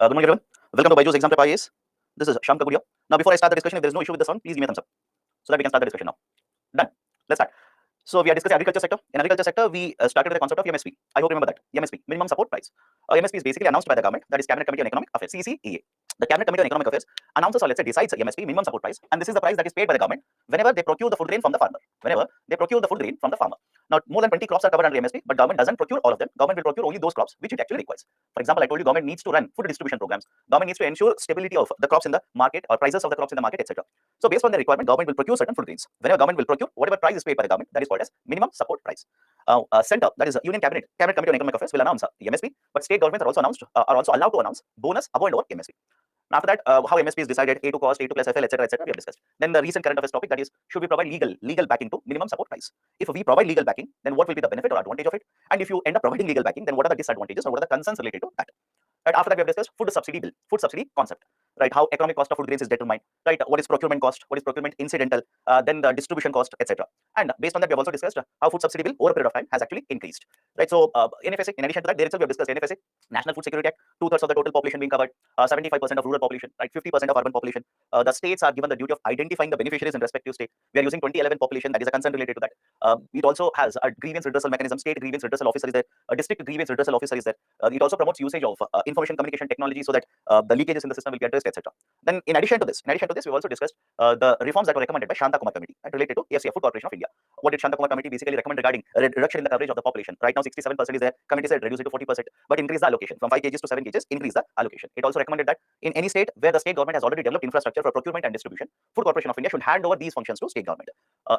Good morning, everyone. Welcome to Byju's Exam Prep IAS. This is Shyam Kaguria. Now, before I start the discussion, if there is no issue with the sound, please give me a thumbs up so that we can start the discussion now. Done. Let's start. So, we are discussing agriculture sector. In agriculture sector, we started with the concept of MSP. I hope you remember that. MSP, minimum support price. MSP is basically announced by the government, that is Cabinet Committee on Economic Affairs, CCEA. The Cabinet Committee on Economic Affairs announces or let's say decides MSP, minimum support price, and this is the price that is paid by the government whenever they procure the food grain from the farmer. Whenever they procure the food grain from the farmer. Now, more than 20 crops are covered under MSP, but government doesn't procure all of them. Government will procure only those crops which it actually requires. For example, I told you government needs to run food distribution programs. Government needs to ensure stability of the crops in the market or prices of the crops in the market, etc. So, based on the requirement, government will procure certain food grains. Whenever government will procure whatever price is paid by the government, that is called as minimum support price. Center, that is Union Cabinet Committee on Economic Affairs will announce MSP, but state governments are also allowed to announce bonus above and over MSP. After that, how MSP is decided, A2 cost, A2 plus FL, etc., etc. We have discussed. Then the recent current affairs topic, that is, should we provide legal backing to minimum support price? If we provide legal backing, then what will be the benefit or advantage of it? And if you end up providing legal backing, then what are the disadvantages or what are the concerns related to that? Right, after that, we have discussed food subsidy bill, food subsidy concept, right? How economic cost of food grains is determined, right? What is procurement cost, what is procurement incidental, then the distribution cost, etc. And based on that, we have also discussed how food subsidy bill over a period of time has actually increased, right? So NFSA, in addition to that, there itself we have discussed NFSA, National Food Security Act, 2/3 of the total population being covered, 75% of rural population, right? 50% of urban population. The states are given the duty of identifying the beneficiaries in respective state. We are using 2011 population, that is a concern related to that. It also has a grievance redressal mechanism, state grievance redressal officer is there, a district grievance redressal officer is there. It also promotes usage of information communication technology so that the leakages in the system will be addressed, etc. Then in addition to this, we've also discussed the reforms that were recommended by Shanta Kumar Committee related to AFCF, Food Corporation of India. What did Shanta Kumar Committee basically recommend regarding reduction in the coverage of the population? Right now 67% is there. Committee said reduce it to 40%, but increase the allocation from 5 kgs to 7 kgs, increase the allocation. It also recommended that in any state where the state government has already developed infrastructure for procurement and distribution, Food Corporation of India should hand over these functions to state government.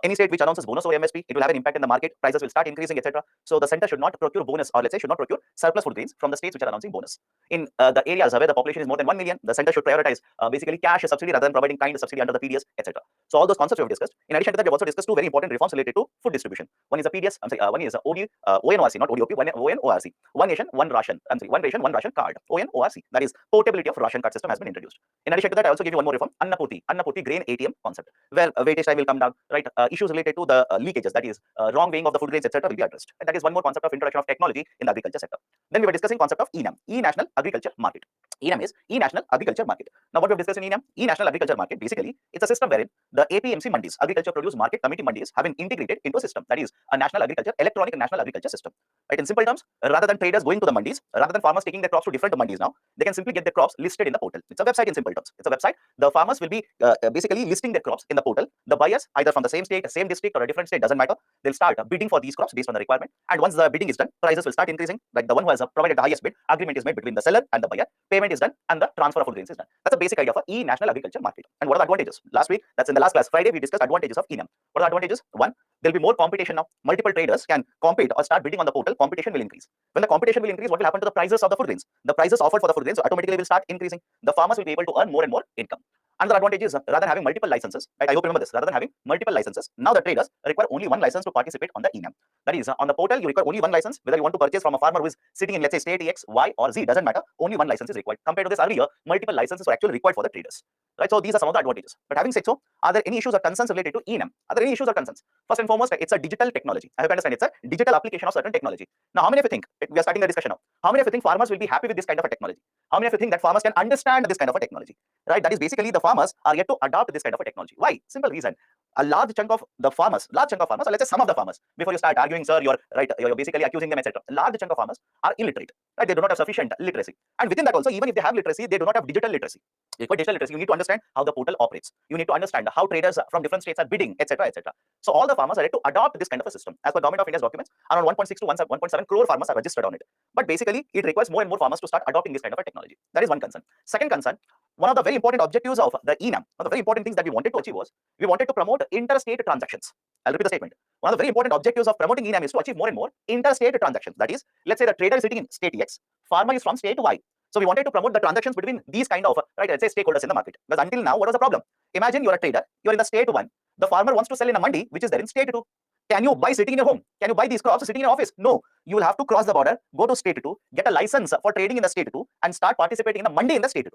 Any state which announces bonus over MSP, it will have an impact in the market, prices will start increasing, etc. So the center should not procure bonus, or let's say should not procure surplus food grains from the states which are announcing bonus. In the areas where the population is more than 1 million, the center should prioritize basically cash subsidy rather than providing kind subsidy under the PDS, etc. So all those concepts we have discussed. In addition to that, we have also discussed two very important reforms related to food distribution. One is the PDS, one is ONORC, not ODOP, ONORC. One nation, one ration. One ration, one ration card. ONORC. That is portability of ration card system has been introduced. In addition to that, I also give you one more reform, Annapurti grain ATM concept, where weightage time will come down, right? Issues related to the leakages, that is wrong weighing of the food grains, etc. will be addressed. And that is one more concept of introduction of technology in the agriculture sector. Then we were discussing concept of ENAM, E-National Agriculture Market. ENAM is E-National Agriculture Market. Now, what we have discussed in ENAM, E-National Agriculture Market, basically, it's a system wherein the APMC mandis, Agriculture Produce Market Committee mandis, have been integrated into a system, that is a national agriculture, electronic national agriculture system. Right? In simple terms, rather than traders going to the mandis, rather than farmers taking their crops to different mandis now, they can simply get their crops listed in the portal. It's a website in simple terms. It's a website. The farmers will be basically listing their crops in the portal. The buyers, either from the same state, same district, or a different state, doesn't matter. They'll start bidding for these crops based on the requirement. And once the bidding is done, prices will start increasing. Like the one who has provided the highest bid, agreement is made between the seller and the buyer. Payment is done, and the transfer of food grains is done. That's a basic idea for E-National Agriculture Market. And what are the advantages? Last week, that's in the last class, Friday, we discussed advantages of ENAM. What are the advantages? One, there'll be more competition now. Multiple traders can compete or start bidding on the portal. Competition will increase. When the competition will increase, what will happen to the prices of the food grains? The prices offered for the food grains automatically will start increasing. The farmers will be able to earn more and more income. Another advantage is rather than having multiple licenses, right? I hope you remember this. Rather than having multiple licenses, now the traders require only one license to participate on the ENAM. That is, on the portal, you require only one license. Whether you want to purchase from a farmer who is sitting in, let's say, state X, Y, or Z, doesn't matter. Only one license is required. Compared to this earlier, multiple licenses were actually required for the traders. Right? So these are some of the advantages. But having said so, are there any issues or concerns related to ENAM? Are there any issues or concerns? First and foremost, it's a digital technology. I hope you understand. It's a digital application of certain technology. Now, how many of you think, we are starting the discussion now, how many of you think farmers will be happy with this kind of a technology? How many of you think that farmers can understand this kind of a technology? Right? That is basically the farmers are yet to adopt this kind of a technology. Why? Simple reason. A large chunk of farmers, or let's say some of the farmers, before you start arguing, sir, you're right, you're basically accusing them, etc. A large chunk of farmers are illiterate. Right? They do not have sufficient literacy. And within that also, even if they have literacy, they do not have digital literacy. If you digital literacy, you need to understand how the portal operates. You need to understand how traders from different states are bidding, etc., etc. So all the farmers are yet to adopt this kind of a system. As per Government of India's documents, around 1.6 to 1.7 crore farmers are registered on it. But basically, it requires more and more farmers to start adopting this kind of a technology. That is one concern. Second concern, one of the very important objectives of the ENAM, one of the very important things that we wanted to achieve was, we wanted to promote interstate transactions. I'll repeat the statement. One of the very important objectives of promoting ENAM is to achieve more and more interstate transactions. That is, let's say the trader is sitting in state X, farmer is from state Y. So we wanted to promote the transactions between these kind of, right, let's say stakeholders in the market. Because until now, what was the problem? Imagine you're a trader, you're in the state 1, the farmer wants to sell in a mandi, which is there in state 2. Can you buy sitting in your home? Can you buy these crops sitting in your office? No. You will have to cross the border, go to state 2, get a license for trading in the state 2, and start participating in the mandi in the state 2.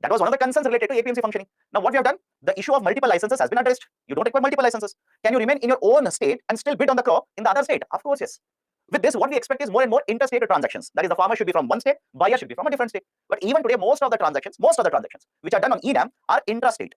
That was one of the concerns related to APMC functioning. Now, what we have done, the issue of multiple licenses has been addressed. You don't require multiple licenses. Can you remain in your own state and still bid on the crop in the other state? Of course, yes. With this, what we expect is more and more interstate transactions. That is, the farmer should be from one state, buyer should be from a different state. But even today, most of the transactions which are done on eNAM are intrastate.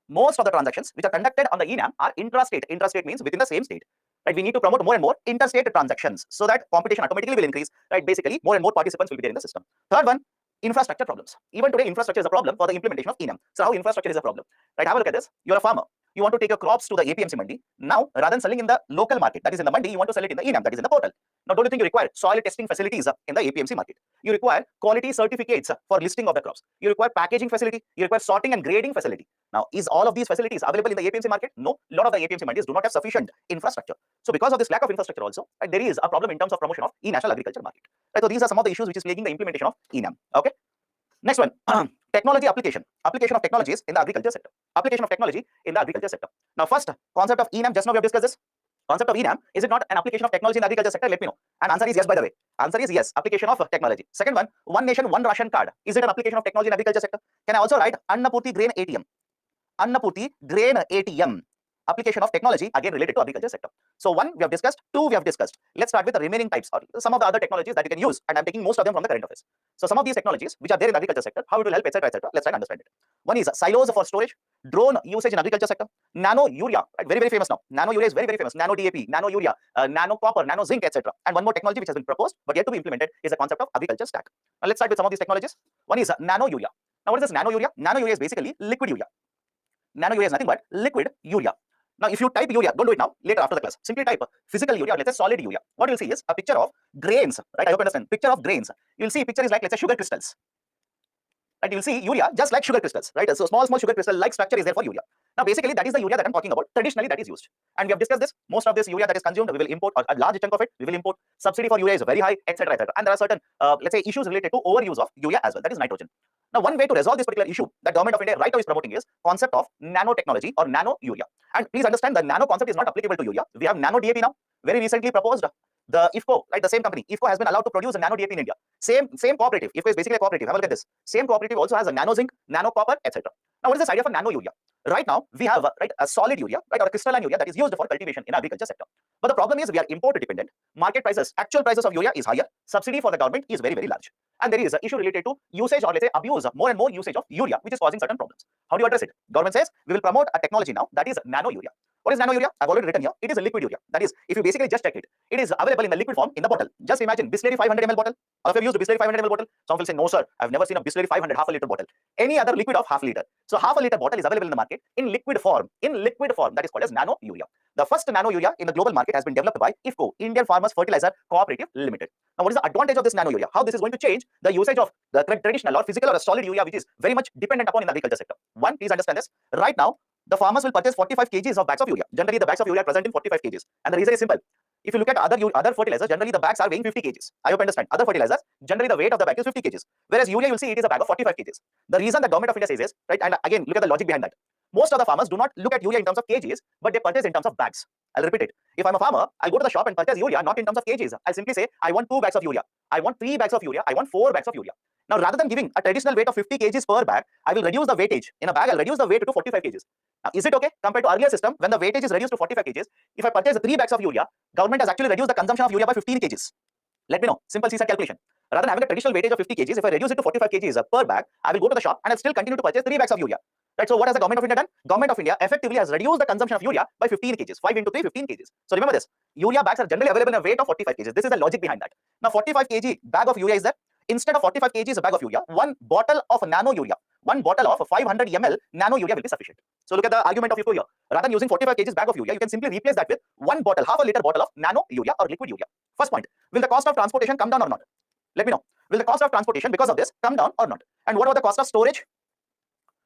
Most of the transactions which are conducted on the eNAM are intrastate. Intrastate means within the same state. Right? We need to promote more and more interstate transactions so that competition automatically will increase. Right? Basically, more and more participants will be there in the system. Third one, infrastructure problems. Even today, infrastructure is a problem for the implementation of eNAM. So how infrastructure is a problem? Right? Have a look at this. You're a farmer. You want to take your crops to the APMC mandi. Now, rather than selling in the local market, that is in the mandi, you want to sell it in the eNAM, that is in the portal. Now, don't you think you require soil testing facilities in the APMC market? You require quality certificates for listing of the crops. You require packaging facility. You require sorting and grading facility. Now, is all of these facilities available in the APMC market? No. A lot of the APMC mandis do not have sufficient infrastructure. So, because of this lack of infrastructure also, right, there is a problem in terms of promotion of e-national agriculture market. Right, so, these are some of the issues which is plaguing the implementation of eNAM. Okay. Next one, technology application of technologies in the agriculture sector. Application of technology in the agriculture sector. Now, first concept of eNAM, just now we have discussed this. Concept of eNAM, is it not an application of technology in the agriculture sector? Let me know. And answer is yes, by the way. Answer is yes, application of technology. Second one nation, one ration card. Is it an application of technology in agriculture sector? Can I also write Annapurti Grain ATM? Annapurti Grain ATM. Application of technology, again related to agriculture sector. So one we have discussed, two we have discussed. Let's start with the remaining types or some of the other technologies that you can use, and I'm taking most of them from the current affairs. So some of these technologies which are there in the agriculture sector, how it will help, etc., etc. Let's try and understand it. One is silos for storage, drone usage in agriculture sector, nano urea, right? Very famous now. Nano urea is very famous. Nano DAP, nano urea, nano copper, nano zinc, etc. And one more technology which has been proposed but yet to be implemented is the concept of agriculture stack. Now let's start with some of these technologies. One is nano urea. Now what is this nano urea? Nano urea is basically liquid urea. Nano urea is nothing but liquid urea. Now, if you type urea, don't do it now, later after the class. Simply type physical urea, let's say solid urea. What you'll see is a picture of grains, right? I hope you understand. Picture of grains. You'll see picture is like, let's say, sugar crystals. Right? You'll see urea just like sugar crystals, right? So small sugar crystal like structure is there for urea. Now, basically, that is the urea that I'm talking about. Traditionally, that is used. And we have discussed this. Most of this urea that is consumed, we will import a large chunk of it. We will import. Subsidy for urea is very high, etc., etc. And there are certain, let's say, issues related to overuse of urea as well. That is nitrogen. Now, one way to resolve this particular issue that Government of India right now is promoting is concept of nanotechnology or nano urea. And please understand the nano concept is not applicable to urea. We have nano DAP now. Very recently proposed. The IFFCO, right, the same company, IFFCO has been allowed to produce a nano DAP in India. Same cooperative. IFFCO is basically a cooperative. Have a look at this. Same cooperative also has a nano zinc, nano copper, etc. Now, what is this idea for nano urea? Right now, we have a solid urea, right, or a crystalline urea that is used for cultivation in agriculture sector. But the problem is we are import dependent. Market prices, actual prices of urea is higher. Subsidy for the government is very large. And there is an issue related to usage or let's say abuse, more and more usage of urea, which is causing certain problems. How do you address it? Government says we will promote a technology now that is nano urea. What is nano urea? I've already written here. It is a liquid urea. That is, if you basically just check it, it is available in the liquid form in the bottle. Just imagine Bisleri 500 ml bottle. All of you have used a Bisleri 500 ml bottle. Some will say, no, sir, I've never seen a Bisleri 500 half a liter bottle. Any other liquid of half liter. So half a liter bottle is available in the market in liquid form. That is called as nano urea. The first nano urea in the global market has been developed by IFFCO, Indian Farmers Fertilizer Cooperative Limited. Now, what is the advantage of this nano urea? How this is going to change the usage of the traditional or physical or a solid urea, which is very much dependent upon in the agriculture sector? One, please understand this. Right now, the farmers will purchase 45 kgs of bags of urea. Generally, the bags of urea are present in 45 kgs. And the reason is simple. If you look at other fertilizers, generally the bags are weighing 50 kgs. I hope you understand. Other fertilizers, generally the weight of the bag is 50 kgs. Whereas urea, you'll see it is a bag of 45 kgs. The reason the Government of India says is, right, and again, look at the logic behind that. Most of the farmers do not look at urea in terms of kgs, but they purchase in terms of bags. I'll repeat it. If I'm a farmer, I'll go to the shop and purchase urea, not in terms of kgs. I'll simply say, I want 2 bags of urea. I want 3 bags of urea. I want 4 bags of urea. Now, rather than giving a traditional weight of 50 kgs per bag, I will reduce the weightage. In a bag, I'll reduce the weight to 45 kgs. Now, is it okay? Compared to earlier system, when the weightage is reduced to 45 kgs, if I purchase 3 bags of urea, government has actually reduced the consumption of urea by 15 kgs. Let me know. Simple CSAT calculation. Rather than having a traditional weightage of 50 kgs, if I reduce it to 45 kgs per bag, I will go to the shop and I'll still continue to purchase 3 bags of urea. Right, so what has the Government of India done? Government of India effectively has reduced the consumption of urea by 15 kgs. 5 into 3, 15 kgs. So remember this. Urea bags are generally available in a weight of 45 kgs. This is the logic behind that. Now 45 kg bag of urea is there. Instead of 45 kgs a bag of urea, one bottle of nano urea, one bottle of 500 ml nano urea will be sufficient. So look at the argument of IFFCO here. Rather than using 45 kgs bag of urea, you can simply replace that with one bottle, half a liter bottle of nano urea or liquid urea. First point, will the cost of transportation come down or not? Let me know. Will the cost of transportation because of this come down or not? And what about the cost of storage?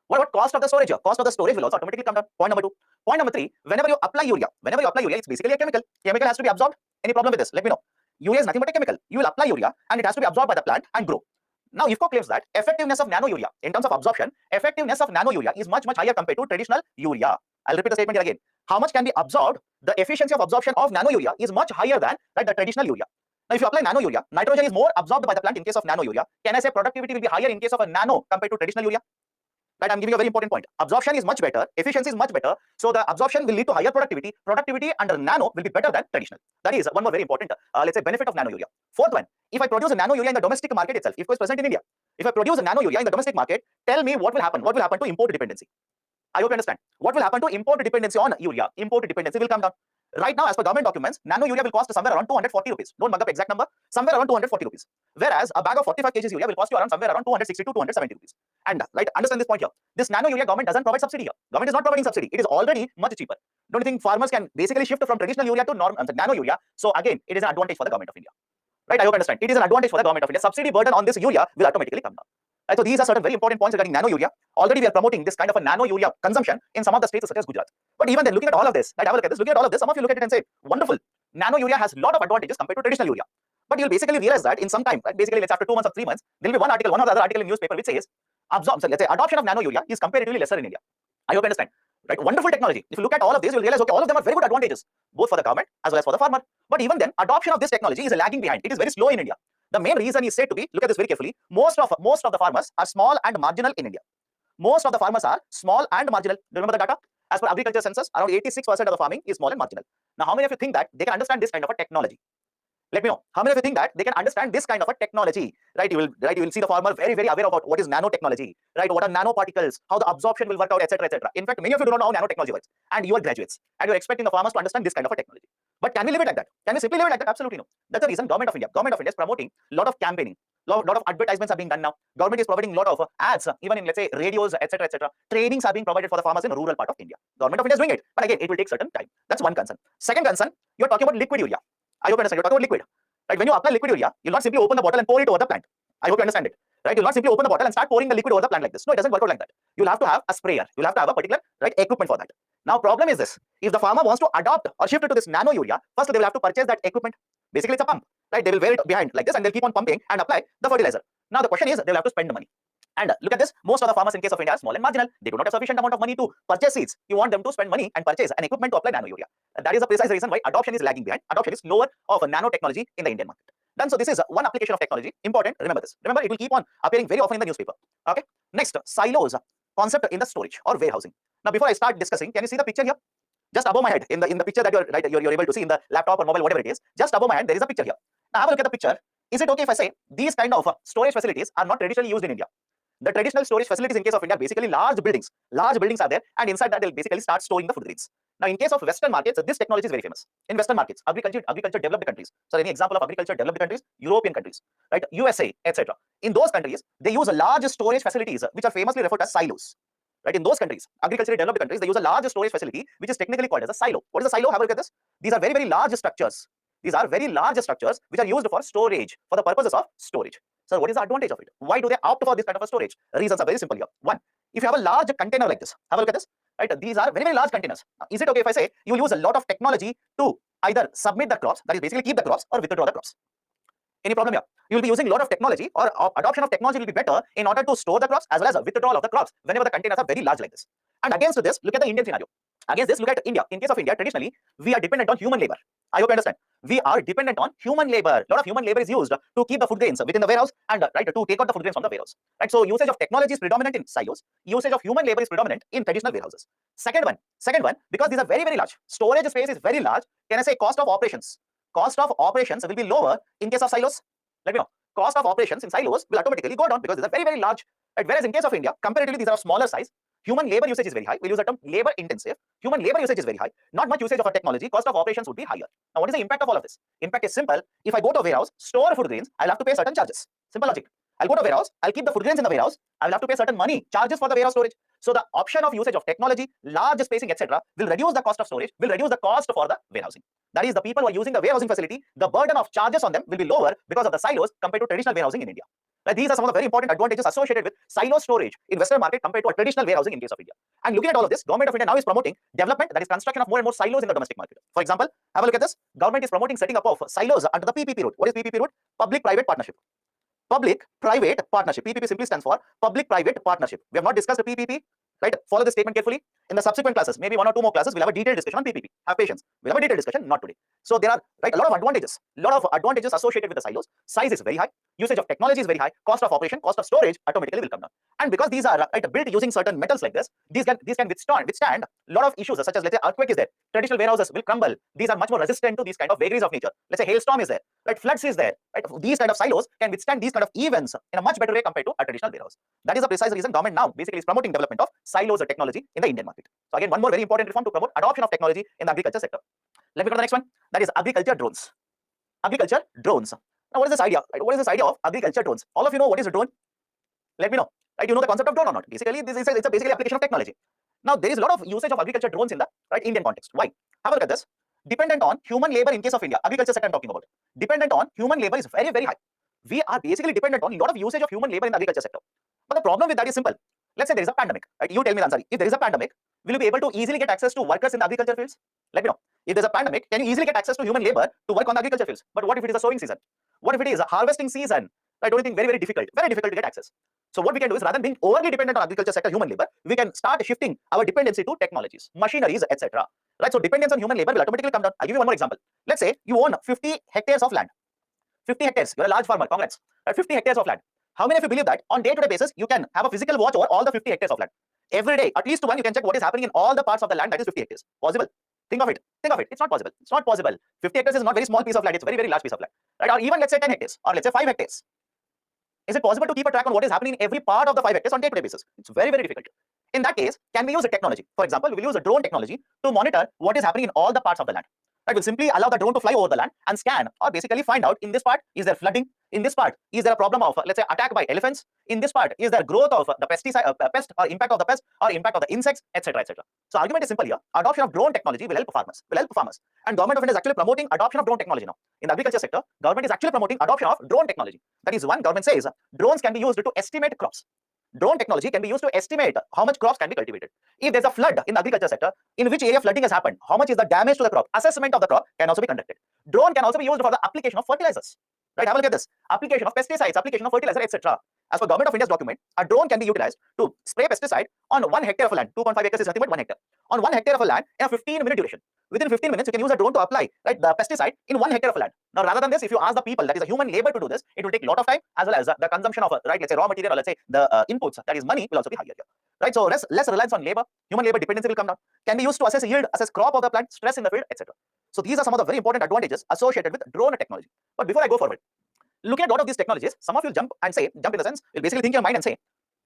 What about cost of the storage here? Cost of the storage will also automatically come down. Point number 2. Point number 3, whenever you apply urea, it's basically a chemical. Chemical has to be absorbed. Any problem with this? Let me know. Urea is nothing but a chemical. You will apply urea and it has to be absorbed by the plant and grow. Now, IFFCO claims that effectiveness of nano urea in terms of absorption, effectiveness of nano urea is much higher compared to traditional urea. I'll repeat the statement here again. How much can be absorbed? The efficiency of absorption of nano urea is much higher than the traditional urea. Now, if you apply nano urea, nitrogen is more absorbed by the plant in case of nano urea. Can I say productivity will be higher in case of a nano compared to traditional urea? Right, I'm giving you a very important point. Absorption is much better, efficiency is much better. So the absorption will lead to higher productivity. Productivity under nano will be better than traditional. That is one more very important, let's say, benefit of nano urea. Fourth one, if I produce a nano urea in the domestic market itself, if it's present in India, if I produce a nano urea in the domestic market, tell me what will happen. What will happen to import dependency? I hope you understand. What will happen to import dependency on urea? Import dependency will come down. Right now, as per government documents, nano urea will cost somewhere around 240 rupees. Don't mug up exact number. Somewhere around 240 rupees. Whereas a bag of 45 kgs urea will cost you around somewhere around 260 to 270 rupees. And right, understand this point here. This nano urea government doesn't provide subsidy here. Government is not providing subsidy. It is already much cheaper. Don't you think farmers can basically shift from traditional urea to nano urea? So again, it is an advantage for the government of India. Right, I hope you understand. It is an advantage for the government of India. Subsidy burden on this urea will automatically come down. Right, so these are certain very important points regarding nano urea. Already we are promoting this kind of a nano urea consumption in some of the states such as Gujarat. But even then, looking at all of this, right, have a look at this. Looking at all of this, some of you look at it and say, wonderful, nano urea has a lot of advantages compared to traditional urea. But you'll basically realize that in some time, right, basically let's say after 2 months or 3 months, there will be one article, one or the other article in newspaper which says, let's say adoption of nano urea is comparatively lesser in India. I hope you understand. Right, wonderful technology. If you look at all of this, you'll realize, okay, all of them are very good advantages, both for the government as well as for the farmer. But even then, adoption of this technology is lagging behind. It is very slow in India. The main reason is said to be, look at this very carefully, most of the farmers are small and marginal in India. Most of the farmers are small and marginal. Remember the data? As per agriculture census, around 86% of the farming is small and marginal. Now, how many of you think that they can understand this kind of a technology? Let me know. How many of you think that they can understand this kind of a technology? Right, you will see the farmer very, very aware about what is nanotechnology, right? What are nanoparticles, how the absorption will work out, etc., etc. In fact, many of you do not know how nanotechnology works, and you are graduates, and you are expecting the farmers to understand this kind of a technology. But can we leave it like that? Can we simply leave it like that? Absolutely no. That's the reason Government of India is promoting a lot of campaigning. Lot of advertisements are being done now. Government is providing a lot of ads, even in, let's say, radios, etc., etc. Trainings are being provided for the farmers in a rural part of India. Government of India is doing it, but again, it will take certain time. That's one concern. Second concern, you're talking about liquid urea. I hope you understand. You're talking about liquid. Right? When you apply liquid urea, you'll not simply open the bottle and pour it over the plant. I hope you understand it. Right? You'll not simply open the bottle and start pouring the liquid over the plant like this. No, it doesn't work out like that. You'll have to have a sprayer. You'll have to have a particular equipment for that. Now, problem is this: if the farmer wants to adopt or shift to this nano urea, first they will have to purchase that equipment. Basically, it's a pump. Right? They will wear it behind like this, and they'll keep on pumping and apply the fertilizer. Now, the question is, they'll have to spend the money. And look at this, most of the farmers in case of India are small and marginal. They do not have sufficient amount of money to purchase seeds. You want them to spend money and purchase an equipment to apply nano urea. That is the precise reason why adoption is lagging behind. Adoption is lower of a nanotechnology in the Indian market. Done. So this is one application of technology. Important. Remember this. Remember, it will keep on appearing very often in the newspaper. Okay. Next, silos concept in the storage or warehousing. Now, before I start discussing, can you see the picture here? Just above my head, in the picture that you're able to see in the laptop or mobile, whatever it is, just above my head, there is a picture here. Now, have a look at the picture. Is it okay if I say these kind of storage facilities are not traditionally used in India? The traditional storage facilities in case of India, basically large buildings are there, and inside that they'll basically start storing the food grains. Now, in case of Western markets, this technology is very famous. In Western markets, agriculture developed countries. So, any example of agriculture developed countries? European countries, right? USA, etc. In those countries, they use large storage facilities, which are famously referred as silos. Right? In those countries, agriculturally developed countries, they use a large storage facility, which is technically called as a silo. What is a silo? Have a look at this. These are very, very large structures. These are very large structures which are used for storage, for the purposes of storage. So, what is the advantage of it? Why do they opt for this kind of a storage? Reasons are very simple here. One, if you have a large container like this, have a look at this. Right? These are very, very large containers. Is it okay if I say you use a lot of technology to either submit the crops, that is basically keep the crops, or withdraw the crops? Any problem here? You will be using a lot of technology, or adoption of technology will be better in order to store the crops as well as withdrawal of the crops whenever the containers are very large like this. And against this, look at the Indian scenario. Against this, look at India. In case of India, traditionally, we are dependent on human labor. I hope you understand. We are dependent on human labor. A lot of human labor is used to keep the food grains within the warehouse and to take out the food grains from the warehouse. Right. So usage of technology is predominant in silos. Usage of human labor is predominant in traditional warehouses. Second one, because these are very, very large. Storage space is very large. Can I say cost of operations? Cost of operations will be lower in case of silos. Let me know. Cost of operations in silos will automatically go down because these are very, very large. Right. Whereas in case of India, comparatively these are of smaller size. Human labor usage is very high. We'll use the term labor intensive. Human labor usage is very high. Not much usage of our technology. Cost of operations would be higher. Now, what is the impact of all of this? Impact is simple. If I go to a warehouse, store food grains, I'll have to pay certain charges. Simple logic. I'll go to a warehouse, I'll keep the food grains in the warehouse, I will have to pay certain money, charges for the warehouse storage. So the option of usage of technology, large spacing, etc., will reduce the cost of storage, will reduce the cost for the warehousing. That is, the people who are using the warehousing facility, the burden of charges on them will be lower because of the silos compared to traditional warehousing in India. Like, these are some of the very important advantages associated with silo storage in Western market compared to a traditional warehousing in case of India. And looking at all of this, Government of India now is promoting development, that is construction of more and more silos in the domestic market. For example, have a look at this. Government is promoting setting up of silos under the PPP route. What is PPP route? Public-private partnership. Public-private partnership. PPP simply stands for public-private partnership. We have not discussed the PPP. Right? Follow this statement carefully. In the subsequent classes, maybe 1 or 2 more classes, we'll have a detailed discussion on PPP. Have patience. We'll have a detailed discussion, not today. So there are a lot of advantages associated with the silos. Size is very high, usage of technology is very high, cost of operation, cost of storage automatically will come down. And because these are built using certain metals like this, these can withstand a lot of issues, such as, let's say, earthquake is there, traditional warehouses will crumble. These are much more resistant to these kind of vagaries of nature. Let's say hailstorm is there, floods is there. These kind of silos can withstand these kind of events in a much better way compared to a traditional warehouse. That is the precise reason government now basically is promoting development of silos or technology in the Indian market. So again, one more very important reform to promote adoption of technology in the agriculture sector. Let me go to the next one. That is agriculture drones. Agriculture drones. Now, what is this idea? What is this idea of agriculture drones? All of you know what is a drone? Let me know. You know the concept of drone or not? Basically, it's a basically application of technology. Now, there is a lot of usage of agriculture drones in the Indian context. Why? Have a look at this. Dependent on human labor in case of India, agriculture sector I'm talking about. Dependent on human labor is very, very high. We are basically dependent on a lot of usage of human labor in the agriculture sector. But the problem with that is simple. Let's say there is a pandemic. You tell me, Ansari, if there is a pandemic, will you be able to easily get access to workers in the agriculture fields? Let me know. If there's a pandemic, can you easily get access to human labor to work on the agriculture fields? But what if it is a sowing season? What if it is a harvesting season? Don't you think very, very difficult to get access? So what we can do is, rather than being overly dependent on agriculture sector human labor, we can start shifting our dependency to technologies, machineries, etc. So dependence on human labor will automatically come down. I'll give you one more example. Let's say you own 50 hectares of land. 50 hectares. You're a large farmer. Congrats. 50 hectares of land. How many of you believe that on day-to-day basis you can have a physical watch over all the 50 hectares of land? Every day, at least one, you can check what is happening in all the parts of the land that is 50 hectares. Possible? Think of it. It's not possible. 50 hectares is not a very small piece of land. It's a very, very large piece of land. Or even let's say 10 hectares or let's say 5 hectares. Is it possible to keep a track on what is happening in every part of the 5 hectares on day-to-day basis? It's very, very difficult. In that case, can we use a technology? For example, we will use a drone technology to monitor what is happening in all the parts of the land. We'll simply allow the drone to fly over the land and scan or basically find out in this part, is there flooding? In this part, is there a problem of, let's say, attack by elephants? In this part, is there growth of the pesticide, pest or impact of the pest or impact of the insects, etc., etc. So argument is simple here. Adoption of drone technology will help farmers. And government of India is actually promoting adoption of drone technology now. In the agriculture sector, government is actually promoting adoption of drone technology. That is one, government says drones can be used to estimate crops. Drone technology can be used to estimate how much crops can be cultivated. If there's a flood in the agriculture sector, in which area flooding has happened, how much is the damage to the crop, assessment of the crop can also be conducted. Drone can also be used for the application of fertilizers. Have a look at this. Application of pesticides, application of fertilizer, etc. As per Government of India's document, a drone can be utilized to spray pesticide on 1 hectare of land. 2.5 acres is nothing but 1 hectare. On 1 hectare of a land in a 15-minute duration. Within 15 minutes, you can use a drone to apply the pesticide in 1 hectare of land. Now, rather than this, if you ask the people, that is a human labor to do this, it will take a lot of time, as well as the consumption of let's say raw material, or let's say the inputs, that is money, will also be higher here. So less reliance on labor, human labor dependency will come down. Can be used to assess yield, assess crop of the plant, stress in the field, etc. So these are some of the very important advantages associated with drone technology. But before I go forward, looking at a lot of these technologies, some of you jump in the sense, you'll basically think in your mind and say,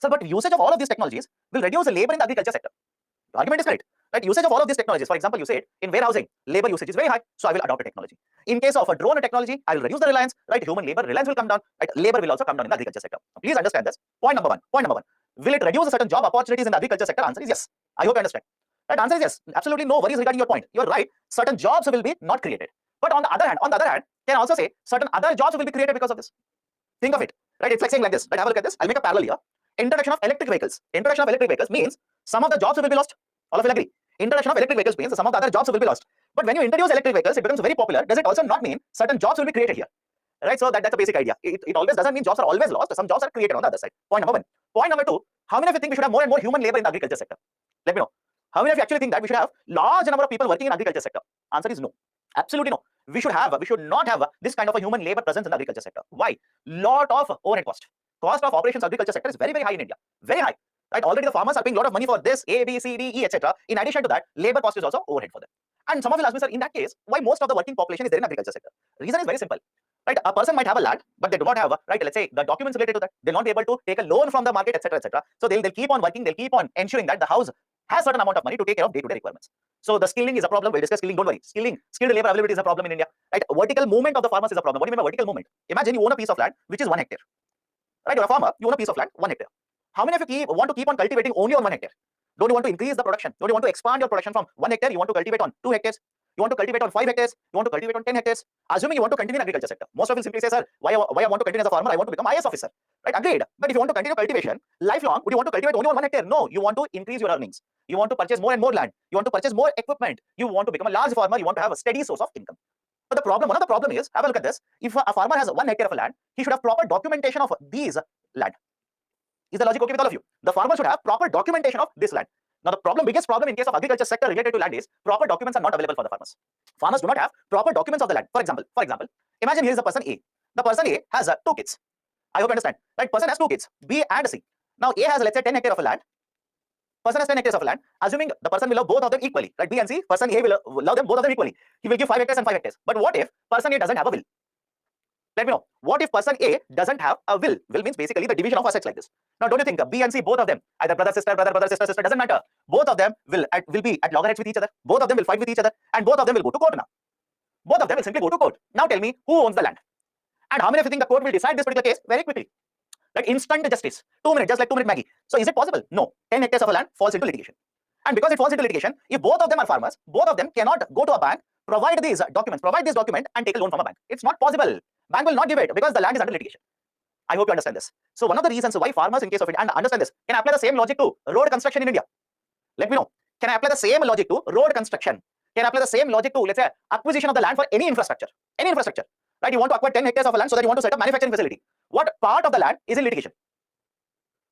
sir, but usage of all of these technologies will reduce the labor in the agriculture sector. The argument is correct. Usage of all of these technologies, for example, you said in warehousing, labor usage is very high, so I will adopt a technology. In case of a drone technology, I will reduce the reliance, human labor reliance will come down, labor will also come down in the agriculture sector. Please understand this. Point number one. Will it reduce certain job opportunities in the agriculture sector? Answer is yes. I hope you understand. Answer is yes. Absolutely no worries regarding your point. You're right. Certain jobs will be not created. But on the other hand, can also say certain other jobs will be created because of this. Think of it. It's like saying like this. Have a look at this. I'll make a parallel here. Introduction of electric vehicles. Introduction of electric vehicles means some of the jobs will be lost. All of you agree? Introduction of electric vehicles means some of the other jobs will be lost. But when you introduce electric vehicles, it becomes very popular. Does it also not mean certain jobs will be created here? So that's a basic idea. It always doesn't mean jobs are always lost. Some jobs are created on the other side. Point number one. Point number two. How many of you think we should have more and more human labor in the agriculture sector? Let me know. How many of you actually think that we should have large number of people working in agriculture sector? Answer is no. Absolutely no. We should not have this kind of a human labor presence in the agriculture sector. Why? Lot of overhead cost. Cost of operations agriculture sector is very, very high in India. Very high. Already the farmers are paying a lot of money for this, A, B, C, D, E, etc. In addition to that, labor cost is also overhead for them. And some of you will ask me, sir, in that case, why most of the working population is there in agriculture sector? Reason is very simple. A person might have a land, but they do not have, let's say, the documents related to that. They'll not be able to take a loan from the market, etc., etc. So they'll keep on working, they'll keep on ensuring that the house has certain amount of money to take care of day-to-day requirements. So the skilling is a problem. We'll discuss skilling, don't worry. Skilled labor availability is a problem in India. Vertical movement of the farmers is a problem. What do you mean by vertical movement? Imagine you own a piece of land which is 1 hectare. You're a farmer, you own a piece of land, 1 hectare. How many of you want to keep on cultivating only on 1 hectare? Don't you want to increase the production? Don't you want to expand your production from 1 hectare? You want to cultivate on 2 hectares? You want to cultivate on 5 hectares? You want to cultivate on 10 hectares? Assuming you want to continue in agriculture sector. Most of you simply say, sir, why I want to continue as a farmer? I want to become IAS officer. Agreed. But if you want to continue cultivation lifelong, would you want to cultivate only on 1 hectare? No. You want to increase your earnings. You want to purchase more and more land. You want to purchase more equipment. You want to become a large farmer. You want to have a steady source of income. But one of the problem is, have a look at this. If a farmer has 1 hectare of land, he should have proper documentation of these land. Is the logic okay with all of you? The farmer should have proper documentation of this land. Now, the biggest problem in case of agriculture sector related to land is proper documents are not available for the farmers. Farmers do not have proper documents of the land. For example, imagine here is the person A. The person A has 2 kids. I hope you understand. Right? Person has 2 kids, B and C. Now, A has, let's say, 10 hectares of land. Person has 10 hectares of land. Assuming the person will love both of them equally, right? B and C, person A will love them both of them equally. He will give 5 hectares and 5 hectares. But what if person A doesn't have a will? Let me know. What if person A doesn't have a will? Will means basically the division of assets like this. Now, don't you think B and C, both of them, either brother, sister, sister, doesn't matter. Both of them will be at loggerheads with each other. Both of them will fight with each other, and both of them will go to court now. Both of them will simply go to court. Now, tell me who owns the land, and how many of you think the court will decide this particular case very quickly? Like instant justice, 2 minutes, just like 2-minute Maggie. So, is it possible? No. 10 hectares of a land falls into litigation, and because it falls into litigation, if both of them are farmers, both of them cannot go to a bank, provide these document, and take a loan from a bank. It's not possible. Bank will not give it because the land is under litigation. I hope you understand this. So one of the reasons why farmers in case of India, and understand this, can I apply the same logic to road construction in India? Let me know. Can I apply the same logic to road construction? Can I apply the same logic to, let's say, acquisition of the land for any infrastructure? Any infrastructure, right? You want to acquire 10 hectares of land so that you want to set up manufacturing facility. What part of the land is in litigation?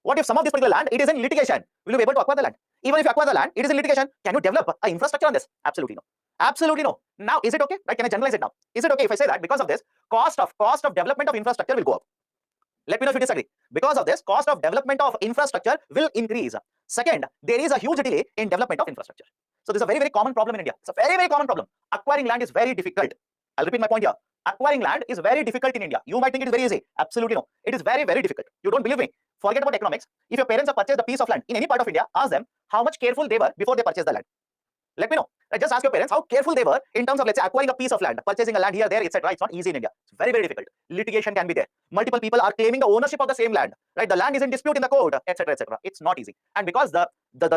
What if some of this particular land, it is in litigation? Will you be able to acquire the land? Even if you acquire the land, it is in litigation. Can you develop an infrastructure on this? Absolutely no. Absolutely no. Now, is it okay? Right? Can I generalize it now? Is it okay if I say that because of this, cost of development of infrastructure will go up? Let me know if you disagree. Because of this, cost of development of infrastructure will increase. Second, there is a huge delay in development of infrastructure. So this is a very, very common problem in India. It's a very, very common problem. Acquiring land is very difficult. I'll repeat my point here. Acquiring land is very difficult in India. You might think it is very easy. Absolutely no. It is very, very difficult. You don't believe me? Forget about economics. If your parents have purchased a piece of land in any part of India, ask them how much careful they were before they purchased the land. Let me know. Just ask your parents how careful they were in terms of, let's say, acquiring a piece of land, purchasing a land here, there, etc. It's not easy in India. It's very, very difficult. Litigation can be there. Multiple people are claiming the ownership of the same land, right? The land is in dispute in the court, etc., etc. It's not easy. And because the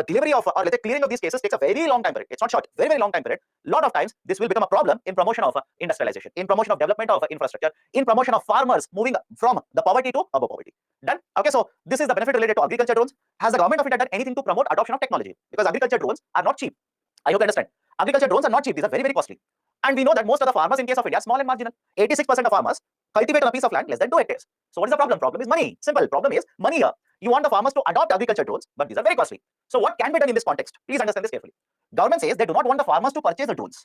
delivery of, or let's say, clearing of these cases takes a very long time period. It's not short, very, very long time period. A lot of times, this will become a problem in promotion of industrialization, in promotion of development of infrastructure, in promotion of farmers moving from the poverty to above poverty. Done? Okay, so this is the benefit related to agriculture drones. Has the government of India done anything to promote adoption of technology? Because agriculture drones are not cheap. I hope you understand. Agriculture drones are not cheap. These are very, very costly. And we know that most of the farmers in case of India are small and marginal. 86% of farmers cultivate on a piece of land less than 2 hectares. So what is the problem? Problem is money. Simple. Problem is money here. You want the farmers to adopt agriculture drones, but these are very costly. So what can be done in this context? Please understand this carefully. Government says they do not want the farmers to purchase the drones.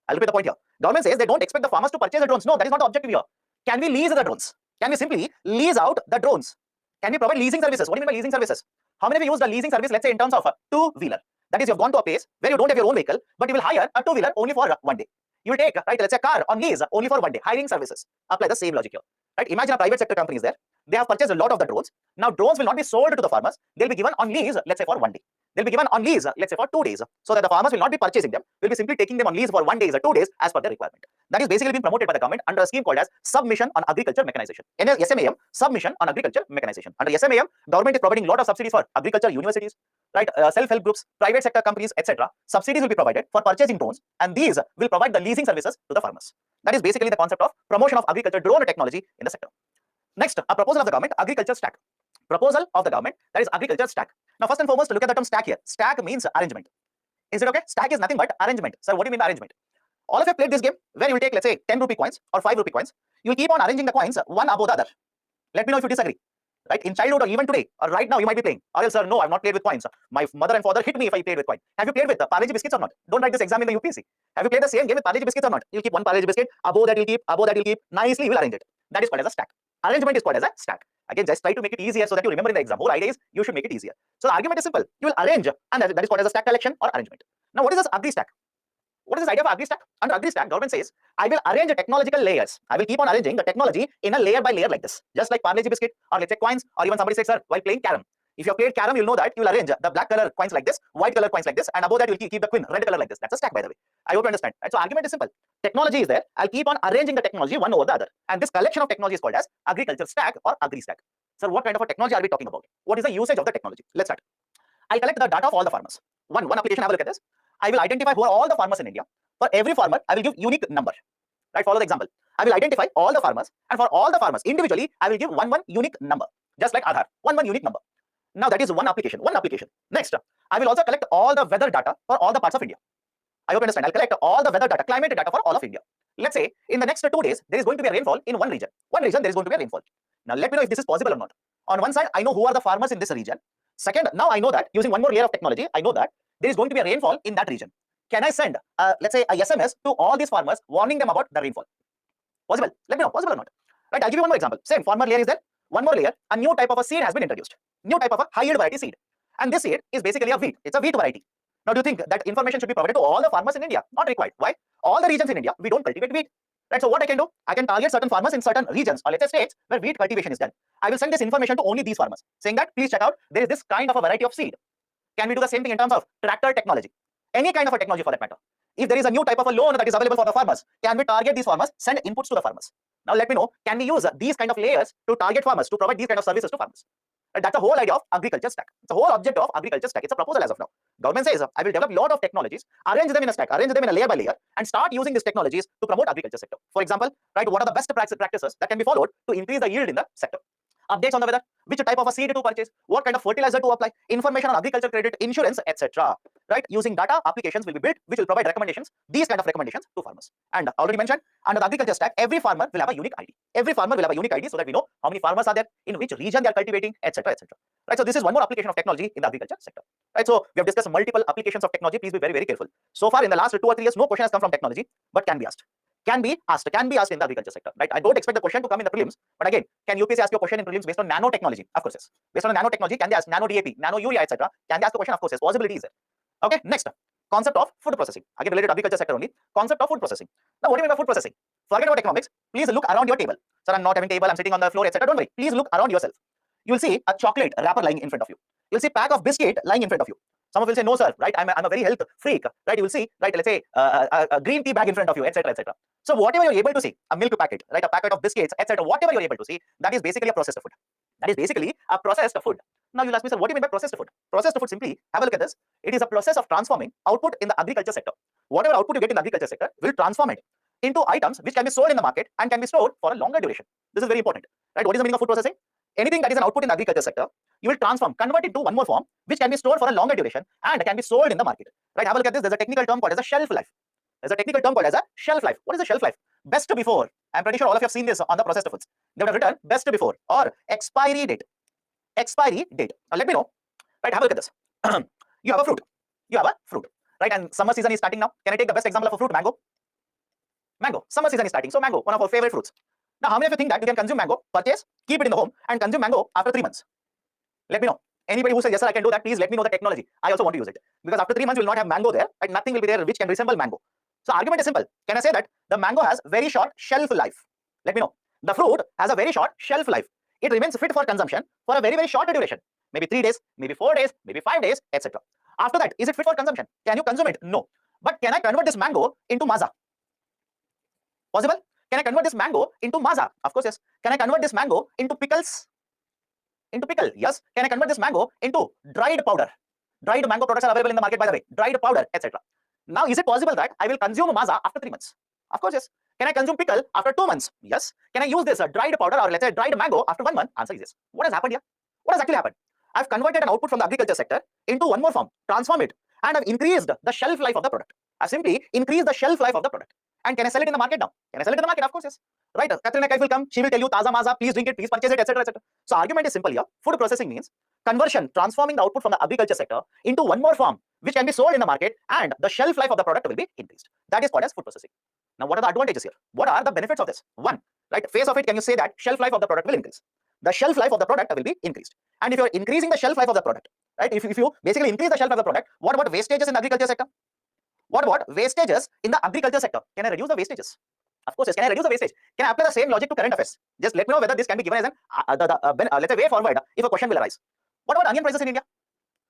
I'll repeat the point here. Government says they don't expect the farmers to purchase the drones. No, that is not the objective here. Can we lease the drones? Can we simply lease out the drones? Can we provide leasing services? What do you mean by leasing services? How many of you use the leasing service, let's say in terms of a two-wheeler? That is, you have gone to a place where you don't have your own vehicle, but you will hire a two-wheeler only for one day. You will take, right, let's say a car on lease only for one day. Hiring services. Apply the same logic here. Right? Imagine a private sector company is there. They have purchased a lot of the drones. Now, drones will not be sold to the farmers. They'll be given on lease, let's say for one day. They'll be given on lease, let's say for 2 days. So that the farmers will not be purchasing them. Will be simply taking them on lease for 1 day or 2 days as per their requirement. That is basically being promoted by the government under a scheme called as Submission on Agriculture Mechanization. In SMAM, Submission on Agriculture Mechanization. Under SMAM, government is providing a lot of subsidies for agriculture universities, right, self-help groups, private sector companies, etc. Subsidies will be provided for purchasing drones, and these will provide the leasing services to the farmers. That is basically the concept of promotion of agriculture drone technology in the sector. Next, a proposal of the government, agriculture stack. Proposal of the government, that is agriculture stack. Now, first and foremost, look at the term stack here. Stack means arrangement. Is it okay? Stack is nothing but arrangement. Sir, what do you mean by arrangement? All of you played this game where you will take, let's say, 10 rupee coins or 5 rupee coins. You will keep on arranging the coins one above the other. Let me know if you disagree. Right? In childhood or even today or right now, you might be playing. Or else, sir, no, I've not played with coins. My mother and father hit me if I played with coin. Have you played with Parle-G biscuits or not? Don't write this exam in the UPSC. Have you played the same game with Parle-G biscuits or not? You'll keep one Parle-G biscuit, above that you'll keep, above that you'll keep. Nicely, you will arrange it. That is called as a stack. Arrangement is called as a stack. Again, just try to make it easier so that you remember in the exam. Whole idea is you should make it easier. So the argument is simple. You will arrange, and that is called as a stack collection or arrangement. Now, what is this agri stack? What is this idea of agri stack? Under agri stack, government says, I will arrange the technological layers. I will keep on arranging the technology in a layer by layer like this. Just like Parle-G biscuit or let's say coins, or even somebody says, sir, while playing carom. If you have played carom, you'll know that you will arrange the black color coins like this, white color coins like this, and above that you'll keep the queen, red color like this. That's a stack, by the way. I hope you understand. Right? So argument is simple. Technology is there. I'll keep on arranging the technology one over the other. And this collection of technology is called as agriculture stack or agri stack. Sir, what kind of a technology are we talking about? What is the usage of the technology? Let's start. I'll collect the data of all the farmers. One application, have a look at this. I will identify who are all the farmers in India. For every farmer, I will give unique number. Right? Follow the example. I will identify all the farmers, and for all the farmers individually, I will give one unique number. Just like Aadhaar, one unique number. Now that is one application. Next, I will also collect all the weather data for all the parts of India. I hope you understand. I'll collect all the weather data, climate data for all of India. Let's say in the next 2 days, there is going to be a rainfall in one region. One region, there is going to be a rainfall. Now let me know if this is possible or not. On one side, I know who are the farmers in this region. Second, now I know that using one more layer of technology, I know that there is going to be a rainfall in that region. Can I send, let's say, a SMS to all these farmers warning them about the rainfall? Possible? Let me know, possible or not? Right, I'll give you one more example. Same farmer layer is there. One more layer, a new type of a seed has been introduced. New type of a high yield variety seed. And this seed is basically a wheat. It's a wheat variety. Now, do you think that information should be provided to all the farmers in India? Not required. Why? All the regions in India, we don't cultivate wheat. Right, so what I can do? I can target certain farmers in certain regions or let's say states where wheat cultivation is done. I will send this information to only these farmers, saying that please check out, there is this kind of a variety of seed. Can we do the same thing in terms of tractor technology? Any kind of a technology for that matter. If there is a new type of a loan that is available for the farmers, can we target these farmers, send inputs to the farmers? Now let me know, can we use these kind of layers to target farmers, to provide these kind of services to farmers? And that's the whole idea of agriculture stack. It's the whole object of agriculture stack. It's a proposal as of now. Government says, I will develop a lot of technologies, arrange them in a stack, arrange them in a layer by layer, and start using these technologies to promote agriculture sector. For example, right, what are the best practices that can be followed to increase the yield in the sector? Updates on the weather, which type of a seed to purchase, what kind of fertilizer to apply, information on agriculture credit, insurance, etc. Right, using data, applications will be built which will provide recommendations, these kind of recommendations to farmers. And already mentioned, under the agriculture stack, every farmer will have a unique ID. Every farmer will have a unique ID so that we know how many farmers are there, in which region they are cultivating, etc. etc. Right, so this is one more application of technology in the agriculture sector. Right, so we have discussed multiple applications of technology. Please be very, very careful. So far in the last 2 or 3 years, no question has come from technology, but can be asked. Can be asked in the agriculture sector, right? I don't expect the question to come in the prelims, but again, can UPSC ask you a question in prelims based on nanotechnology? Of course, yes. Based on nanotechnology, can they ask nano DAP, nano urea, etc.? Can they ask the question? Of course, yes. Possibility is there. Okay, next, concept of food processing. Again, related to agriculture sector only. Concept of food processing. Now, what do you mean by food processing? Forget about economics. Please look around your table. Sir, I'm not having table. I'm sitting on the floor, etc. Don't worry. Please look around yourself. You will see a chocolate wrapper lying in front of you. You'll see pack of biscuit lying in front of you. Some of you will say, no, sir, right? I'm a very health freak, right? You will see, right? Let's say a green tea bag in front of you, etc., etc. So whatever you're able to see, a milk packet, right? A packet of biscuits, etc. Whatever you're able to see, that is basically a processed food. That is basically a processed food. Now you'll ask me, sir, what do you mean by processed food? Processed food, simply have a look at this. It is a process of transforming output in the agriculture sector. Whatever output you get in the agriculture sector will transform it into items which can be sold in the market and can be stored for a longer duration. This is very important, right? What is the meaning of food processing? Anything that is an output in the agriculture sector, you will transform, convert it to one more form, which can be stored for a longer duration and can be sold in the market. Right? Have a look at this. There's a technical term called as a shelf life. There's a technical term called as a shelf life. What is the shelf life? Best before. I'm pretty sure all of you have seen this on the processed foods. They would have written best before or expiry date. Expiry date. Now let me know. Right? Have a look at this. You have a fruit. You have a fruit. Right? And summer season is starting now. Can I take the best example of a fruit? Mango. Mango. Summer season is starting. So mango, one of our favorite fruits. Now, how many of you think that you can consume mango, purchase, keep it in the home, and consume mango after 3 months? Let me know. Anybody who says, yes, sir, I can do that, please let me know the technology. I also want to use it. Because after 3 months, you will not have mango there, and nothing will be there which can resemble mango. So, argument is simple. Can I say that the mango has very short shelf life? Let me know. The fruit has a very short shelf life. It remains fit for consumption for a very, very short duration. Maybe 3 days, maybe 4 days, maybe 5 days, etc. After that, is it fit for consumption? Can you consume it? No. But can I convert this mango into maza? Possible? Can I convert this mango into maza? Of course, yes. Can I convert this mango into pickles? Into pickle? Yes. Can I convert this mango into dried powder? Dried mango products are available in the market, by the way. Dried powder, etc. Now, is it possible that I will consume maza after 3 months? Of course, yes. Can I consume pickle after 2 months? Yes. Can I use this dried powder or let's say dried mango after 1 month? Answer is yes. What has happened here? What has actually happened? I've converted an output from the agriculture sector into one more form, transform it, and I've increased the shelf life of the product. I've simply increased the shelf life of the product. And can I sell it in the market now? Can I sell it in the market? Of course, yes. Right? Katrina Kaif will come. She will tell you, Taza Maza, please drink it, please purchase it, etc. etc. So, argument is simple here. Food processing means conversion, transforming the output from the agriculture sector into one more form, which can be sold in the market, and the shelf life of the product will be increased. That is called as food processing. Now, what are the advantages here? What are the benefits of this? One, right? Face of it, can you say that shelf life of the product will increase? The shelf life of the product will be increased. And if you're increasing the shelf life of the product, right? If you basically increase the shelf life of the product, what about wastages in the agriculture sector? What about wastages in the agriculture sector? Can I reduce the wastages? Of course, yes. Can I reduce the wastage? Can I apply the same logic to current affairs? Just let me know whether this can be given as an let's say way forward if a question will arise. What about onion prices in India?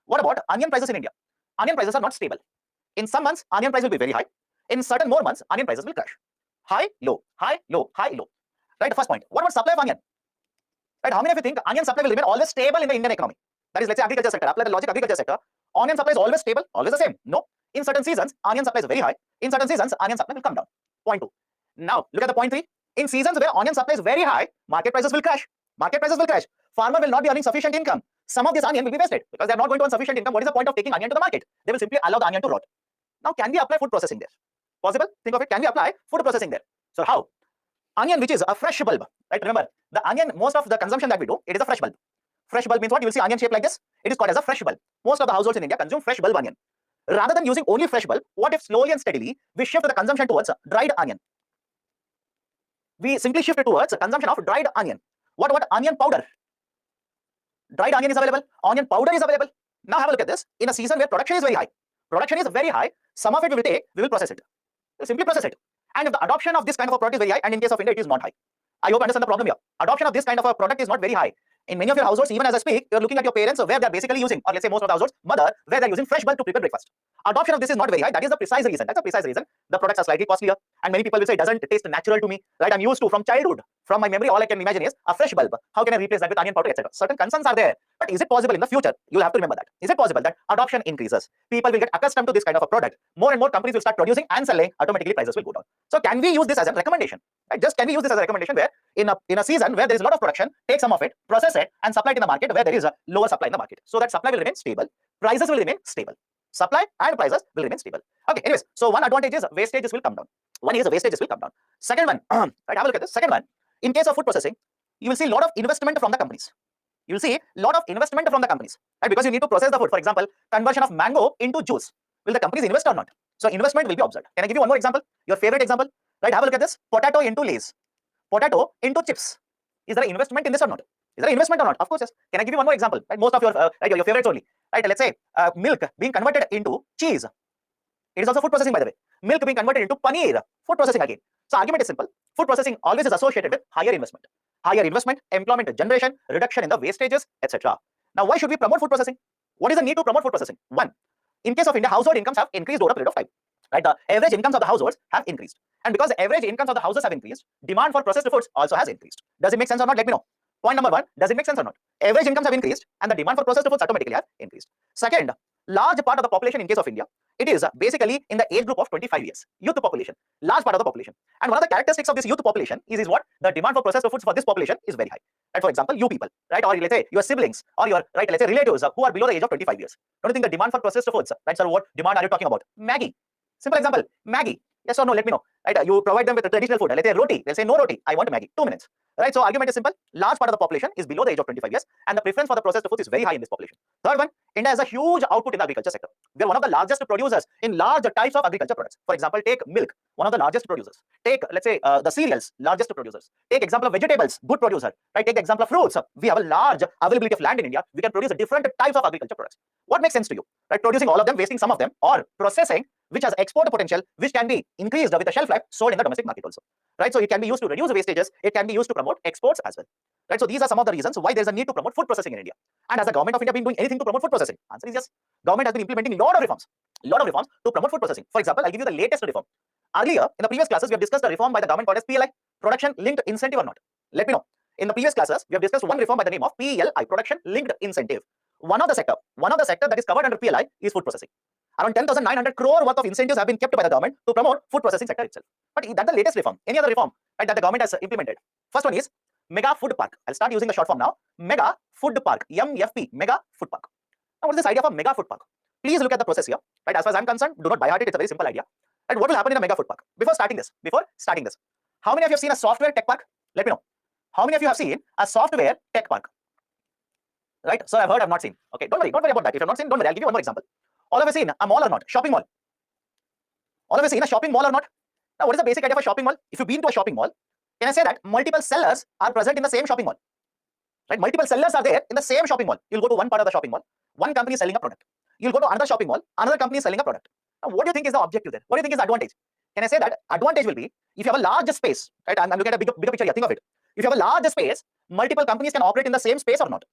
What about onion prices in India? Onion prices are not stable. In some months, onion price will be very high. In certain more months, onion prices will crash. High, low, high, low, high, low. Right, the first point. What about supply of onion? Right, how many of you think onion supply will remain always stable in the Indian economy? That is, let's say agriculture sector. Apply the logic agriculture sector. Onion supply is always stable, always the same. No. In certain seasons, onion supply is very high. In certain seasons, onion supply will come down. Point 2. Now, look at the point 3. In seasons where onion supply is very high, market prices will crash. Market prices will crash. Farmer will not be earning sufficient income. Some of this onion will be wasted because they are not going to earn sufficient income. What is the point of taking onion to the market? They will simply allow the onion to rot. Now, can we apply food processing there? Possible? Think of it. Can we apply food processing there? So, how? Onion, which is a fresh bulb, right? Remember, the onion, most of the consumption that we do, it is a fresh bulb. Fresh bulb means what? You will see onion shape like this. It is called as a fresh bulb. Most of the households in India consume fresh bulb onion. Rather than using only fresh bulb, what if slowly and steadily we shift the consumption towards dried onion? We simply shift it towards consumption of dried onion. What about onion powder? Dried onion is available, onion powder is available. Now have a look at this. In a season where production is very high, some of it we will take, we will process it. We'll simply process it. And if the adoption of this kind of a product is very high, and in case of India, it is not high. I hope you understand the problem here. Adoption of this kind of a product is not very high. In many of your households, even as I speak, you're looking at your parents where they're basically using, or let's say most of the households, mother, where they're using fresh bulb to prepare breakfast. Adoption of this is not very high. That is the precise reason. That's the precise reason. The products are slightly costlier. And many people will say it doesn't taste natural to me. Right? I'm used to from childhood. From my memory, all I can imagine is a fresh bulb. How can I replace that with onion powder, etc.? Certain concerns are there. But is it possible in the future? You'll have to remember that. Is it possible that adoption increases? People will get accustomed to this kind of a product. More and more companies will start producing and selling. Automatically, prices will go down. So can we use this as a recommendation? Right? Just can we use this as a recommendation where in a season where there is a lot of production, take some of it, process it, and supply it in the market where there is a lower supply in the market, so that supply will remain stable, prices will remain stable. Supply and prices will remain stable. Okay, anyways, so one advantage is wastages will come down. One is wastages will come down. Second one, right, have a look at this. Second one, in case of food processing, you will see a lot of investment from the companies. You will see a lot of investment from the companies, right? Because you need to process the food. For example, conversion of mango into juice. Will the companies invest or not? So investment will be observed. Can I give you one more example? Your favorite example, right? Have a look at this. Potato into Lay's. Potato into chips. Is there an investment in this or not? Is there an investment or not? Of course, yes. Can I give you one more example? Right? Most of your your favorites only. Right? Let's say milk being converted into cheese. It is also food processing, by the way. Milk being converted into paneer. Food processing again. So argument is simple. Food processing always is associated with higher investment. Higher investment, employment generation, reduction in the wastages, etc. Now, why should we promote food processing? What is the need to promote food processing? One, in case of India, household incomes have increased over a period of time. Right? The average incomes of the households have increased. And because the average incomes of the houses have increased, demand for processed foods also has increased. Does it make sense or not? Let me know. Point number one, does it make sense or not? Average incomes have increased and the demand for processed foods automatically have increased. Second, large part of the population in case of India, it is basically in the age group of 25 years, youth population, large part of the population. And one of the characteristics of this youth population is what? The demand for processed foods for this population is very high. Right? For example, you people, right? Or let's say your siblings or your, right, let's say relatives who are below the age of 25 years. Don't you think the demand for processed foods, right? So what demand are you talking about? Maggie. Simple example, Maggie. Yes or no, let me know. Right? You provide them with a traditional food. Let's say roti. They'll say no roti. I want Maggie. 2 minutes. Right? So argument is simple. Large part of the population is below the age of 25 years and the preference for the processed foods is very high in this population. Third one, India has a huge output in the agriculture sector. We are one of the largest producers in large types of agriculture products. For example, take milk, one of the largest producers. Take, let's say, the cereals, largest producers. Take example of vegetables, good producer. Right? Take the example of fruits. We have a large availability of land in India. We can produce different types of agriculture products. What makes sense to you? Right? Producing all of them, wasting some of them, or processing which has export potential, which can be increased with a shelf life, sold in the domestic market also. Right? So it can be used to reduce wastages. It can be used to promote exports as well. Right? So these are some of the reasons why there is a need to promote food processing in India. And has the government of India been doing anything to promote food processing? Answer is yes. Government has been implementing a lot of reforms to promote food processing. For example, I'll give you the latest reform. Earlier, in the previous classes, we have discussed a reform by the government called as PLI, Production Linked Incentive or not. Let me know. In the previous classes, we have discussed one reform by the name of PLI, Production Linked Incentive. One of the sector that is covered under PLI is food processing. Around 10,900 crore worth of incentives have been kept by the government to promote food processing sector itself. But that's the latest reform. Any other reform, right, that the government has implemented? First one is Mega Food Park. I'll start using the short form now. Mega Food Park. MFP. Mega Food Park. Now, what is this idea of a Mega Food Park? Please look at the process here. Right, as far as I'm concerned, do not buy heart it. It's a very simple idea. And what will happen in a Mega Food Park? Before starting this, how many of you have seen a software tech park? Let me know. How many of you have seen a software tech park? Right? So I've heard, I've not seen. Okay, don't worry about that. If you've not seen, don't worry. I'll give you one more example. All of you seen a mall or not? Shopping mall. All of you seen a shopping mall or not? Now, what is the basic idea of a shopping mall? If you've been to a shopping mall, can I say that multiple sellers are present in the same shopping mall? Right? Multiple sellers are there in the same shopping mall. You'll go to one part of the shopping mall. One company is selling a product. You'll go to another shopping mall. Another company is selling a product. Now, what do you think is the objective there? What do you think is the advantage? Can I say that advantage will be if you have a large space, right? I'm looking at a bigger picture here. Think of it. If you have a large space, multiple companies can operate in the same space or not.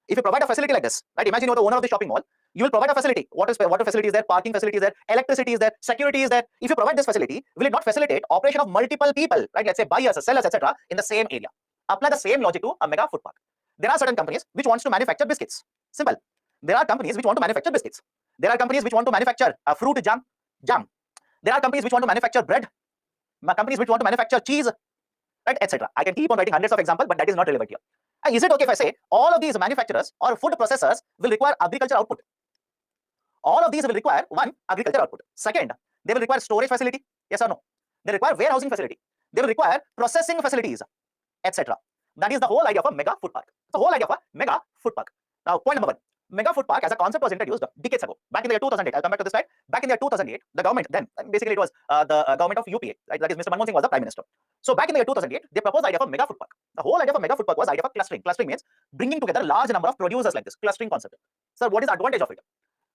If you provide a facility like this, right? Imagine you're the owner of the shopping mall. You will provide a facility. Water facility is there, parking facility is there, electricity is there, security is there. If you provide this facility, will it not facilitate operation of multiple people, right? Let's say buyers, sellers, etc. in the same area. Apply the same logic to a Mega Food Park. There are certain companies which wants to manufacture biscuits. Simple. There are companies which want to manufacture biscuits. There are companies which want to manufacture fruit jam. There are companies which want to manufacture bread. Companies which want to manufacture cheese, right, etc. I can keep on writing hundreds of examples, but that is not relevant here. And is it okay if I say all of these manufacturers or food processors will require agriculture output? All of these will require one, agriculture output. Second, they will require storage facility. Yes or no? They require warehousing facility. They will require processing facilities, etc. That is the whole idea of a Mega Food Park. The whole idea of a Mega Food Park. Now, point number one. Mega food park as a concept was introduced decades ago, back in the year 2008. I'll come back to this slide. Back in the year 2008, the government then, basically it was the government of UPA, right? That is Mr. Manmohan Singh was the prime minister. So back in the year 2008, they proposed the idea of a mega food park. The whole idea of a mega food park was the idea of clustering. Clustering means bringing together a large number of producers like this. Clustering concept. So what is the advantage of it?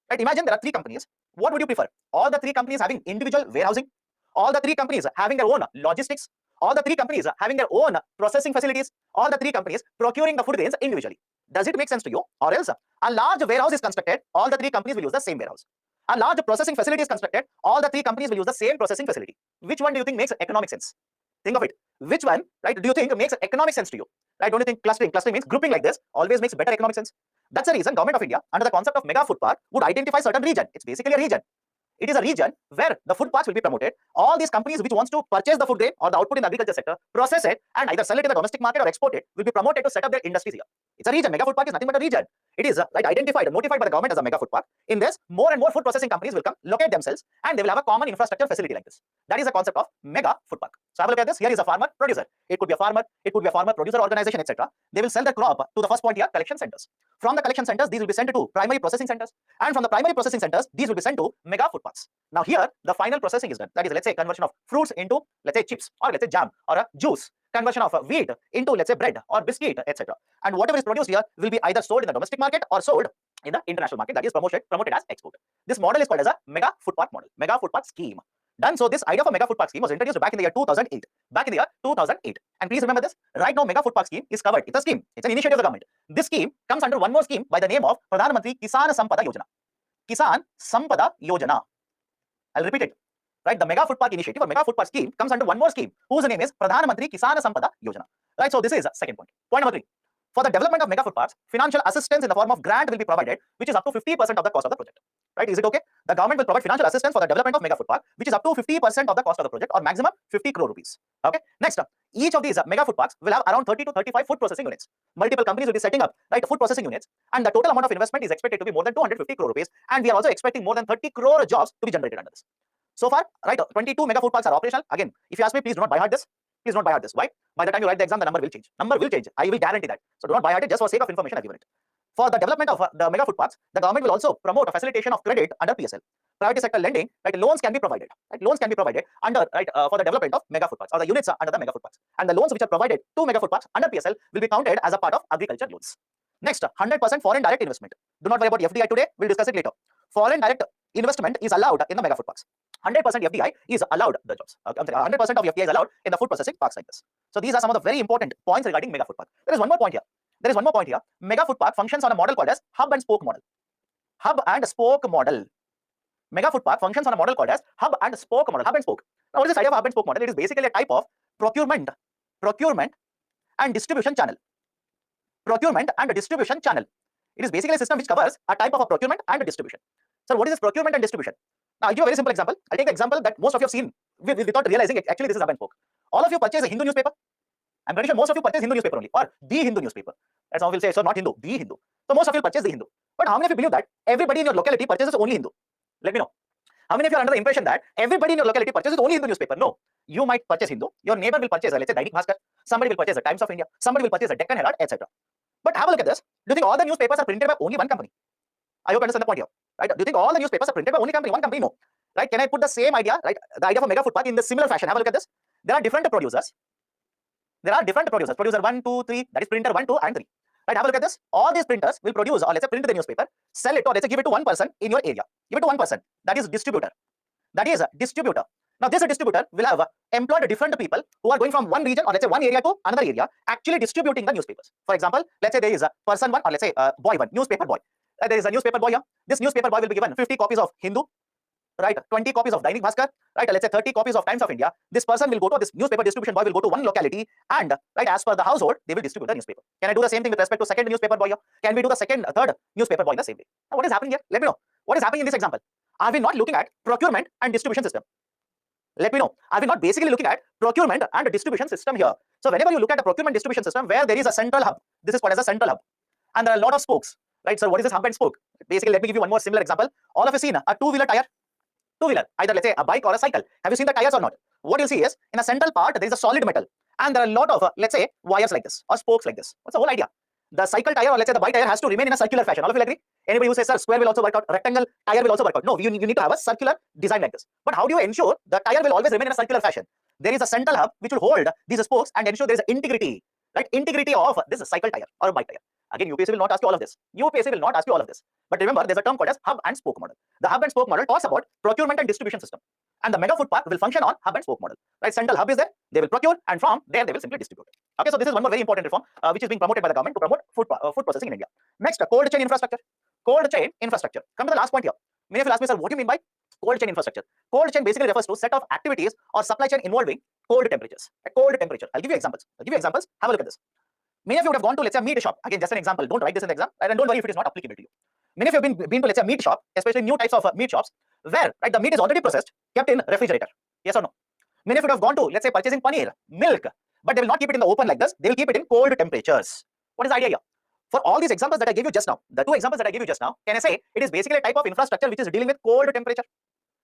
Right? Imagine there are 3 companies. What would you prefer? All the 3 companies having individual warehousing, all the 3 companies having their own logistics, all the 3 companies having their own processing facilities, all the 3 companies procuring the food grains individually. Does it make sense to you? Or else a large warehouse is constructed, all the 3 companies will use the same warehouse. A large processing facility is constructed, all the 3 companies will use the same processing facility. Which one do you think makes economic sense? Think of it. Which one, right, do you think makes economic sense to you? Right? Don't you think clustering means grouping like this always makes better economic sense? That's the reason Government of India, under the concept of mega food park, would identify certain region. It's basically a region. It is a region where the food parks will be promoted. All these companies which wants to purchase the food grain or the output in the agriculture sector, process it, and either sell it in the domestic market or export it, will be promoted to set up their industries here. It's a region. Mega food park is nothing but a region. It is right, identified and notified by the government as a mega food park. In this, more and more food processing companies will come, locate themselves, and they will have a common infrastructure facility like this. That is the concept of mega food park. So have a look at this. Here is a farmer producer. It could be a farmer, it could be a farmer producer organization, etc. They will sell the crop to the first point here, collection centers. From the collection centers, these will be sent to primary processing centers, and from the primary processing centers, these will be sent to mega food parks. Now here, the final processing is done. That is, let's say, conversion of fruits into, let's say, chips, or let's say jam or a juice. Conversion of wheat into, let's say, bread or biscuit, etc. And whatever is produced here will be either sold in the domestic market or sold in the international market, that is promoted as export. This model is called as a mega food park model, mega food park scheme. Done. So this idea of a mega food park scheme was introduced back in the year 2008. Back in the year 2008. And please remember this. Right now, mega food park scheme is covered. It's a scheme. It's an initiative of the government. This scheme comes under one more scheme by the name of Pradhan Mantri Kisan Sampada Yojana. Kisan Sampada Yojana. I'll repeat it. Right, the mega food park initiative or mega food park scheme comes under one more scheme whose name is Pradhan Mantri Kisan Sampada Yojana. Right, so this is second point. Point number 3. For the development of mega food parks, financial assistance in the form of grant will be provided, which is up to 50% of the cost of the project. Right, is it okay? The government will provide financial assistance for the development of mega food park, which is up to 50% of the cost of the project, or maximum 50 crore rupees. Okay. Next, each of these mega food parks will have around 30 to 35 food processing units. Multiple companies will be setting up, right, food processing units, and the total amount of investment is expected to be more than 250 crore rupees, and we are also expecting more than 30 crore jobs to be generated under this. So far, right, 22 mega food parks are operational. Again, if you ask me, please do not buy hard this. Please do not buy hard this. Why? By the time you write the exam, the number will change. Number will change. I will guarantee that. So do not buy hard it. Just for sake of information, I've given it. For the development of the mega food parks, the government will also promote a facilitation of credit under PSL. Private sector lending, right, loans can be provided. Right, loans can be provided under, right, for the development of mega food parks, or the units under the mega food parks. And the loans which are provided to mega food parks under PSL will be counted as a part of agriculture loans. Next, 100% foreign direct investment. Do not worry about FDI today. We'll discuss it later. Foreign direct investment is allowed in the mega food parks. 100% FDI is allowed the jobs. 100% of FDI is allowed in the food processing parks like this. So these are some of the very important points regarding mega food park. There is one more point here. Mega food park functions on a model called as hub and spoke model. Hub and spoke model. Mega food park functions on a model called as hub and spoke model. Hub and spoke. Now, what is this idea of hub and spoke model? It is basically a type of procurement and distribution channel. Procurement and distribution channel. It is basically a system which covers a type of a procurement and a distribution. So what is this procurement and distribution? Now, I'll give a very simple example. I'll take the example that most of you have seen without realizing it. Actually, this is hub and spoke. All of you purchase a Hindu newspaper. I'm pretty sure most of you purchase Hindu newspaper only, or the Hindu newspaper. That's how we'll say, so not Hindu, the Hindu. So most of you purchase the Hindu. But how many of you believe that everybody in your locality purchases only Hindu? Let me know. How many of you are under the impression that everybody in your locality purchases only Hindu newspaper? No. You might purchase Hindu. Your neighbor will purchase, let's say, Dainik Bhaskar. Somebody will purchase the Times of India. Somebody will purchase the Deccan Herald, etc. But have a look at this. Do you think all the newspapers are printed by only one company? I hope you understand the point here. Right? Do you think all the newspapers are printed by only company? One company? No. Right? Can I put the same idea, right? The idea of a mega food park in the similar fashion. Have a look at this. There are different producers. Producer 1, 2, 3. That is printer 1, 2, and 3. Right? Have a look at this. All these printers will produce, or let's say print the newspaper, sell it, or let's say give it to one person in your area. Give it to one person. That is distributor. That is a distributor. Now, this distributor will have employed different people who are going from one region, or let's say one area to another area, actually distributing the newspapers. For example, let's say there is a person 1, or let's say boy 1, newspaper boy. There is a newspaper boy here. This newspaper boy will be given 50 copies of Hindu, right? 20 copies of Dainik Bhaskar, right? Let's say 30 copies of Times of India. This person will go to, this newspaper distribution boy will go to one locality, and right, as per the household, they will distribute the newspaper. Can I do the same thing with respect to second newspaper boy here? Can we do the third newspaper boy in the same way? Now, what is happening here? Let me know. What is happening in this example? Are we not looking at procurement and distribution system? Let me know. Are we not basically looking at procurement and distribution system here? So whenever you look at a procurement distribution system where there is a central hub, this is called as a central hub, and there are a lot of spokes, right? So what is this hub and spoke? Basically, let me give you one more similar example. All of you seen a two-wheeler tire? Two-wheeler, either let's say a bike or a cycle. Have you seen the tires or not? What you'll see is in a central part there is a solid metal, and there are a lot of let's say wires like this or spokes like this. What's the whole idea? The cycle tire, or let's say the bike tire, has to remain in a circular fashion. All of you agree? Anybody who says, sir, square will also work out, rectangle tire will also work out. No, you need to have a circular design like this. But how do you ensure the tire will always remain in a circular fashion? There is a central hub which will hold these spokes and ensure there is integrity, right? Integrity of this cycle tire or a bike tire. Again, UPSC will not ask you all of this. UPSC will not ask you all of this. But remember, there's a term called as hub and spoke model. The hub and spoke model talks about procurement and distribution system. And the mega food park will function on hub and spoke model. Right? Central hub is there, they will procure, and from there they will simply distribute. Okay, so this is one more very important reform which is being promoted by the government to promote food processing in India. Next, cold chain infrastructure. Cold chain infrastructure. Come to the last point here. Many of you ask me, sir, what do you mean by cold chain infrastructure? Cold chain basically refers to set of activities or supply chain involving cold temperatures. At cold temperature. I'll give you examples. Have a look at this. Many of you would have gone to, let's say, a meat shop. Again, just an example. Don't write this in the exam, and don't worry if it is not applicable to you. Many of you have been to, let's say, a meat shop, especially new types of meat shops, where the meat is already processed, kept in refrigerator. Yes or no? Many of you would have gone to, let's say, purchasing paneer, milk, but they will not keep it in the open like this. They will keep it in cold temperatures. What is the idea here? For all these examples that I gave you just now, the two examples that I gave you just now, can I say it is basically a type of infrastructure which is dealing with cold temperature?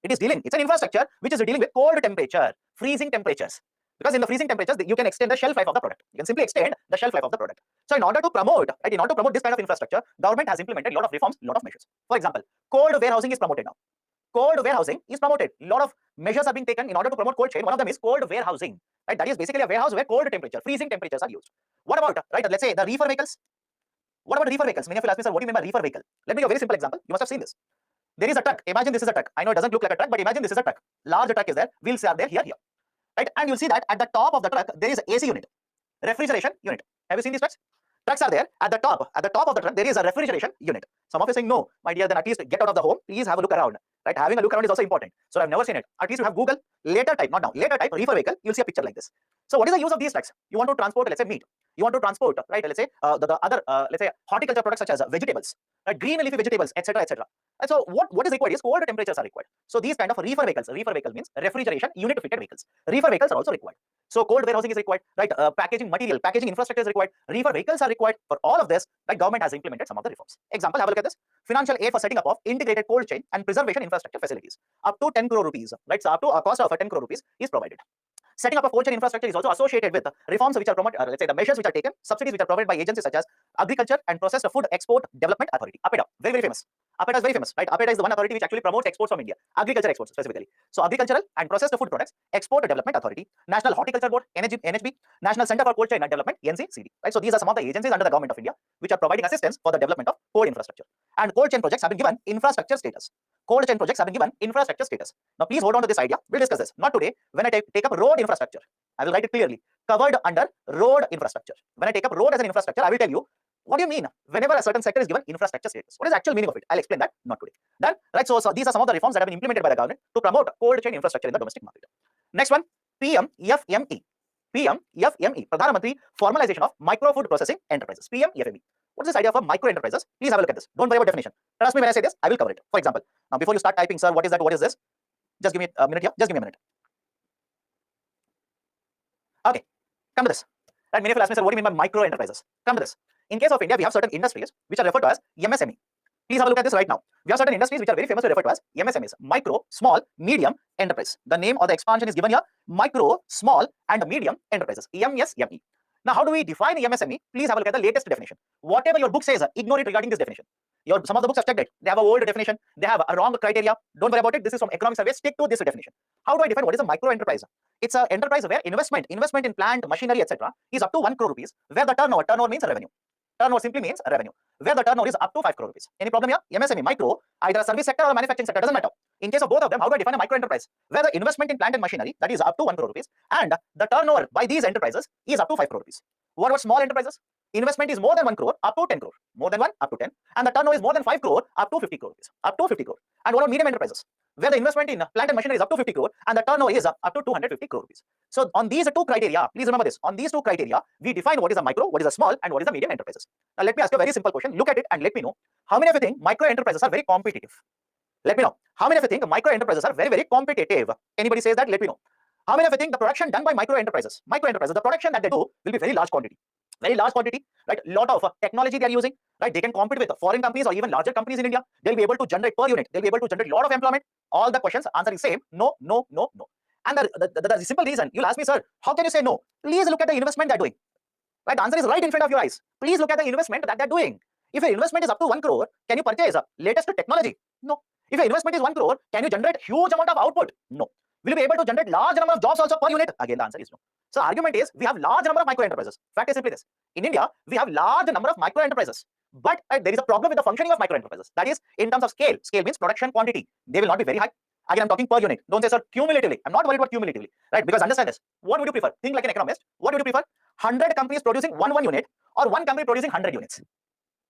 It's an infrastructure which is dealing with cold temperature, freezing temperatures. Because in the freezing temperatures, you can extend the shelf life of the product. You can simply extend the shelf life of the product. So in order to promote this kind of infrastructure, government has implemented a lot of reforms, a lot of measures. For example, cold warehousing is promoted now. Cold warehousing is promoted. A lot of measures are being taken in order to promote cold chain. One of them is cold warehousing. Right? That is basically a warehouse where cold temperature, freezing temperatures are used. What about, let's say the reefer vehicles? What about reefer vehicles? Many of you ask me, sir, what do you mean by reefer vehicle? Let me give you a very simple example. You must have seen this. There is a truck. Imagine this is a truck. I know it doesn't look like a truck, but imagine this is a truck. Large truck is there. Wheels are there, here. Right? And you'll see that at the top of the truck, there is an AC unit, refrigeration unit. Have you seen these trucks? Trucks are there. At the top of the truck, there is a refrigeration unit. Some of you are saying, no, my dear, then at least get out of the home. Please have a look around. Right? Having a look around is also important. So I've never seen it. At least you have Google, later type, not now, later type, reefer vehicle, you'll see a picture like this. So what is the use of these trucks? You want to transport, let's say, meat. You want to transport, right, let's say, the other, let's say, horticulture products such as vegetables, right, green leafy vegetables, etc., etc. And so what is required is cold temperatures are required. So these kind of reefer vehicle means refrigeration unit fitted vehicles. Reefer vehicles are also required. So cold warehousing is required, right? Packaging material, packaging infrastructure is required. Reefer vehicles are required. For all of this, like government has implemented some of the reforms. Example, have a look at this. Financial aid for setting up of integrated cold chain and preservation infrastructure facilities. Up to 10 crore rupees, right? So up to a cost of 10 crore rupees is provided. Setting up a cold chain infrastructure is also associated with reforms which are promoted, let's say the measures which are taken, subsidies which are provided by agencies such as Agriculture and Processed Food Export Development Authority, APEDA, very, very famous. APEDA is very famous, right? APEDA is the one authority which actually promotes exports from India, agriculture exports specifically. So Agricultural and Processed Food Products Export Development Authority, National Horticulture Board, NHB, National Center for Cold Chain Development, NCCD, right? So these are some of the agencies under the government of India which are providing assistance for the development of cold infrastructure. And cold chain projects have been given infrastructure status. Cold chain projects have been given infrastructure status. Now please hold on to this idea. We'll discuss this. Not today. When I take up road infrastructure, I will write it clearly. Covered under road infrastructure. When I take up road as an infrastructure, I will tell you, what do you mean whenever a certain sector is given infrastructure status? What is the actual meaning of it? I'll explain that, not today. Done? Right, so these are some of the reforms that have been implemented by the government to promote cold chain infrastructure in the domestic market. Next one, PMFME. PMFME, Pradhan Mantri Formalization of Micro Food Processing Enterprises. PMFME. What is this idea of micro enterprises? Please have a look at this. Don't worry about definition. Trust me when I say this, I will cover it. For example, now before you start typing, sir, what is that? What is this? Just give me a minute here. Just give me a minute. Okay, come to this. Right, many of you ask me, sir, what do you mean by micro enterprises? Come to this. In case of India, we have certain industries which are referred to as MSME. Please have a look at this right now. We have certain industries which are very famously referred to as MSMEs, micro, small, medium enterprise. The name or the expansion is given here, micro, small, and medium enterprises, MSME. Now, how do we define MSME? Please have a look at the latest definition. Whatever your book says, ignore it regarding this definition. Some of the books have checked it. They have a old definition. They have a wrong criteria. Don't worry about it. This is from Economic Survey. Stick to this definition. How do I define what is a micro enterprise? It's an enterprise where investment in plant, machinery, etc. is up to 1 crore rupees, where the turnover means revenue. Turnover simply means revenue, where the turnover is up to 5 crore rupees. Any problem here? MSME, micro, either a service sector or a manufacturing sector, doesn't matter. In case of both of them, how do I define a micro enterprise? Where the investment in plant and machinery, that is up to 1 crore rupees, and the turnover by these enterprises is up to 5 crore rupees. What about small enterprises? Investment is more than 1 crore, up to 10 crore. More than 1, up to 10. And the turnover is more than 5 crore, up to 50 crore rupees. Up to 50 crore. And what about medium enterprises? Where the investment in plant and machinery is up to 50 crore, and the turnover is up to 250 crore rupees. So on these two criteria, please remember this. On these two criteria, we define what is a micro, what is a small, and what is a medium enterprises. Now let me ask you a very simple question. Look at it and let me know. How many of you think micro enterprises are very competitive? Let me know. How many of you think micro enterprises are very, very competitive? Anybody says that? Let me know. How many of you think the production done by micro enterprises, the production that they do will be very large quantity? Very large quantity, right? Lot of technology they are using, right? They can compete with foreign companies or even larger companies in India. They'll be able to generate per unit. They'll be able to generate a lot of employment. All the questions, answer is same. No, no, no, no. And the simple reason, you'll ask me, sir, how can you say no? Please look at the investment they're doing. Right? The answer is right in front of your eyes. Please look at the investment that they're doing. If your investment is up to 1 crore, can you purchase latest technology? No. If your investment is 1 crore, can you generate huge amount of output? No. Will you be able to generate large number of jobs also per unit? Again, the answer is no. So argument is we have large number of micro enterprises. Fact is simply this. In India, we have large number of micro enterprises. But there is a problem with the functioning of micro enterprises. That is in terms of scale. Scale means production quantity. They will not be very high. Again, I'm talking per unit. Don't say, sir, cumulatively. I'm not worried about cumulatively. Right? Because understand this. What would you prefer? Think like an economist. What would you prefer? 100 companies producing one unit or one company producing 100 units?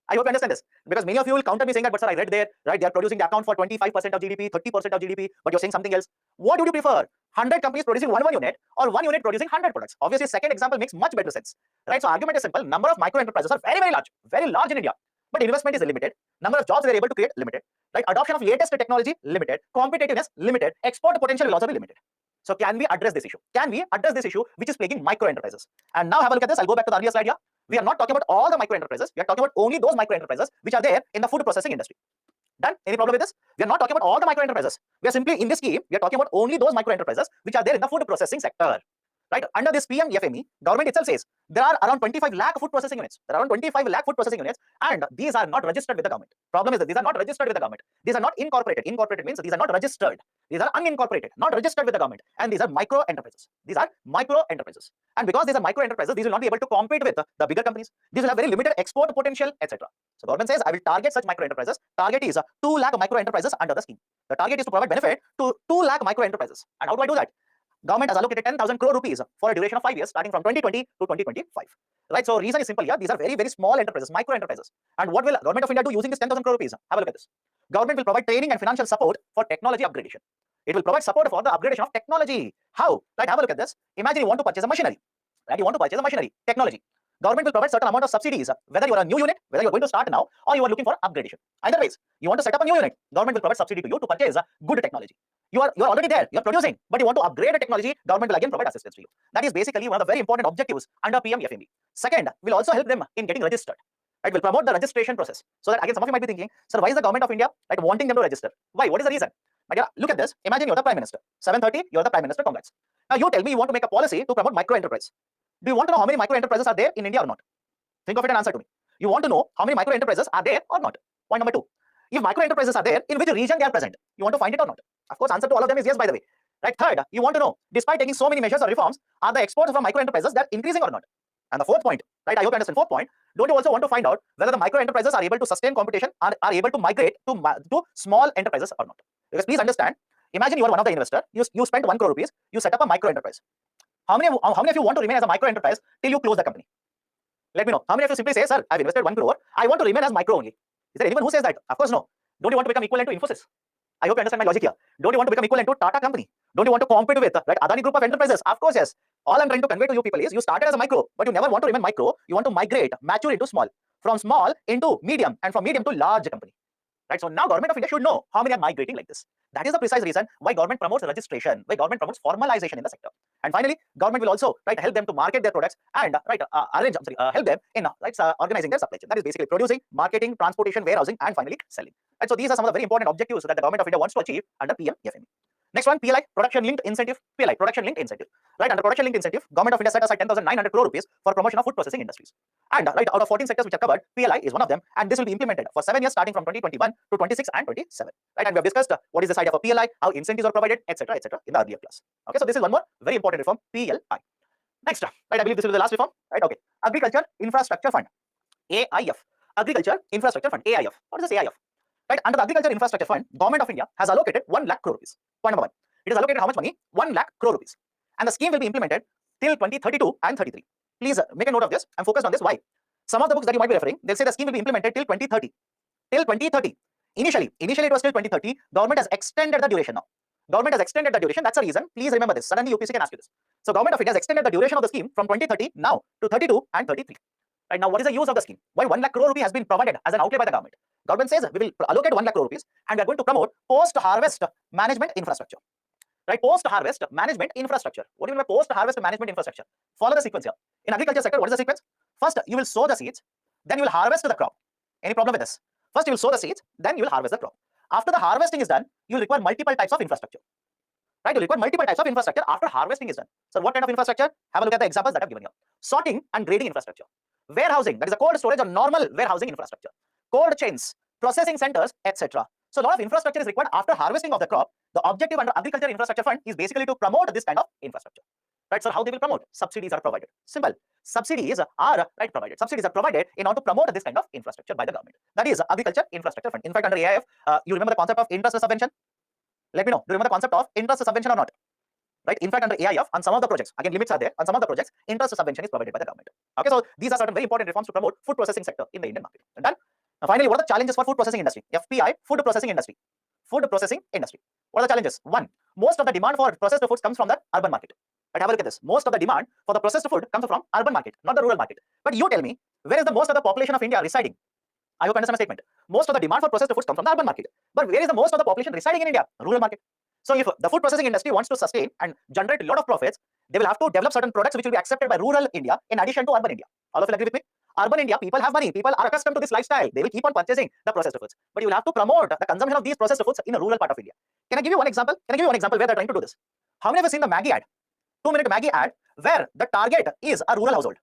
I hope you understand this. Because many of you will counter me saying that, but sir, I read there, right? They are producing the account for 25% of GDP, 30% of GDP, but you're saying something else. What would you prefer? 100 companies producing one unit or one unit producing 100 products? Obviously, second example makes much better sense. Right? So argument is simple. Number of micro enterprises are very large in India. But investment is limited. Number of jobs they are able to create limited. Right? Adoption of latest technology limited. Competitiveness limited. Export potential will also be limited. So can we address this issue? Can we address this issue which is plaguing micro enterprises? And now have a look at this. I'll go back to the earlier slide here. We are not talking about all the micro enterprises. We are talking about only those micro enterprises which are there in the food processing industry. Done? Any problem with this? We are not talking about all the micro enterprises. We are simply in this scheme. We are talking about only those micro enterprises which are there in the food processing sector. Right? Under this PMFME, government itself says there are around 25 lakh food processing units. There are around 25 lakh food processing units, and these are not registered with the government. Problem is that these are not registered with the government. These are not incorporated. Incorporated means these are not registered. These are unincorporated, not registered with the government, and these are micro enterprises. These are micro enterprises, and because these are micro enterprises, these will not be able to compete with the bigger companies. These will have very limited export potential, etc. So government says I will target such micro enterprises. Target is 2 lakh micro enterprises under the scheme. The target is to provide benefit to 2 lakh micro enterprises. And how do I do that? Government has allocated 10,000 crore rupees for a duration of 5 years, starting from 2020 to 2025. Right? So reason is simple here. These are very small enterprises, micro enterprises. And what will Government of India do using this 10,000 crore rupees? Have a look at this. Government will provide training and financial support for technology upgradation. It will provide support for the upgradation of technology. How? Right? Have a look at this. Imagine you want to purchase a machinery. Right? You want to purchase a machinery, technology. Government will provide certain amount of subsidies, whether you are a new unit, whether you are going to start now, or you are looking for upgradation. Either ways, you want to set up a new unit. Government will provide subsidy to you to purchase a good technology. You are already there, you are producing, but you want to upgrade a technology, government will again provide assistance to you. That is basically one of the very important objectives under PMFME. Second, will also help them in getting registered. Right? Will promote the registration process. So that again, some of you might be thinking, sir, why is the government of India wanting them to register? Why? What is the reason? But yeah, look at this. Imagine you're the Prime Minister. 7:30, you're the Prime Minister. Congrats. Now you tell me you want to make a policy to promote micro enterprise. Do you want to know how many micro enterprises are there in India or not? Think of it and answer to me. You want to know how many micro enterprises are there or not? Point number 2. If micro enterprises are there, in which region they are present? You want to find it or not? Of course, answer to all of them is yes, by the way. Right? Third, you want to know, despite taking so many measures or reforms, are the exports from micro enterprises that increasing or not? And the fourth point, right? I hope you understand. Fourth point, don't you also want to find out whether the micro enterprises are able to sustain competition, are able to migrate to small enterprises or not? Because please understand, imagine you are one of the investor, you spent 1 crore rupees, you set up a micro enterprise. How many of you want to remain as a micro enterprise till you close the company? Let me know. How many of you simply say, sir, I've invested 1 crore, I want to remain as micro only? Is there anyone who says that? Of course, no. Don't you want to become equivalent to Infosys? I hope you understand my logic here. Don't you want to become equivalent to Tata company? Don't you want to compete with right, Adani group of enterprises? Of course, yes. All I'm trying to convey to you people is you started as a micro, but you never want to remain micro. You want to migrate, mature into small. From small into medium, and from medium to large company. Right? So now Government of India should know how many are migrating like this. That is the precise reason why government promotes registration, why government promotes formalization in the sector. And finally, government will also right help them to market their products and help them in organizing their supply chain. That is basically producing, marketing, transportation, warehousing, and finally selling. Right? So these are some of the very important objectives that the Government of India wants to achieve under PMFME. Next one, PLI, production linked incentive. PLI, production linked incentive. Right, under production linked incentive, Government of India set aside 10,900 crore rupees for promotion of food processing industries. And right, out of 14 sectors which are covered, PLI is one of them, and this will be implemented for 7 years starting from 2021 to 26 and 27. Right, and we have discussed what is the side of a PLI, how incentives are provided, etc., in the earlier class. Okay, so this is one more very important reform, PLI. Next, right, I believe this will be the last reform. Right, okay, Agriculture Infrastructure Fund, AIF. Agriculture Infrastructure Fund, AIF. What is this AIF? Right, under the Agriculture Infrastructure Fund, Government of India has allocated 1 lakh crore rupees. Point number 1. It is allocated how much money? 1 lakh crore rupees. And the scheme will be implemented till 2032 and 33. Please make a note of this. I'm focused on this. Why? Some of the books that you might be referring, they'll say the scheme will be implemented till 2030. Till 2030. Initially it was till 2030. Government has extended the duration now. Government has extended the duration. That's the reason. Please remember this. Suddenly UPSC can ask you this. So Government of India has extended the duration of the scheme from 2030 now to 32 and 33. Right, now, what is the use of the scheme? Why 1 lakh crore rupees has been provided as an outlay by the government? Government says we will allocate 1 lakh crore rupees and we are going to promote post-harvest management infrastructure. Right, post-harvest management infrastructure. What do you mean by post-harvest management infrastructure? Follow the sequence here. In agriculture sector, what is the sequence? First, you will sow the seeds, then you will harvest the crop. Any problem with this? First, you will sow the seeds, then you will harvest the crop. After the harvesting is done, you will require multiple types of infrastructure. Right, you require multiple types of infrastructure after harvesting is done. So, what kind of infrastructure? Have a look at the examples that I have given here. Sorting and grading infrastructure. Warehousing, that is a cold storage or normal warehousing infrastructure. cold chains, processing centers, etc. So a lot of infrastructure is required after harvesting of the crop. The objective under Agriculture Infrastructure Fund is basically to promote this kind of infrastructure. Right, so how they will promote? Subsidies are provided. Simple. Subsidies are provided. Subsidies are provided in order to promote this kind of infrastructure by the government. That is Agriculture Infrastructure Fund. In fact, under AIF, you remember the concept of interest subvention? Let me know. Do you remember the concept of interest subvention or not? Right. In fact, under AIF, on some of the projects, again limits are there. On some of the projects, interest subvention is provided by the government. Okay, so these are certain very important reforms to promote food processing sector in the Indian market. Done. Now, finally, what are the challenges for food processing industry? FPI, food processing industry. Food processing industry. What are the challenges? One, most of the demand for processed foods comes from the urban market. Right, have a look at this. Most of the demand for the processed food comes from urban market, not the rural market. But you tell me, where is the most of the population of India residing? I hope you understand my statement. Most of the demand for processed foods comes from the urban market. But where is the most of the population residing in India? Rural market. So if the food processing industry wants to sustain and generate a lot of profits, they will have to develop certain products which will be accepted by rural India in addition to urban India. All of you agree with me? Urban India, people have money, people are accustomed to this lifestyle. They will keep on purchasing the processed foods. But you will have to promote the consumption of these processed foods in a rural part of India. Can I give you one example? Can I give you one example where they're trying to do this? How many of you have seen the Maggie ad? 2-minute Maggie ad where the target is a rural household?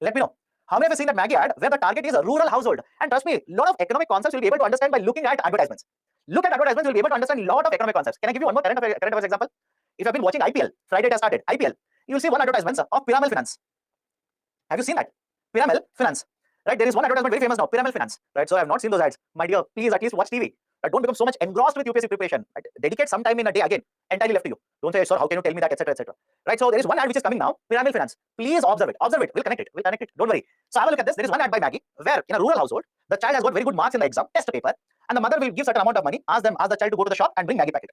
Let me know. How many of you have seen that Maggie ad where the target is a rural household? And trust me, a lot of economic concepts you'll be able to understand by looking at advertisements. Look at advertisements, you'll be able to understand a lot of economic concepts. Can I give you one more current affairs example? If you have been watching IPL, Friday it has started, IPL, you'll see one advertisement of Piramal Finance. Have you seen that? Piramal Finance. Right, there is one advertisement very famous now, Piramal Finance. Right, so I have not seen those ads. My dear, please at least watch TV. Right, don't become so much engrossed with UPSC preparation. Right, dedicate some time in a day again, entirely left to you. Don't say, sir, how can you tell me that, etc., etc. Right, so there is one ad which is coming now, Piramal Finance. Please observe it. Observe it. We'll connect it. Don't worry. So have a look at this. There is one ad by Maggie where in a rural household, the child has got very good marks in the exam, test paper, and the mother will give certain amount of money, ask the child to go to the shop and bring Maggie packet.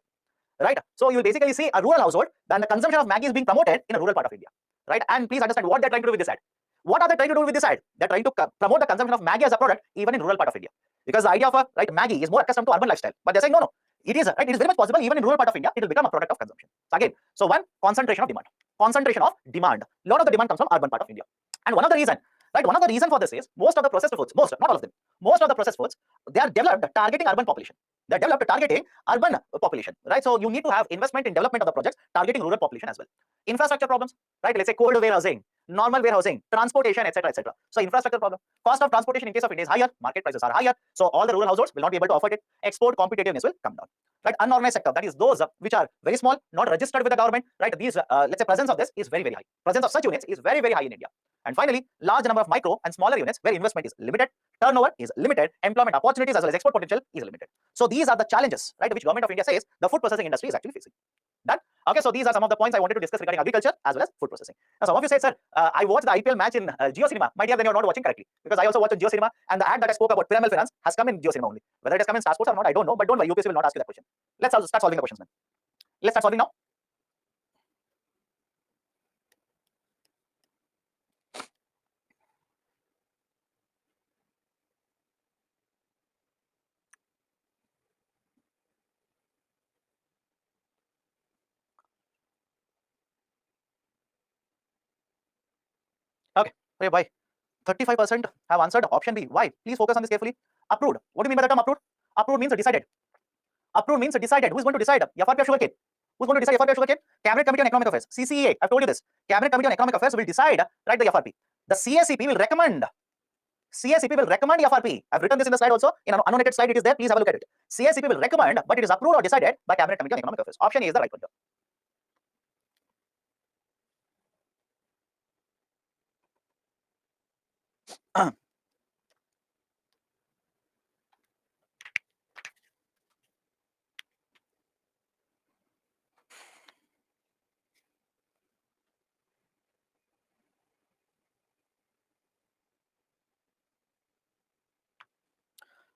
Right, so you will basically see a rural household, then the consumption of Maggie is being promoted in a rural part of India. Right, and please understand what they're trying to do with this ad. What are they trying to do with this ad? They're trying to promote the consumption of Maggie as a product even in rural part of India. Because the idea of Maggie is more accustomed to urban lifestyle. But they're saying no. It is right. It is very much possible even in rural part of India. It will become a product of consumption. So again, so one, concentration of demand. Concentration of demand. A lot of the demand comes from urban part of India. And one of the reason for this is most of the processed foods, not all of them, most of the processed foods, they are developed targeting urban population. They are developed targeting urban population, right? So you need to have investment in development of the projects targeting rural population as well. Infrastructure problems, right? Let's say cold warehousing, normal warehousing, transportation, etc., etc. So infrastructure problem. Cost of transportation in case of India is higher. Market prices are higher. So all the rural households will not be able to afford it. Export competitiveness will come down. Right? Unorganized sector, that is those which are very small, not registered with the government. Right? These, let's say, presence of this is very, very high. Presence of such units is very, very high in India. And finally, large number of micro and smaller units where investment is limited, turnover is limited, employment opportunities as well as export potential is limited. So these are the challenges, right, which government of India says the food processing industry is actually facing. Done. Okay, so these are some of the points I wanted to discuss regarding agriculture as well as food processing. Now, some of you said, sir, I watched the IPL match in Jio Cinema. My dear, then you're not watching correctly, because I also watched in Jio Cinema, and the ad that I spoke about Piramal Finance has come in Jio Cinema only. Whether it has come in Star Sports or not, I don't know. But don't worry, UPSC will not ask you that question. Let's start solving the questions, man. Let's start solving now. Okay, hey, why? 35% have answered option B. Why? Please focus on this carefully. Approved. What do you mean by the term approved? Approved means decided. Approved means decided. Who's going to decide? FRP or sugarcane? Who's going to decide FRP or sugarcane? Cabinet Committee on Economic Affairs. CCEA. I've told you this. Cabinet Committee on Economic Affairs will decide, right, the FRP. The CACP will recommend. CACP will recommend FRP. I've written this in the slide also. In an annotated slide, it is there. Please have a look at it. CACP will recommend, but it is approved or decided by Cabinet Committee on Economic Affairs. Option A is the right one here.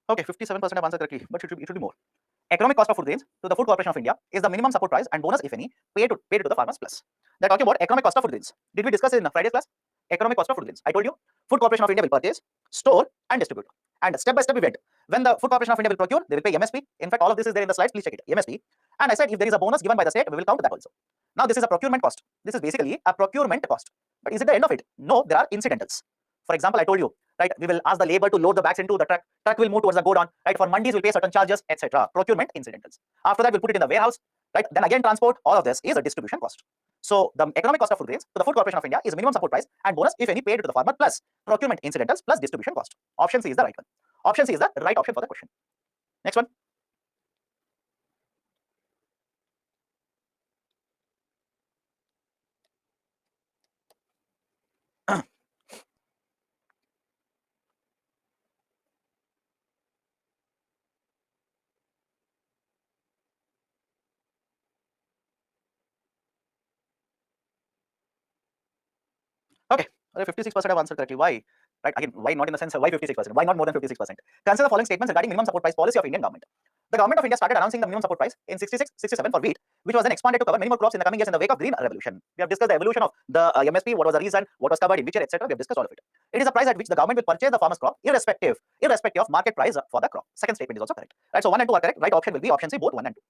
Okay, 57% have answered correctly, but it should be more. Economic cost of food grains to the Food Corporation of India is the minimum support price and bonus, if any, paid to the farmers plus. They're talking about economic cost of food grains. Did we discuss in Friday's class? Economic cost of food grains. I told you, Food Corporation of India will purchase, store, and distribute. And step by step we went. When the Food Corporation of India will procure, they will pay MSP. In fact, all of this is there in the slides. Please check it. MSP. And I said if there is a bonus given by the state, we will count that also. Now this is a procurement cost. This is basically a procurement cost. But is it the end of it? No, there are incidentals. For example, I told you, right, we will ask the labor to load the bags into the truck. Truck will move towards the godown, right? For mandis, we'll pay certain charges, etc. Procurement incidentals. After that, we'll put it in the warehouse, right? Then again, transport. All of this is a distribution cost. So the economic cost of food grains to the Food Corporation of India is minimum support price and bonus, if any, paid to the farmer plus procurement incidentals plus distribution cost. Option C is the right one. Option C is the right option for the question. Next one. Okay, 56% have answered correctly. Why? Right, again, why not in the sense, why 56%? Why not more than 56%? Consider the following statements regarding minimum support price policy of Indian government. The government of India started announcing the minimum support price in 66, 67 for wheat, which was then expanded to cover many more crops in the coming years in the wake of green revolution. We have discussed the evolution of the MSP, what was the reason, what was covered in which year, etc. We have discussed all of it. It is a price at which the government will purchase the farmer's crop irrespective of market price for the crop. Second statement is also correct. Right, so 1 and 2 are correct. Right option will be option C, both 1 and 2.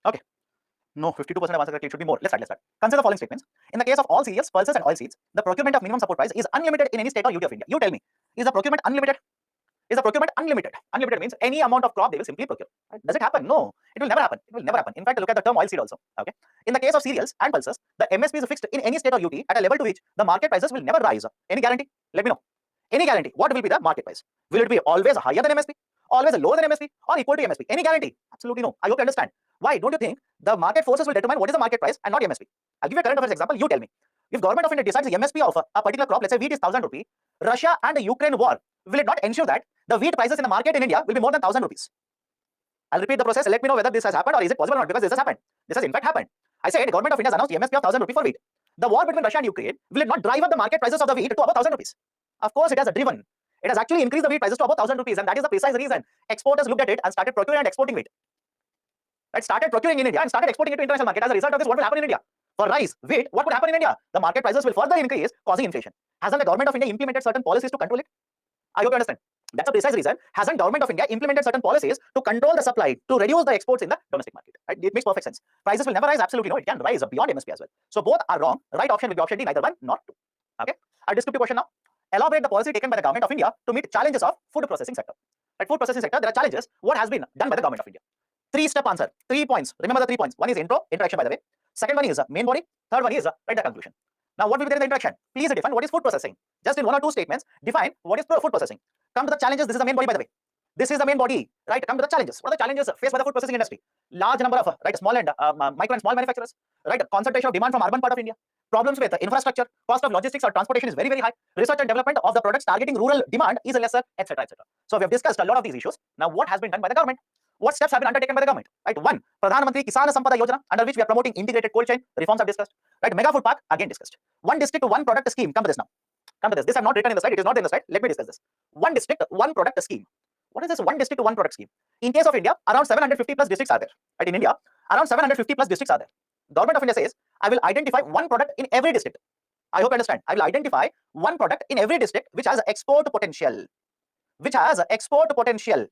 Okay. No, 52% have answered correctly. It should be more. Let's start. Consider the following statements. In the case of all cereals, pulses, and oilseeds, the procurement of minimum support price is unlimited in any state or UT of India. You tell me, is the procurement unlimited? Is the procurement unlimited? Unlimited means any amount of crop they will simply procure. Right? Does it happen? No, it will never happen. It will never happen. In fact, look at the term oilseed also. Okay. In the case of cereals and pulses, the MSP is fixed in any state or UT at a level to which the market prices will never rise. Any guarantee? Let me know. Any guarantee? What will be the market price? Will it be always higher than MSP? Always lower than MSP? Or equal to MSP? Any guarantee? Absolutely no. I hope you understand. Why? Don't you think the market forces will determine what is the market price and not MSP? I'll give you a current affairs example. You tell me. If government of India decides the MSP of a particular crop, let's say wheat is 1,000 rupees, Russia and the Ukraine war, will it not ensure that the wheat prices in the market in India will be more than 1,000 rupees? I'll repeat the process. Let me know whether this has happened or is it possible or not, because this has happened. This has in fact happened. I said the government of India has announced the MSP of 1,000 rupees for wheat. The war between Russia and Ukraine, will it not drive up the market prices of the wheat to about 1,000 rupees? Of course, it has driven. It has actually increased the wheat prices to about 1,000 rupees, and that is the precise reason exporters looked at it and started procuring and exporting wheat. Right, started procuring in India and started exporting it to international market. As a result of this, what will happen in India? For rice, wheat, what would happen in India? The market prices will further increase, causing inflation. Hasn't the government of India implemented certain policies to control it? I hope you understand. That's a precise reason. Hasn't government of India implemented certain policies to control the supply, to reduce the exports in the domestic market? Right? It makes perfect sense. Prices will never rise. Absolutely no. It can rise beyond MSP as well. So both are wrong. Right option will be option D, neither 1 nor 2. Okay. Our descriptive question now. Elaborate the policy taken by the government of India to meet challenges of food processing sector. Right, food processing sector, there are challenges. What has been done by the government of India? 3-step answer. 3 points. Remember the 3 points. One is interaction by the way. Second one is main body. Third one is the conclusion. Now what will be there in the interaction? Please define what is food processing. Just in 1 or 2 statements, define what is food processing. Come to the challenges. This is the main body by the way. This is the main body. Right, come to the challenges. What are the challenges faced by the food processing industry? Large number of small and micro and small manufacturers. Right, concentration of demand from urban part of India. Problems with infrastructure, cost of logistics or transportation is very, very high. Research and development of the products targeting rural demand is lesser, etc., etc. So we have discussed a lot of these issues. Now, what has been done by the government? What steps have been undertaken by the government? Right, 1, Pradhan Mantri Kisan Sampada Yojana, under which we are promoting integrated cold chain. Reforms have discussed. Right, mega food park again discussed. 1 district, 1 product scheme. Come to this now. Come to this. This I have not written in the slide. It is not in the slide. Let me discuss this. 1 district, 1 product scheme. What is this 1 district, 1 product scheme? In case of India, around 750 plus districts are there. Right, in India, around 750 plus districts are there. Government of India says, I will identify 1 product in every district. I hope you understand. I will identify 1 product in every district which has export potential. Which has export potential.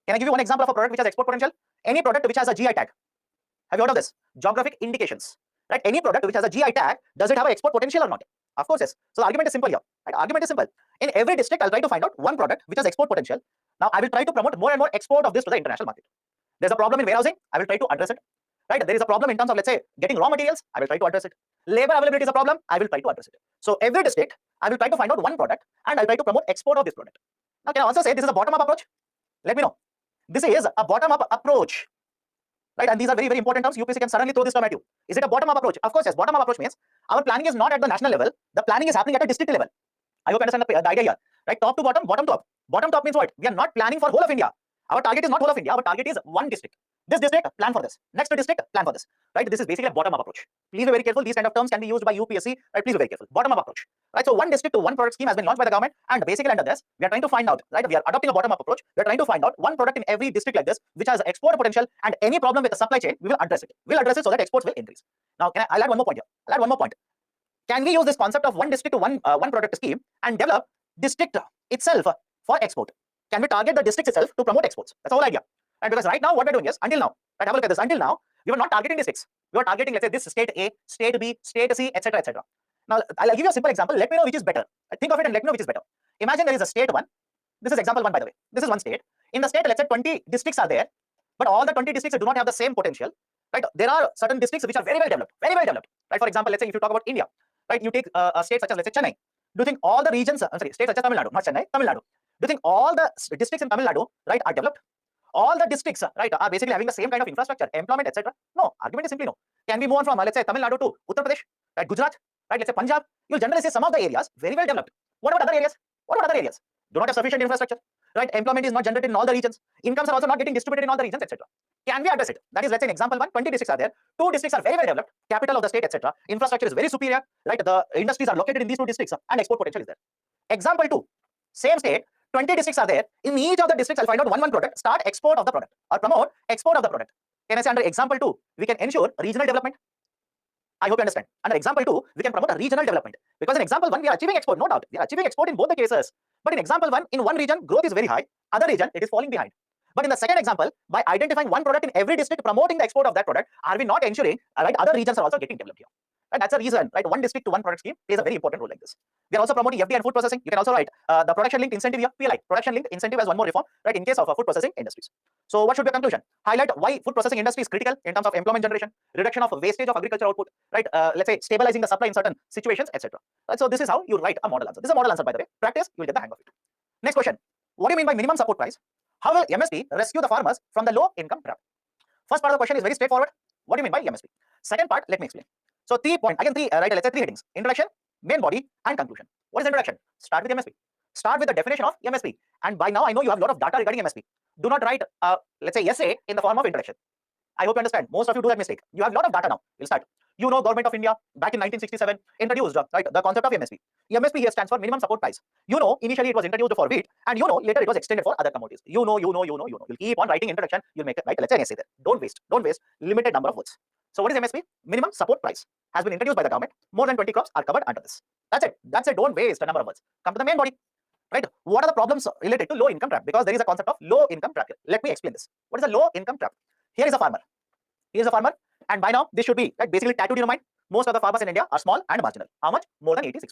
Can I give you one example of a product which has export potential? Any product which has a GI tag. Have you heard of this? Geographic indications. Right? Any product which has a GI tag, does it have an export potential or not? Of course, yes. So the argument is simple here. Right? Argument is simple. In every district, I'll try to find out 1 product which has export potential. Now, I will try to promote more and more export of this to the international market. There's a problem in warehousing. I will try to address it. Right? There is a problem in terms of, let's say, getting raw materials. I will try to address it. Labor availability is a problem. I will try to address it. So every district, I will try to find out 1 product and I'll try to promote export of this product. Now, can I also say this is a bottom-up approach? Let me know. This is a bottom-up approach. Right? And these are very, very important terms. UPSC can suddenly throw this term at you. Is it a bottom-up approach? Of course, yes. Bottom-up approach means our planning is not at the national level. The planning is happening at a district level. I hope you understand the idea here. Right? Top to bottom, bottom to up. Bottom to up means what? We are not planning for whole of India. Our target is not whole of India. Our target is 1 district. This district, plan for this. Next district, plan for this. Right? This is basically a bottom-up approach. Please be very careful. These kind of terms can be used by UPSC. Right? Please be very careful. Bottom-up approach. Right? So 1 district to 1 product scheme has been launched by the government, and basically under this, we are trying to find out. Right? We are adopting a bottom-up approach. We are trying to find out 1 product in every district like this, which has export potential, and any problem with the supply chain, we will address it. We'll address it so that exports will increase. Now, I'll add one more point here. I'll add one more point. Can we use this concept of 1 district to 1 product scheme and develop district itself for export? Can we target the district itself to promote exports? That's the whole idea. And because right now what we're doing is, until now, Right, have a look at this. Until now, we were not targeting districts. We were targeting, let's say, this state A, state B, state C, etc., etc. Now, I'll give you a simple example. Let me know which is better. Think of it and let me know which is better. Imagine there is a state 1. This is example 1, by the way. This is one state. In the state, let's say 20 districts are there, but all the 20 districts do not have the same potential. Right? There are certain districts which are very well developed, very well developed. Right? For example, let's say if you talk about India, right? You take a state such as, let's say, Chennai. Do you think all the regions, states such as Tamil Nadu, not Chennai, Tamil Nadu. Do you think all the districts in Tamil Nadu, right, are developed? All the districts, right, are basically having the same kind of infrastructure, employment, etc. No, argument is simply no. Can we move on from, let's say, Tamil Nadu to Uttar Pradesh, right, Gujarat, right, let's say Punjab? You'll generally say some of the areas very well developed. What about other areas? What about other areas? Do not have sufficient infrastructure, right? Employment is not generated in all the regions. Incomes are also not getting distributed in all the regions, etc. Can we address it? That is, let's say, in example 1, 20 districts are there. 2 districts are very well developed, capital of the state, etc. Infrastructure is very superior, right? The industries are located in these 2 districts, and export potential is there. Example 2, same state, 20 districts are there. In each of the districts, I'll find out one product, start export of the product or promote export of the product. Can I say under example 2, we can ensure regional development? I hope you understand. Under example 2, we can promote a regional development. Because in example 1, we are achieving export, no doubt. We are achieving export in both the cases. But in example 1, in one region, growth is very high. Other region, it is falling behind. But in the second example, by identifying one product in every district, promoting the export of that product, are we not ensuring, right, other regions are also getting developed here? Right, that's a reason, right? One district to one product scheme plays a very important role like this. We are also promoting FDI and food processing. You can also write the production linked incentive here, PLI. Production linked incentive as one more reform, right, in case of food processing industries. So what should be a conclusion? Highlight why food processing industry is critical in terms of employment generation, reduction of wastage of agriculture output, right? Let's say stabilizing the supply in certain situations, etc. Right, so this is how you write a model answer. This is a model answer, by the way. Practice, you will get the hang of it. Next question. What do you mean by minimum support price? How will MSP rescue the farmers from the low income trap? First part of the question is very straightforward. What do you mean by MSP? Second part, let me explain. So 3 points, again 3, right, let's say 3 headings. Introduction, main body, and conclusion. What is introduction? Start with MSP. Start with the definition of MSP. And by now, I know you have a lot of data regarding MSP. Do not write, let's say, essay in the form of introduction. I hope you understand. Most of you do that mistake. You have a lot of data now. We'll start. You know, Government of India, back in 1967, introduced, right, the concept of MSP. MSP here stands for minimum support price. You know, initially it was introduced for wheat, and you know, later it was extended for other commodities. You know. You'll keep on writing introduction. You'll make it, right, let's say an essay there. Don't waste. Limited number of words. So what is MSP? Minimum support price. Has been introduced by the government. More than 20 crops are covered under this. That's it. Don't waste a number of words. Come to the main body. Right? What are the problems related to low income trap? Because there is a concept of low income trap here. Let me explain this. What is a low income trap? Here is a farmer. And by now this should be, right, basically tattooed in your mind. Most of the farmers in India are small and marginal. How much? More than 86%.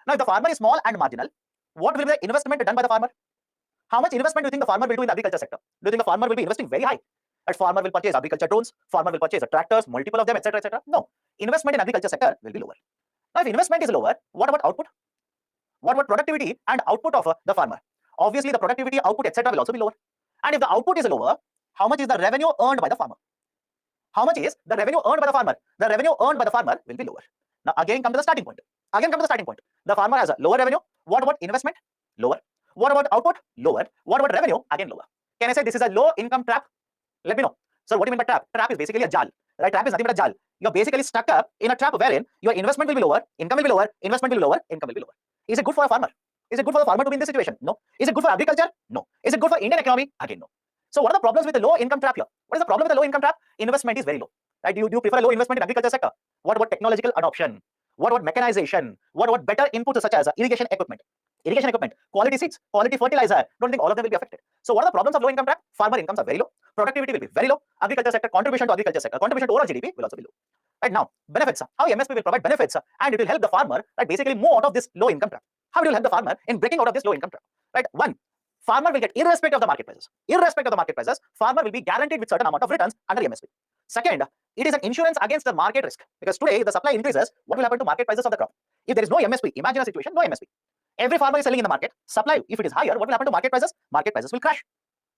Now, if the farmer is small and marginal, what will be the investment done by the farmer? How much investment do you think the farmer will do in the agriculture sector? Do you think the farmer will be investing very high? That farmer will purchase agriculture drones, farmer will purchase tractors, multiple of them, etc., etc. No, investment in agriculture sector will be lower. Now, if investment is lower, what about output? What about productivity and output of the farmer? Obviously, the productivity, output, etc. will also be lower. And if the output is lower, how much is the revenue earned by the farmer? How much is the revenue earned by the farmer? The revenue earned by the farmer will be lower. Now, again come to the starting point. The farmer has a lower revenue. What about investment? Lower. What about output? Lower. What about revenue? Again lower. Can I say this is a low income trap? Let me know. So what do you mean by trap? Trap is basically a jal. Right? Trap is nothing but a jal. You're basically stuck up in a trap wherein your investment will be lower, income will be lower, investment will be lower, income will be lower. Is it good for a farmer? Is it good for the farmer to be in this situation? No. Is it good for agriculture? No. Is it good for Indian economy? Again, no. So what are the problems with the low income trap here? What is the problem with the low income trap? Investment is very low. Right? Do you prefer a low investment in agriculture sector? What about technological adoption? What about mechanization? What about better inputs such as irrigation equipment, quality seeds, quality fertilizer? Don't think all of them will be affected. So what are the problems of low income trap? Farmer incomes are very low. Productivity will be very low. Agriculture sector contribution to overall GDP will also be low. Right now, benefits. How MSP will provide benefits and it will help the farmer, right, basically move out of this low income trap. How it will help the farmer in breaking out of this low income trap? Right? One, farmer will get irrespective of the market prices. Farmer will be guaranteed with certain amount of returns under MSP. Second, it is an insurance against the market risk, because today if the supply increases, what will happen to market prices of the crop? If there is no MSP, imagine a situation, no MSP. Every farmer is selling in the market. Supply, if it is higher, what will happen to market prices? Market prices will crash.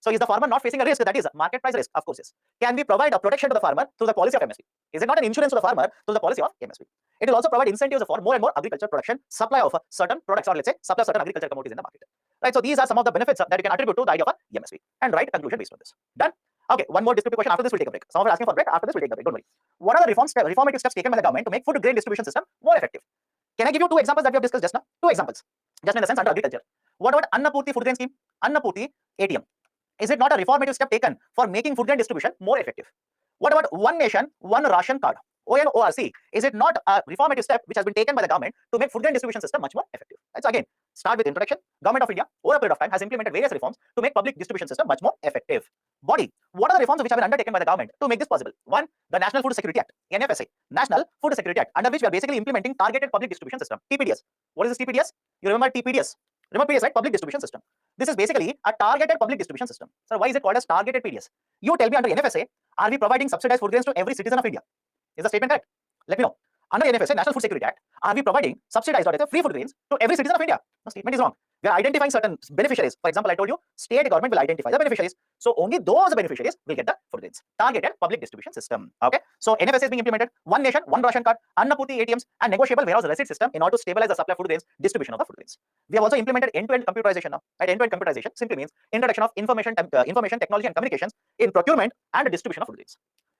So is the farmer not facing a risk? That is market price risk. Of course, yes. Can we provide a protection to the farmer through the policy of MSP? Is it not an insurance to the farmer through the policy of MSP? It will also provide incentives for more and more agriculture production, supply of certain products, or let's say supply of certain agriculture commodities in the market. Right. So these are some of the benefits that you can attribute to the idea of a MSP and write conclusion based on this. Done. Okay. One more descriptive question. After this, we'll take a break. Some of you are asking for a break. After this, we'll take the break. Don't worry. What are the reformative steps taken by the government to make food grain distribution system more effective? Can I give you 2 examples that we have discussed just now? 2 examples. Just in the sense under agriculture. What about Annapurti food grain scheme? Annapurti ATM. Is it not a reformative step taken for making food grain distribution more effective? What about One Nation, One Ration Card? ONORC. Is it not a reformative step which has been taken by the government to make food grain distribution system much more effective? Right? So again, start with introduction. Government of India over a period of time has implemented various reforms to make public distribution system much more effective. Body. What are the are reforms which have been undertaken by the government to make this possible? One, the National Food Security Act, NFSA, National Food Security Act, under which we are basically implementing targeted public distribution system, TPDS. What is this TPDS? You remember TPDS? Remember PDS, right? Public distribution system. This is basically a targeted public distribution system. So why is it called as targeted PDS? You tell me, under NFSA, are we providing subsidized food grains to every citizen of India? Is the statement correct? Let me know. Under NFSA, National Food Security Act, are we providing subsidized or free food grains to every citizen of India? The statement is wrong. We are identifying certain beneficiaries. For example, I told you, state government will identify the beneficiaries. So only those beneficiaries will get the food grains. Targeted public distribution system. Okay. So NFSA is being implemented. One nation, one ration card, Annapurti ATMs, and negotiable warehouse receipt system in order to stabilize the supply of food grains, distribution of the food grains. We have also implemented end-to-end computerization now. Right? End-to-end computerization simply means introduction of information technology and communications in procurement and distribution of food grains.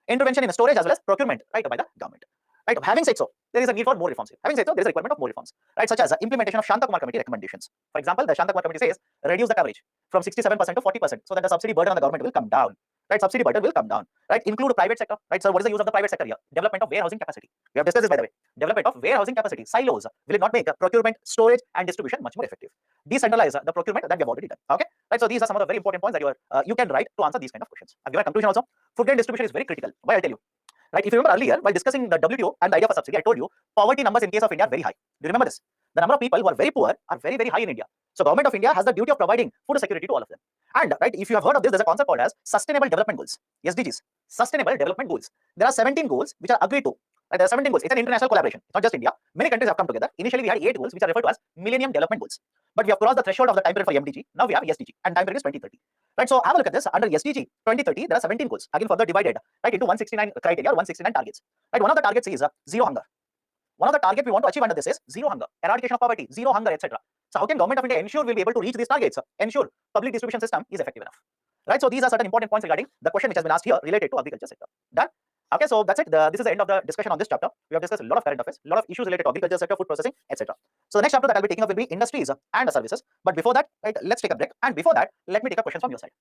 Intervention in storage as well as procurement, right, by the government. Right? Having said so, there is a need for more reforms. Having said so, there is a requirement of more reforms, right? Such as the implementation of Shanta Kumar Committee recommendations. For example, the Shanta Kumar Committee says reduce the coverage from 67% to 40%, so that the subsidy burden on the government will come down. Right? Subsidy burden will come down. Right? Include private sector. Right? So what is the use of the private sector here? Development of warehousing capacity. We have discussed this, by the way. Development of warehousing capacity. Silos will it not make procurement, storage, and distribution much more effective? Decentralize the procurement that we have already done. Okay. Right. So these are some of the very important points that you can write to answer these kind of questions. I've given a conclusion also. Food grain distribution is very critical. Why? I'll tell you. Right? If you remember earlier, while discussing the WTO and the idea of a subsidy, I told you poverty numbers in case of India are very high. Do you remember this? The number of people who are very poor are very, very high in India. So government of India has the duty of providing food security to all of them. And right, if you have heard of this, there's a concept called as Sustainable Development Goals, SDGs. Sustainable Development Goals. There are 17 goals which are agreed to. Right? There are 17 goals. It's an international collaboration. It's not just India. Many countries have come together. Initially, we had 8 goals which are referred to as Millennium Development Goals. But we have crossed the threshold of the time period for MDG. Now we have SDG, and time period is 2030. Right? So have a look at this. Under SDG 2030, there are 17 goals. Again, further divided right into 169 criteria or 169 targets. Right? One of the targets is zero hunger. One of the targets we want to achieve under this is zero hunger, eradication of poverty, zero hunger, etc. So how can government of India ensure we'll be able to reach these targets? Ensure public distribution system is effective enough. Right? So these are certain important points regarding the question which has been asked here related to agriculture sector. Done? Okay, so that's it. This is the end of the discussion on this chapter. We have discussed a lot of current affairs, a lot of issues related to agriculture sector, food processing, etc. So the next chapter that I'll be taking up will be industries and services. But before that, right, let's take a break. And before that, let me take a question from your side.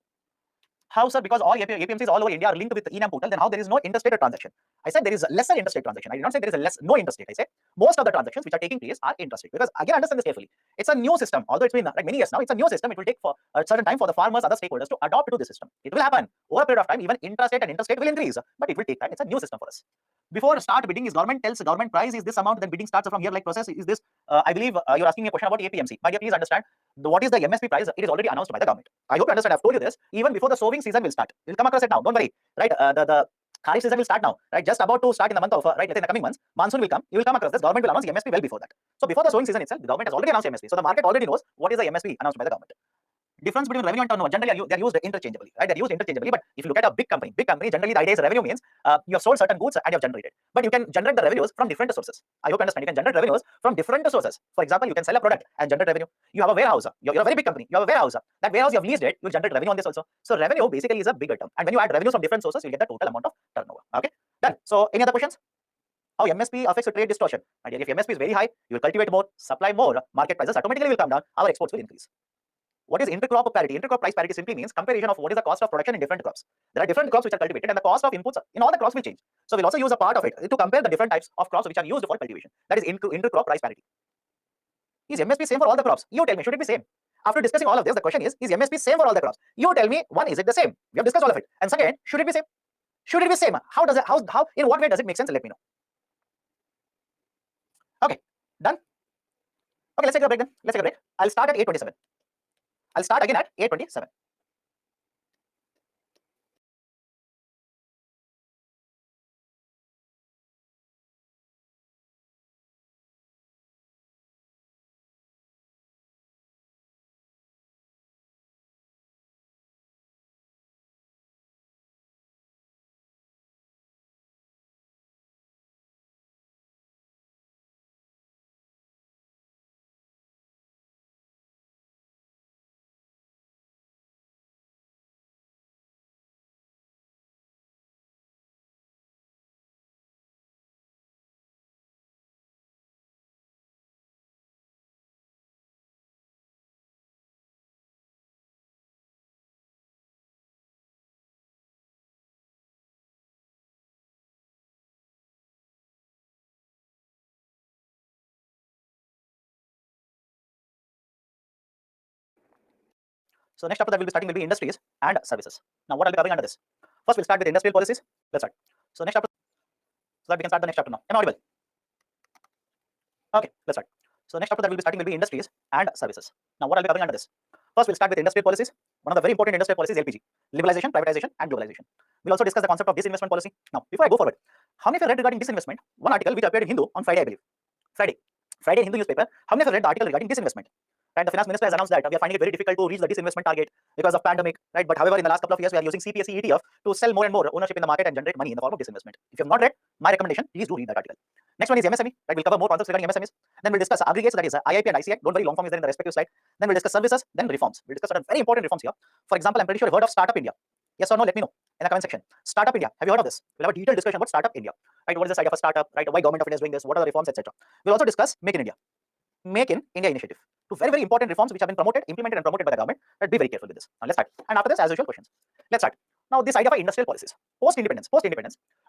How, sir? Because all APMCs all over India are linked with the eNAM portal, then how there is no interstate transaction? I said there is lesser interstate transaction. I did not say there is no interstate. I said most of the transactions which are taking place are interstate. Because again, understand this carefully. It's a new system. Although it's been like many years now, it's a new system. It will take for a certain time for the farmers, other stakeholders to adopt to the system. It will happen over a period of time. Even intrastate and interstate will increase, but it will take time. It's a new system for us. Before start bidding, is government tells government price is this amount, then bidding starts from here like process is this. I believe you're asking me a question about APMC. My dear, please understand what is the MSP price. It is already announced by the government. I hope you understand. I've told you this even before the sowing season will start. We'll come across it now. Don't worry. Right? The Kharif season will start now. Right? Just about to start in the month of right. In the coming months, monsoon will come. You will come across this. Government will announce the MSP well before that. So before the sowing season itself, the government has already announced MSP. So the market already knows what is the MSP announced by the government. Difference between revenue and turnover generally they're used interchangeably, right? They're used interchangeably. But if you look at a big company generally the idea is revenue means you have sold certain goods and you have generated. But you can generate the revenues from different sources. I hope you understand. You can generate revenues from different sources. For example, you can sell a product and generate revenue. You have a warehouse. You're a very big company. You have a warehouse. That warehouse you have leased it, you generate revenue on this also. So revenue basically is a bigger term. And when you add revenues from different sources, you get the total amount of turnover. Okay, done. So any other questions? How MSP affects the trade distortion? My dear, if MSP is very high, you will cultivate more, supply more, market prices automatically will come down. Our exports will increase. What is intercrop parity? Intercrop price parity simply means comparison of what is the cost of production in different crops. There are different crops which are cultivated and the cost of inputs in all the crops will change. So we'll also use a part of it to compare the different types of crops which are used for cultivation. That is intercrop price parity. Is MSP same for all the crops? You tell me, should it be same? After discussing all of this, the question is MSP same for all the crops? You tell me, one, is it the same? We have discussed all of it. And second, should it be same? Should it be same? How does it, how, in what way does it make sense? Let me know. Okay, done? Okay, let's take a break then. Let's take a break. I'll start at 8:27. I'll start again at 8:27. So next chapter that we'll be starting will be industries and services. Now what I'll be covering under this. First, we'll start with industrial policies. Let's start. So next chapter, so that we can start the next chapter now. Am I audible? Okay, let's start. So next chapter that we'll be starting will be industries and services. Now, what I'll be covering under this? First, we'll start with industrial policies. One of the very important industrial policies is LPG, liberalization, privatization, and globalization. We'll also discuss the concept of disinvestment policy. Now, before I go forward, how many of you read regarding disinvestment? One article which appeared in Hindu on Friday, I believe. Friday in Hindu newspaper. How many of you read the article regarding disinvestment? Right, the finance minister has announced that we are finding it very difficult to reach the disinvestment target because of pandemic. Right, but however, in the last couple of years, we are using CPSE ETF to sell more and more ownership in the market and generate money in the form of disinvestment. If you have not read, my recommendation, please do read that article. Next one is MSME. Right, we'll cover more concepts regarding MSMEs. Then we'll discuss aggregates, that is IIP and ICI. Don't worry, long form is there in the respective slide. Then we'll discuss services. Then reforms. We'll discuss certain very important reforms here. For example, I'm pretty sure you've heard of Startup India. Yes or no? Let me know in the comment section. Startup India. Have you heard of this? We'll have a detailed discussion about Startup India. Right, what is the idea of a startup? Right, why government of India is doing this? What are the reforms, etc. We'll also discuss Make in India. Make in India initiative. Two very, very important reforms which have been implemented and promoted by the government. But be very careful with this. Now let's start. And after this, as usual, questions. Let's start. Now, this idea of industrial policies. Post-independence,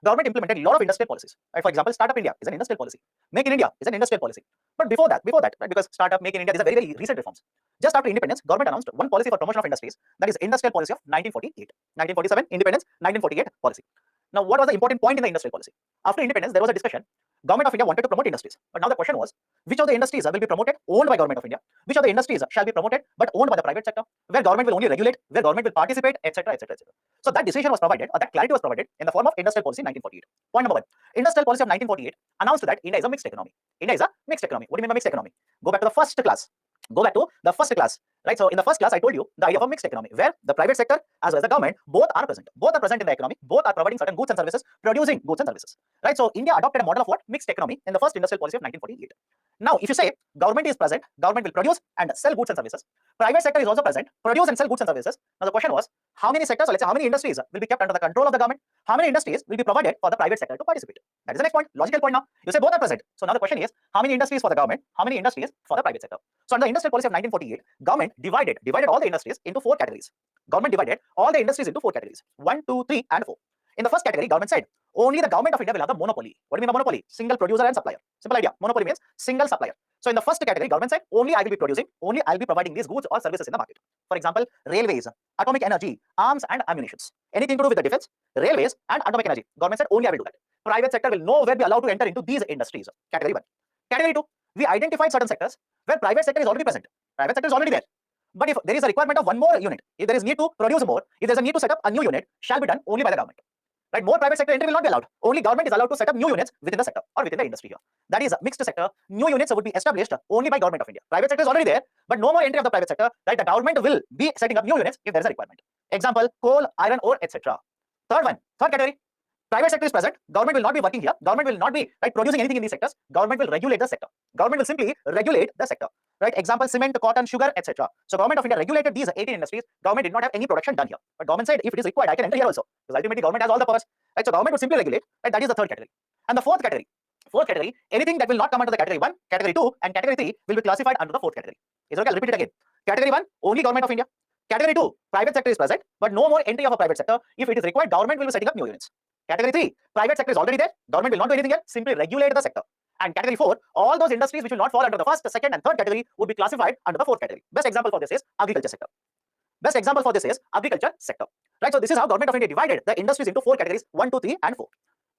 government implemented a lot of industrial policies. Right? For example, Startup India is an industrial policy. Make in India is an industrial policy. But before that, right, because Startup, Make in India, these are very, very recent reforms. Just after independence, government announced one policy for promotion of industries. That is industrial policy of 1948. 1947, independence, 1948 policy. Now, what was the important point in the industrial policy? After independence, there was a discussion. Government of India wanted to promote industries. But now the question was, which of the industries will be promoted, owned by Government of India? Which of the industries shall be promoted, but owned by the private sector, where government will only regulate, where government will participate, etc., etc., etc. So that decision was provided, or that clarity was provided in the form of Industrial Policy 1948. Point number one, Industrial Policy of 1948 announced that India is a mixed economy. India is a mixed economy. What do you mean by mixed economy? Go back to the first class. Right? So in the first class, I told you the idea of a mixed economy, where the private sector as well as the government both are present. Both are present in the economy. Both are providing certain goods and services, producing goods and services. Right? So India adopted a model of what? Mixed economy in the first industrial policy of 1948. Now, if you say government is present, government will produce and sell goods and services. Private sector is also present, produce and sell goods and services. Now the question was, how many sectors, or let's say how many industries will be kept under the control of the government? How many industries will be provided for the private sector to participate? That is the next point, logical point now. You say both are present. So now the question is, how many industries for the government? How many industries for the private sector? So under the industrial policy of 1948, government divided all the industries into four categories. Government divided all the industries into four categories: 1, 2, 3, and 4. In the first category, government said only the government of India will have the monopoly. What do you mean by monopoly? Single producer and supplier. Simple idea. Monopoly means single supplier. So in the first category, government said only I will be producing, only I will be providing these goods or services in the market. For example, railways, atomic energy, arms and ammunitions. Anything to do with the defense, railways and atomic energy. Government said only I will do that. Private sector will nowhere be allowed to enter into these industries. Category 1. Category 2, we identified certain sectors where private sector is already present. Private sector is already there. But if there is a requirement of one more unit, if there is need to produce more, if there is a need to set up a new unit, shall be done only by the government. Right? More private sector entry will not be allowed. Only government is allowed to set up new units within the sector or within the industry here. That is a mixed sector. New units would be established only by government of India. Private sector is already there, but no more entry of the private sector. Right? The government will be setting up new units if there is a requirement. Example, coal, iron ore, etc. Third category. Private sector is present. Government will not be working here. Government will not be producing anything in these sectors. Government will regulate the sector. Government will simply regulate the sector. Right? Example, cement, cotton, sugar, etc. So government of India regulated these 18 industries. Government did not have any production done here. But government said if it is required, I can enter here also. Because ultimately government has all the powers. Right? So government would simply regulate. Right? That is the third category. And the fourth category, anything that will not come under the category 1, category 2, and category 3 will be classified under the fourth category. Is okay? I'll repeat it again. Category 1, only government of India. Category 2, private sector is present, but no more entry of a private sector. If it is required, government will be setting up new units. Category 3, private sector is already there. Government will not do anything here, simply regulate the sector. And category 4, all those industries which will not fall under the first, second, and third category would be classified under the fourth category. Best example for this is agriculture sector. Right, so this is how government of India divided the industries into four categories: 1, 2, 3, and 4.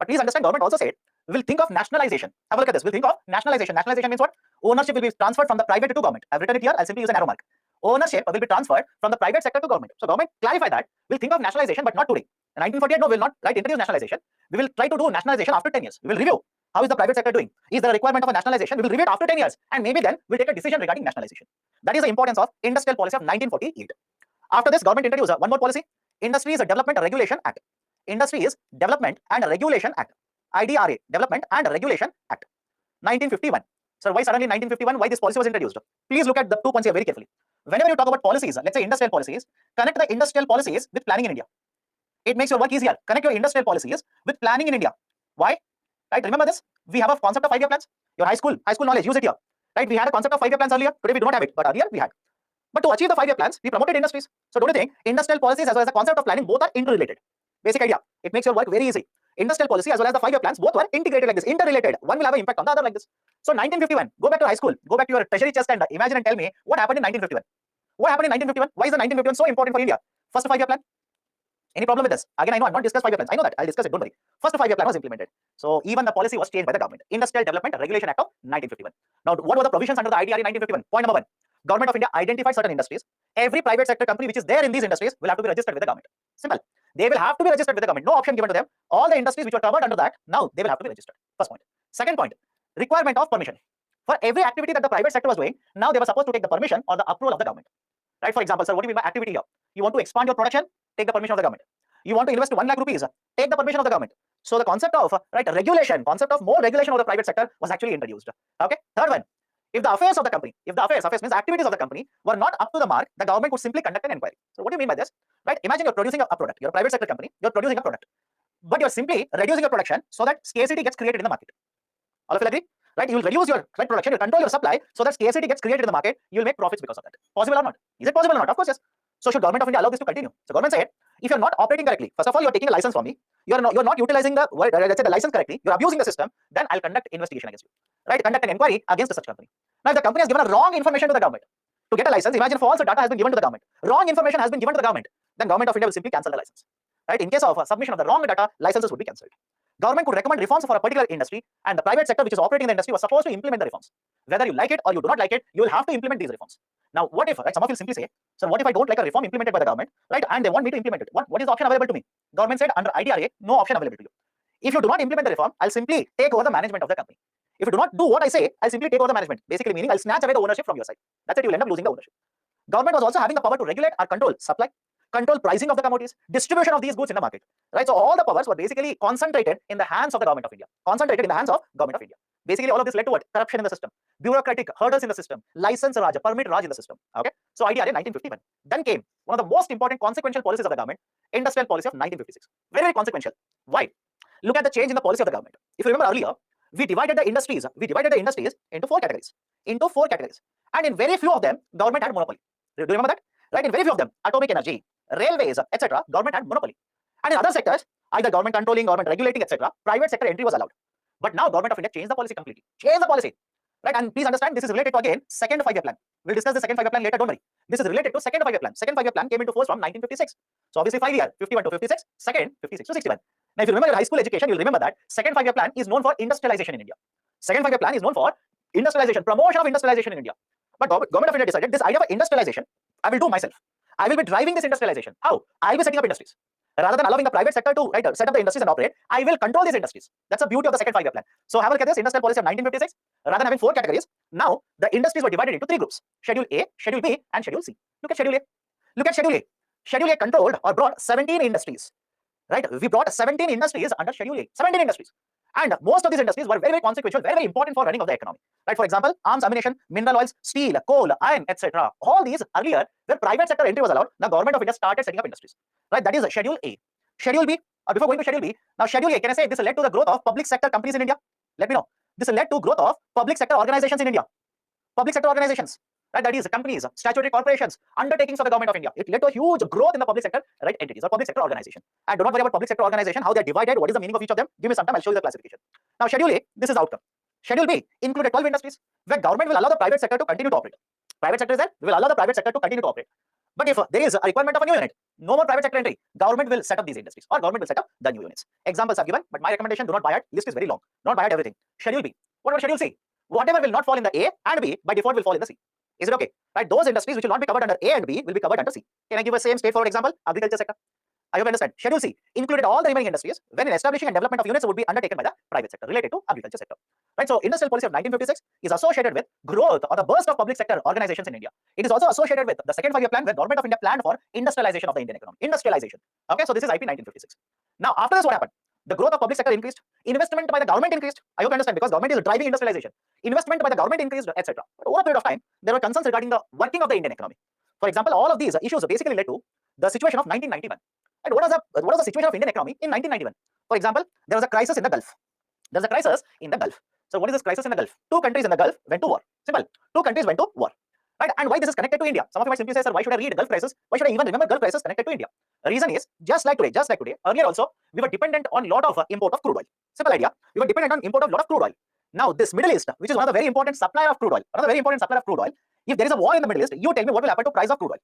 But please understand, government also said we will think of nationalization. Have a look at this. We'll think of nationalization. Nationalization means what? Ownership will be transferred from the private to government. I've written it here. I'll simply use an arrow mark. Ownership will be transferred from the private sector to government. So government clarify that. We'll think of nationalization, but not today. In 1948, no, we will not introduce nationalization. We will try to do nationalization after 10 years. We will review how is the private sector doing. Is there a requirement of a nationalization? We will review it after 10 years, and maybe then we'll take a decision regarding nationalization. That is the importance of Industrial Policy of 1948. After this, government introduced one more policy: Industries Development Regulation Act. Industries Development and Regulation Act. IDRA, Development and Regulation Act. 1951. So why suddenly 1951? Why this policy was introduced? Please look at the 2 points here very carefully. Whenever you talk about policies, let's say industrial policies, connect the industrial policies with planning in India. It makes your work easier. Connect your industrial policies with planning in India. Why? Right? Remember this? We have a concept of 5-year plans. Your high school knowledge, use it here. Right? We had a concept of 5-year plans earlier. Today we do not have it, but earlier we had. But to achieve the 5-year plans, we promoted industries. So don't you think industrial policies as well as the concept of planning both are interrelated? Basic idea. It makes your work very easy. Industrial policy as well as the 5-year plans both were integrated like this, interrelated. One will have an impact on the other like this. So 1951, go back to high school, go back to your treasury chest and imagine and tell me what happened in 1951. What happened in 1951? Why is the 1951 so important for India? First 5-year plan. Any problem with this? Again, I know I've not discussed 5-year plans. I know that. I'll discuss it. Don't worry. First 5-year plan was implemented. So even the policy was changed by the government. Industrial Development Regulation Act of 1951. Now, what were the provisions under the IDRA 1951? Point number 1. Government of India identified certain industries. Every private sector company which is there in these industries will have to be registered with the government. Simple. They will have to be registered with the government. No option given to them. All the industries which were covered under that, now they will have to be registered. First point. Second point. Requirement of permission. For every activity that the private sector was doing, now they were supposed to take the permission or the approval of the government. Right? For example, sir, what do you mean by activity here? You want to expand your production? Take the permission of the government. You want to invest 1 lakh rupees? Take the permission of the government. So the concept of regulation, concept of more regulation of the private sector was actually introduced. Okay. Third one. If the affairs of the company, affairs means activities of the company were not up to the mark, the government could simply conduct an inquiry. So what do you mean by this? Right? Imagine you're producing a product. You're a private sector company. You're producing a product, but you're simply reducing your production so that scarcity gets created in the market. All of you agree? Right? You will reduce your production, you control your supply so that scarcity gets created in the market. You will make profits because of that. Possible or not? Is it possible or not? Of course, yes. So should government of India allow this to continue? So government said, if you're not operating correctly, first of all, you're taking a license from me. You're not utilizing the license correctly. You're abusing the system. Then I'll conduct investigation against you. Right? Conduct an inquiry against such company. Now, if the company has given a wrong information to the government to get a license, imagine false data has been given to the government. Wrong information has been given to the government. Then government of India will simply cancel the license. Right? In case of submission of the wrong data, licenses would be cancelled. Government could recommend reforms for a particular industry, and the private sector which is operating in the industry was supposed to implement the reforms. Whether you like it or you do not like it, you will have to implement these reforms. Now, what if, right, some of you simply say, so what if I don't like a reform implemented by the government, right, and they want me to implement it? What is the option available to me? Government said under IDRA, no option available to you. If you do not implement the reform, I'll simply take over the management of the company. If you do not do what I say, I'll simply take over the management. Basically meaning I'll snatch away the ownership from your side. That's it, you will end up losing the ownership. Government was also having the power to regulate or control supply, control pricing of the commodities, distribution of these goods in the market. Right? So all the powers were basically concentrated in the hands of the government of India. Concentrated in the hands of government of India. Basically, all of this led to what? Corruption in the system, bureaucratic hurdles in the system, license Raj, permit Raj in the system. Okay. So IDRA 1951. Then came one of the most important consequential policies of the government, industrial policy of 1956. Very, very consequential. Why? Look at the change in the policy of the government. If you remember earlier, we divided the industries into 4 categories. And in very few of them, government had monopoly. Do you remember that? Right? In very few of them, atomic energy, railways, etc., government had monopoly. And in other sectors, either government controlling, government regulating, etc., private sector entry was allowed. But now government of India changed the policy completely. Changed the policy. Right? And please understand, this is related to, again, second 5-year plan. We'll discuss the second 5-year plan later, don't worry. This is related to second 5-year plan. Second 5-year plan came into force from 1956. So obviously 5-year, 51 to 56, second, 56 to 61. Now if you remember your high school education, you'll remember that second 5-year plan is known for industrialization in India. Second 5-year plan is known for industrialization, promotion of industrialization in India. But government of India decided this idea of industrialization, I will do myself. I will be driving this industrialization. How? I will be setting up industries. Rather than allowing the private sector to set up the industries and operate, I will control these industries. That's the beauty of the second 5-year plan. So have a look at this industrial policy of 1956. Rather than having 4 categories, now the industries were divided into 3 groups: Schedule A, Schedule B, and Schedule C. Look at Schedule A. Look at Schedule A. Schedule A controlled or brought 17 industries. Right? We brought 17 industries under Schedule A. 17 industries. And most of these industries were very, very consequential, very, very important for running of the economy. Right? For example, arms, ammunition, mineral oils, steel, coal, iron, etc. All these earlier, where private sector entry was allowed, the government of India started setting up industries. Right? That is Schedule A. Schedule B, before going to Schedule B, now Schedule A, can I say this led to the growth of public sector companies in India? Let me know. This led to growth of public sector organizations in India. Public sector organizations. Right? That is companies, statutory corporations, undertakings of the government of India. It led to a huge growth in the public sector, right, entities or public sector organization. And do not worry about public sector organization, how they are divided, what is the meaning of each of them. Give me some time, I'll show you the classification. Now, Schedule A, this is the outcome. Schedule B included 12 industries where government will allow the private sector to continue to operate. Private sector is there, we will allow the private sector to continue to operate. But if there is a requirement of a new unit, no more private sector entry, government will set up these industries or government will set up the new units. Examples are given, but my recommendation, do not buy it. List is very long. Don't buy it everything. Schedule B. What about Schedule C? Whatever will not fall in the A and B, by default will fall in the C. Is it okay? Right? Those industries which will not be covered under A and B will be covered under C. Can I give a same straightforward example? Agriculture sector. I hope you understand. Schedule C included all the remaining industries when establishing and development of units would be undertaken by the private sector related to agriculture sector. Right? So industrial policy of 1956 is associated with growth or the burst of public sector organizations in India. It is also associated with the second 5-year plan where government of India planned for industrialization of the Indian economy. Industrialization. Okay, so this is IP 1956. Now after this, what happened? The growth of public sector increased, investment by the government increased. I hope you understand, because government is driving industrialization. Investment by the government increased, etc. But over a period of time, there were concerns regarding the working of the Indian economy. For example, all of these issues basically led to the situation of 1991. And what was the situation of Indian economy in 1991? For example, there was a crisis in the Gulf. There was a crisis in the Gulf. So what is this crisis in the Gulf? 2 countries in the Gulf went to war. Simple. 2 countries went to war. Right? And why this is connected to India? Some of you might simply say, sir, why should I read Gulf crisis? Why should I even remember Gulf crisis connected to India? The reason is, just like today, earlier also, we were dependent on lot of import of crude oil. Simple idea. We were dependent on import of lot of crude oil. Now, this Middle East, which is one of the very important supplier of crude oil, if there is a war in the Middle East, you tell me what will happen to price of crude oil.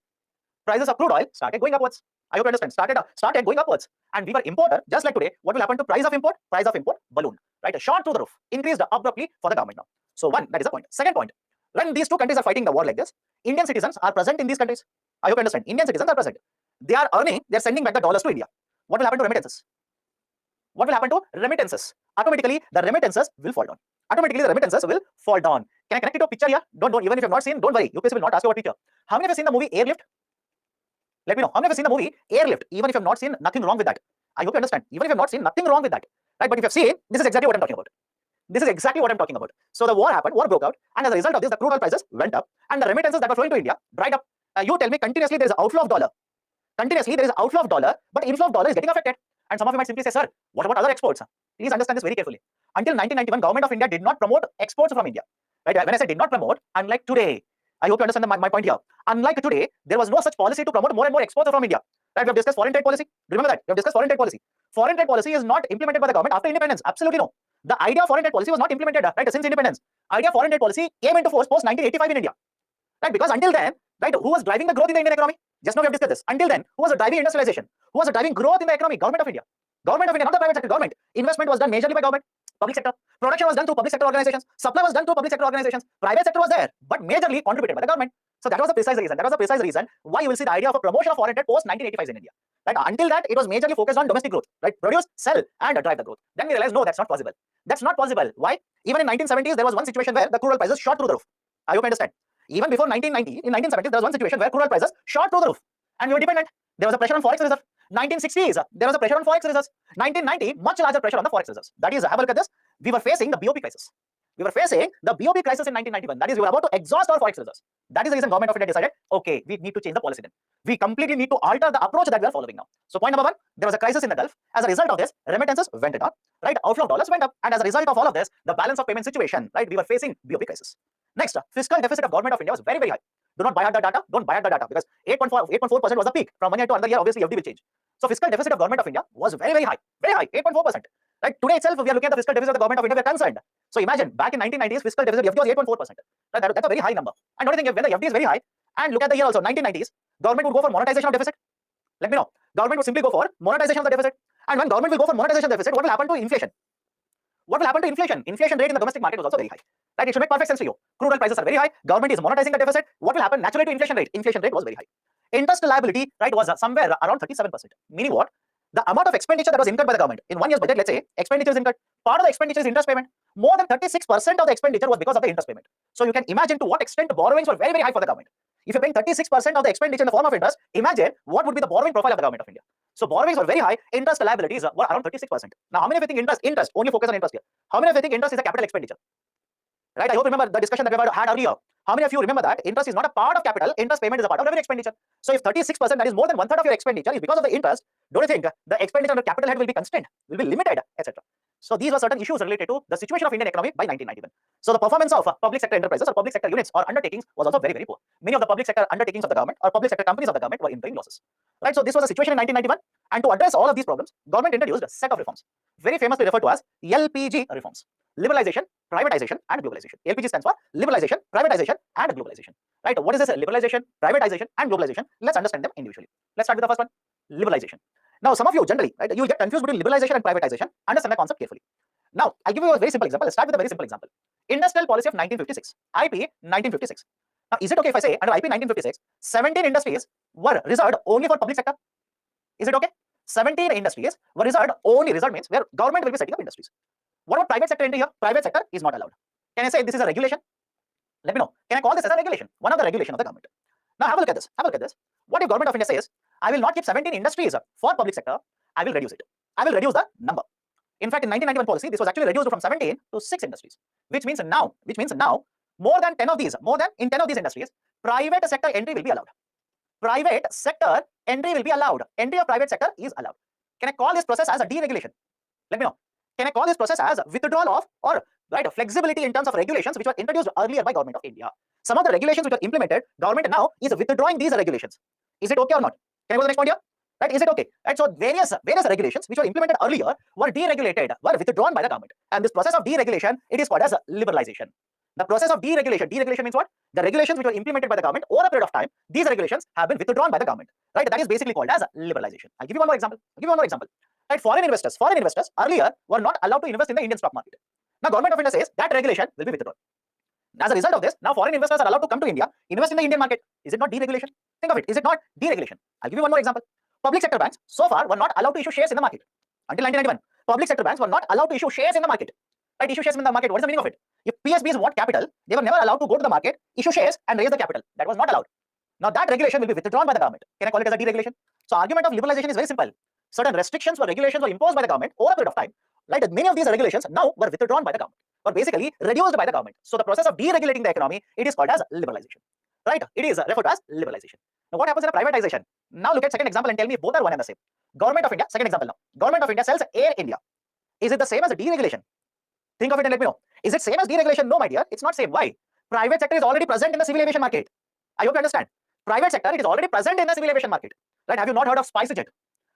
prices of crude oil started going upwards. I hope you understand. Started going upwards. And we were importer, just like today. What will happen to price of import? Price of import ballooned, right? Shot through the roof, increased abruptly for the government now. So one, that is the point. Second point, when these two countries are fighting the war like this, Indian citizens are present in these countries. I hope you understand. Indian citizens are present. They are earning, they are sending back the dollars to India. What will happen to remittances? What will happen to remittances? Automatically, the remittances will fall down. Automatically, the remittances will fall down. Can I connect it to a picture here? Don't, even if you have not seen, don't worry. UPSC will not ask you about picture. How many of you have seen the movie Airlift? Let me know. How many of you have seen the movie Airlift? Even if you have not seen, nothing wrong with that. I hope you understand. Even if you have not seen, nothing wrong with that. Right? But if you have seen, this is exactly what I'm talking about. This is exactly what I'm talking about. So the war happened, war broke out, and as a result of this, the crude oil prices went up, and the remittances that were flowing to India dried up. You tell me, continuously there is outflow of dollar. Continuously there is outflow of dollar, but inflow of dollar is getting affected. And some of you might simply say, sir, what about other exports? Please understand this very carefully. Until 1991, government of India did not promote exports from India. Right? When I say did not promote, unlike today, I hope you understand my point here. Unlike today, there was no such policy to promote more and more exports from India. Right? We have discussed foreign trade policy. Remember that. We have discussed foreign trade policy. Foreign trade policy is not implemented by the government after independence. Absolutely no. The idea of foreign trade policy was not implemented right since independence. Idea of foreign trade policy came into force post 1985 in India. Right? Because until then, right, who was driving the growth in the Indian economy? Just now we have discussed this. Until then, who was driving industrialization? Who was driving growth in the economy? Government of India. Government of India, not the private sector. Government. Investment was done majorly by government. Public sector. Production was done through public sector organizations. Supply was done through public sector organizations. Private sector was there, but majorly contributed by the government. So that was the precise reason. That was the precise reason why you will see the idea of a promotion of foreign trade post 1985 in India. Right? Until that, it was majorly focused on domestic growth. Right? Produce, sell, and drive the growth. Then we realized, no, that's not possible. That's not possible. Why? Even in 1970s, there was one situation where the crude oil prices shot through the roof. I hope you understand. Even before 1990, in 1970s, there was one situation where crude oil prices shot through the roof, and we were dependent. There was a pressure on forex reserve. 1960s, there was a pressure on forex reserves. 1990, much larger pressure on the forex reserves. That is, have a look at this. We were facing the BOP crisis. We were facing the BOP crisis in 1991. That is, we were about to exhaust our forex reserves. That is the reason government of India decided, okay, we need to change the policy then. We completely need to alter the approach that we are following now. So point number one, there was a crisis in the Gulf. As a result of this, remittances went down, right? Outflow of dollars went up. And as a result of all of this, the balance of payment situation, right? We were facing BOP crisis. Next, fiscal deficit of government of India was very, very high. Do not buy out the data. Don't buy out the data because 8.4% was the peak. From one year to another year, obviously FD will change. So fiscal deficit of government of India was very, very high, 8.4%. Right? Today itself, we are looking at the fiscal deficit of the government of India. We are concerned. So imagine back in 1990s, fiscal deficit FD was 8.4%. Right? That's a very high number. And don't you think when the FD is very high, and look at the year also 1990s, government would go for monetization of deficit. Let me know. Government would simply go for monetization of the deficit. And when government will go for monetization of deficit, what will happen to inflation? What will happen to inflation? Inflation rate in the domestic market was also very high. Right? It should make perfect sense to you. Crude oil prices are very high. Government is monetizing the deficit. What will happen naturally to inflation rate? Inflation rate was very high. Interest liability, right, was somewhere around 37%. Meaning what? The amount of expenditure that was incurred by the government in 1 year's budget, let's say, expenditure is incurred. Part of the expenditure is interest payment. More than 36% of the expenditure was because of the interest payment. So you can imagine to what extent the borrowings were very, very high for the government. If you're paying 36% of the expenditure in the form of interest, imagine what would be the borrowing profile of the government of India. So borrowings were very high. Interest liabilities were around 36%. Now, how many of you think interest, only focus on interest here. How many of you think interest is a capital expenditure? Right? I hope you remember the discussion that we had earlier. How many of you remember that interest is not a part of capital, interest payment is a part of revenue expenditure. So if 36%, that is more than 1/3 of your expenditure is because of the interest, don't you think the expenditure on the capital head will be constrained, will be limited, etc. So these were certain issues related to the situation of Indian economy by 1991. So the performance of public sector enterprises or public sector units or undertakings was also very, very poor. Many of the public sector undertakings of the government or public sector companies of the government were incurring losses. Right? So this was the situation in 1991. And to address all of these problems, government introduced a set of reforms, very famously referred to as LPG reforms. Liberalization, privatization, and globalization. LPG stands for liberalization, privatization, and globalization. Right? What is this liberalization, privatization, and globalization? Let's understand them individually. Let's start with the first one, liberalization. Now, some of you generally, right, you will get confused between liberalization and privatization. Understand the concept carefully. Now, I'll give you a very simple example. Let's start with a very simple example. Industrial policy of 1956, IP 1956. Now, is it okay if I say under IP 1956, 17 industries were reserved only for public sector? Is it okay? 17 industries were reserved only. Reserved means where government will be setting up industries. What about private sector entry here? Private sector is not allowed. Can I say this is a regulation? Let me know. Can I call this as a regulation? One of the regulation of the government. Now have a look at this. Have a look at this. What if government of India says, I will not keep 17 industries for public sector. I will reduce it. I will reduce the number. In fact, in 1991 policy, this was actually reduced from 17 to 6 industries, which means now, more than 10 of these industries, private sector entry will be allowed. Private sector entry will be allowed. Entry of private sector is allowed. Can I call this process as a deregulation? Let me know. Can I call this process as withdrawal of or right flexibility in terms of regulations which were introduced earlier by government of India? Some of the regulations which were implemented, government now is withdrawing these regulations. Is it okay or not? Can I go to the next point here? Right? Is it okay? Right? So various regulations which were implemented earlier were deregulated, were withdrawn by the government. And this process of deregulation, it is called as liberalization. The process of deregulation. Deregulation means what? The regulations which were implemented by the government over a period of time, these regulations have been withdrawn by the government. Right? That is basically called as liberalization. I'll give you one more example. Right? Foreign investors earlier were not allowed to invest in the Indian stock market. Now, Government of India says that regulation will be withdrawn. As a result of this, now foreign investors are allowed to come to India, invest in the Indian market. Is it not deregulation? Think of it. Is it not deregulation? I'll give you one more example. Public sector banks so far were not allowed to issue shares in the market. Until 1991, public sector banks were not allowed to issue shares in the market. Right? Issue shares in the market. What is the meaning of it? If PSBs want capital, they were never allowed to go to the market, issue shares and raise the capital. That was not allowed. Now that regulation will be withdrawn by the government. Can I call it as a deregulation? So argument of liberalization is very simple. Certain restrictions or regulations were imposed by the government over a period of time. Right? Many of these regulations now were withdrawn by the government, or basically reduced by the government. So the process of deregulating the economy, it is called as liberalization. Right? It is referred to as liberalization. Now what happens in a privatization? Now look at second example and tell me if both are one and the same. Government of India, second example now. Government of India sells Air India. Is it the same as a deregulation? Think of it and let me know. Is it same as deregulation? No, my dear. It's not same. Why? Private sector is already present in the civil aviation market. I hope you understand. Private sector, it is already present in the civil aviation market. Right? Have you not heard of SpiceJet?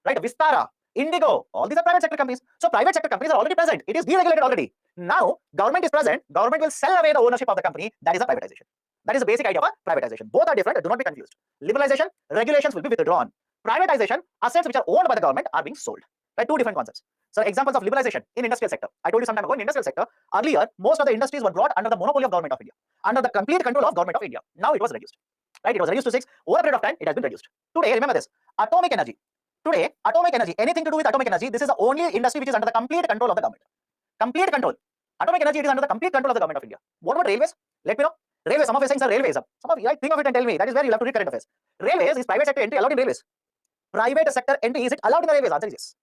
Right? Vistara, Indigo, all these are private sector companies. So private sector companies are already present. It is deregulated already. Now, government is present. Government will sell away the ownership of the company. That is a privatization. That is the basic idea of a privatization. Both are different. Do not be confused. Liberalization, regulations will be withdrawn. Privatization, assets which are owned by the government are being sold. Right? Two different concepts. So examples of liberalization in industrial sector. I told you some time ago in industrial sector, earlier, most of the industries were brought under the monopoly of Government of India, under the complete control of Government of India. Now it was reduced. Right? It was reduced to 6. Over a period of time, it has been reduced. Today, remember this, atomic energy. Today, atomic energy, anything to do with atomic energy, this is the only industry which is under the complete control of the government. Complete control. Atomic energy, it is under the complete control of the Government of India. What about railways? Let me know. Railways, some of you are saying, sir, railways. Some of you, think of it and tell me. That is where you have to read current affairs. Railways, is private sector entry allowed in railways? Private sector entry, is it allowed in the railways? Answer is yes.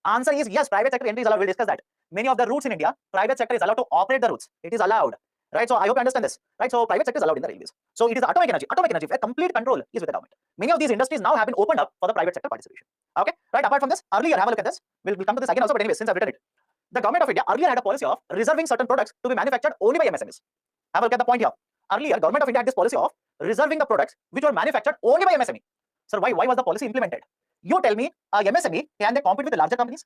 Answer is yes, private sector entry is allowed. We'll discuss that. Many of the routes in India, private sector is allowed to operate the routes. It is allowed. Right? So I hope you understand this. Right? So private sector is allowed in the railways. So it is atomic energy, where complete control is with the government. Many of these industries now have been opened up for the private sector participation. Okay? Right? Apart from this, earlier, have a look at this. We'll come to this again also, but anyway, since I've written it. The Government of India earlier had a policy of reserving certain products to be manufactured only by MSMEs. Have a look at the point here. Earlier, Government of India had this policy of reserving the products which were manufactured only by MSME. Sir, why was the policy implemented? You tell me, a MSME, can they compete with the larger companies?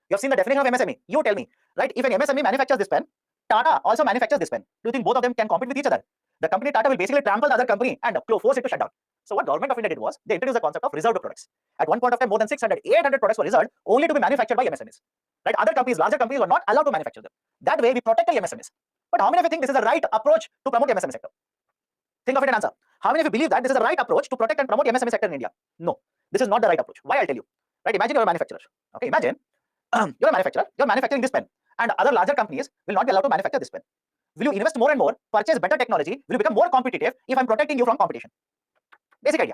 You have seen the definition of MSME. You tell me, right? If an MSME manufactures this pen, Tata also manufactures this pen. Do you think both of them can compete with each other? The company Tata will basically trample the other company and force it to shut down. So what Government of India did was, they introduced the concept of reserved products. At one point of time, more than 600, 800 products were reserved only to be manufactured by MSMEs. Right? Other companies, larger companies were not allowed to manufacture them. That way, we protect the MSMEs. But how many of you think this is the right approach to promote the MSME sector? Think of it and answer. How many of you believe that this is the right approach to protect and promote the MSME sector in India? No, this is not the right approach. Why? I'll tell you. Right? Imagine you're a manufacturer. Okay, imagine you're a manufacturer. You're manufacturing this pen, and other larger companies will not be allowed to manufacture this pen. Will you invest more and more, purchase better technology? Will you become more competitive if I'm protecting you from competition? Basic idea.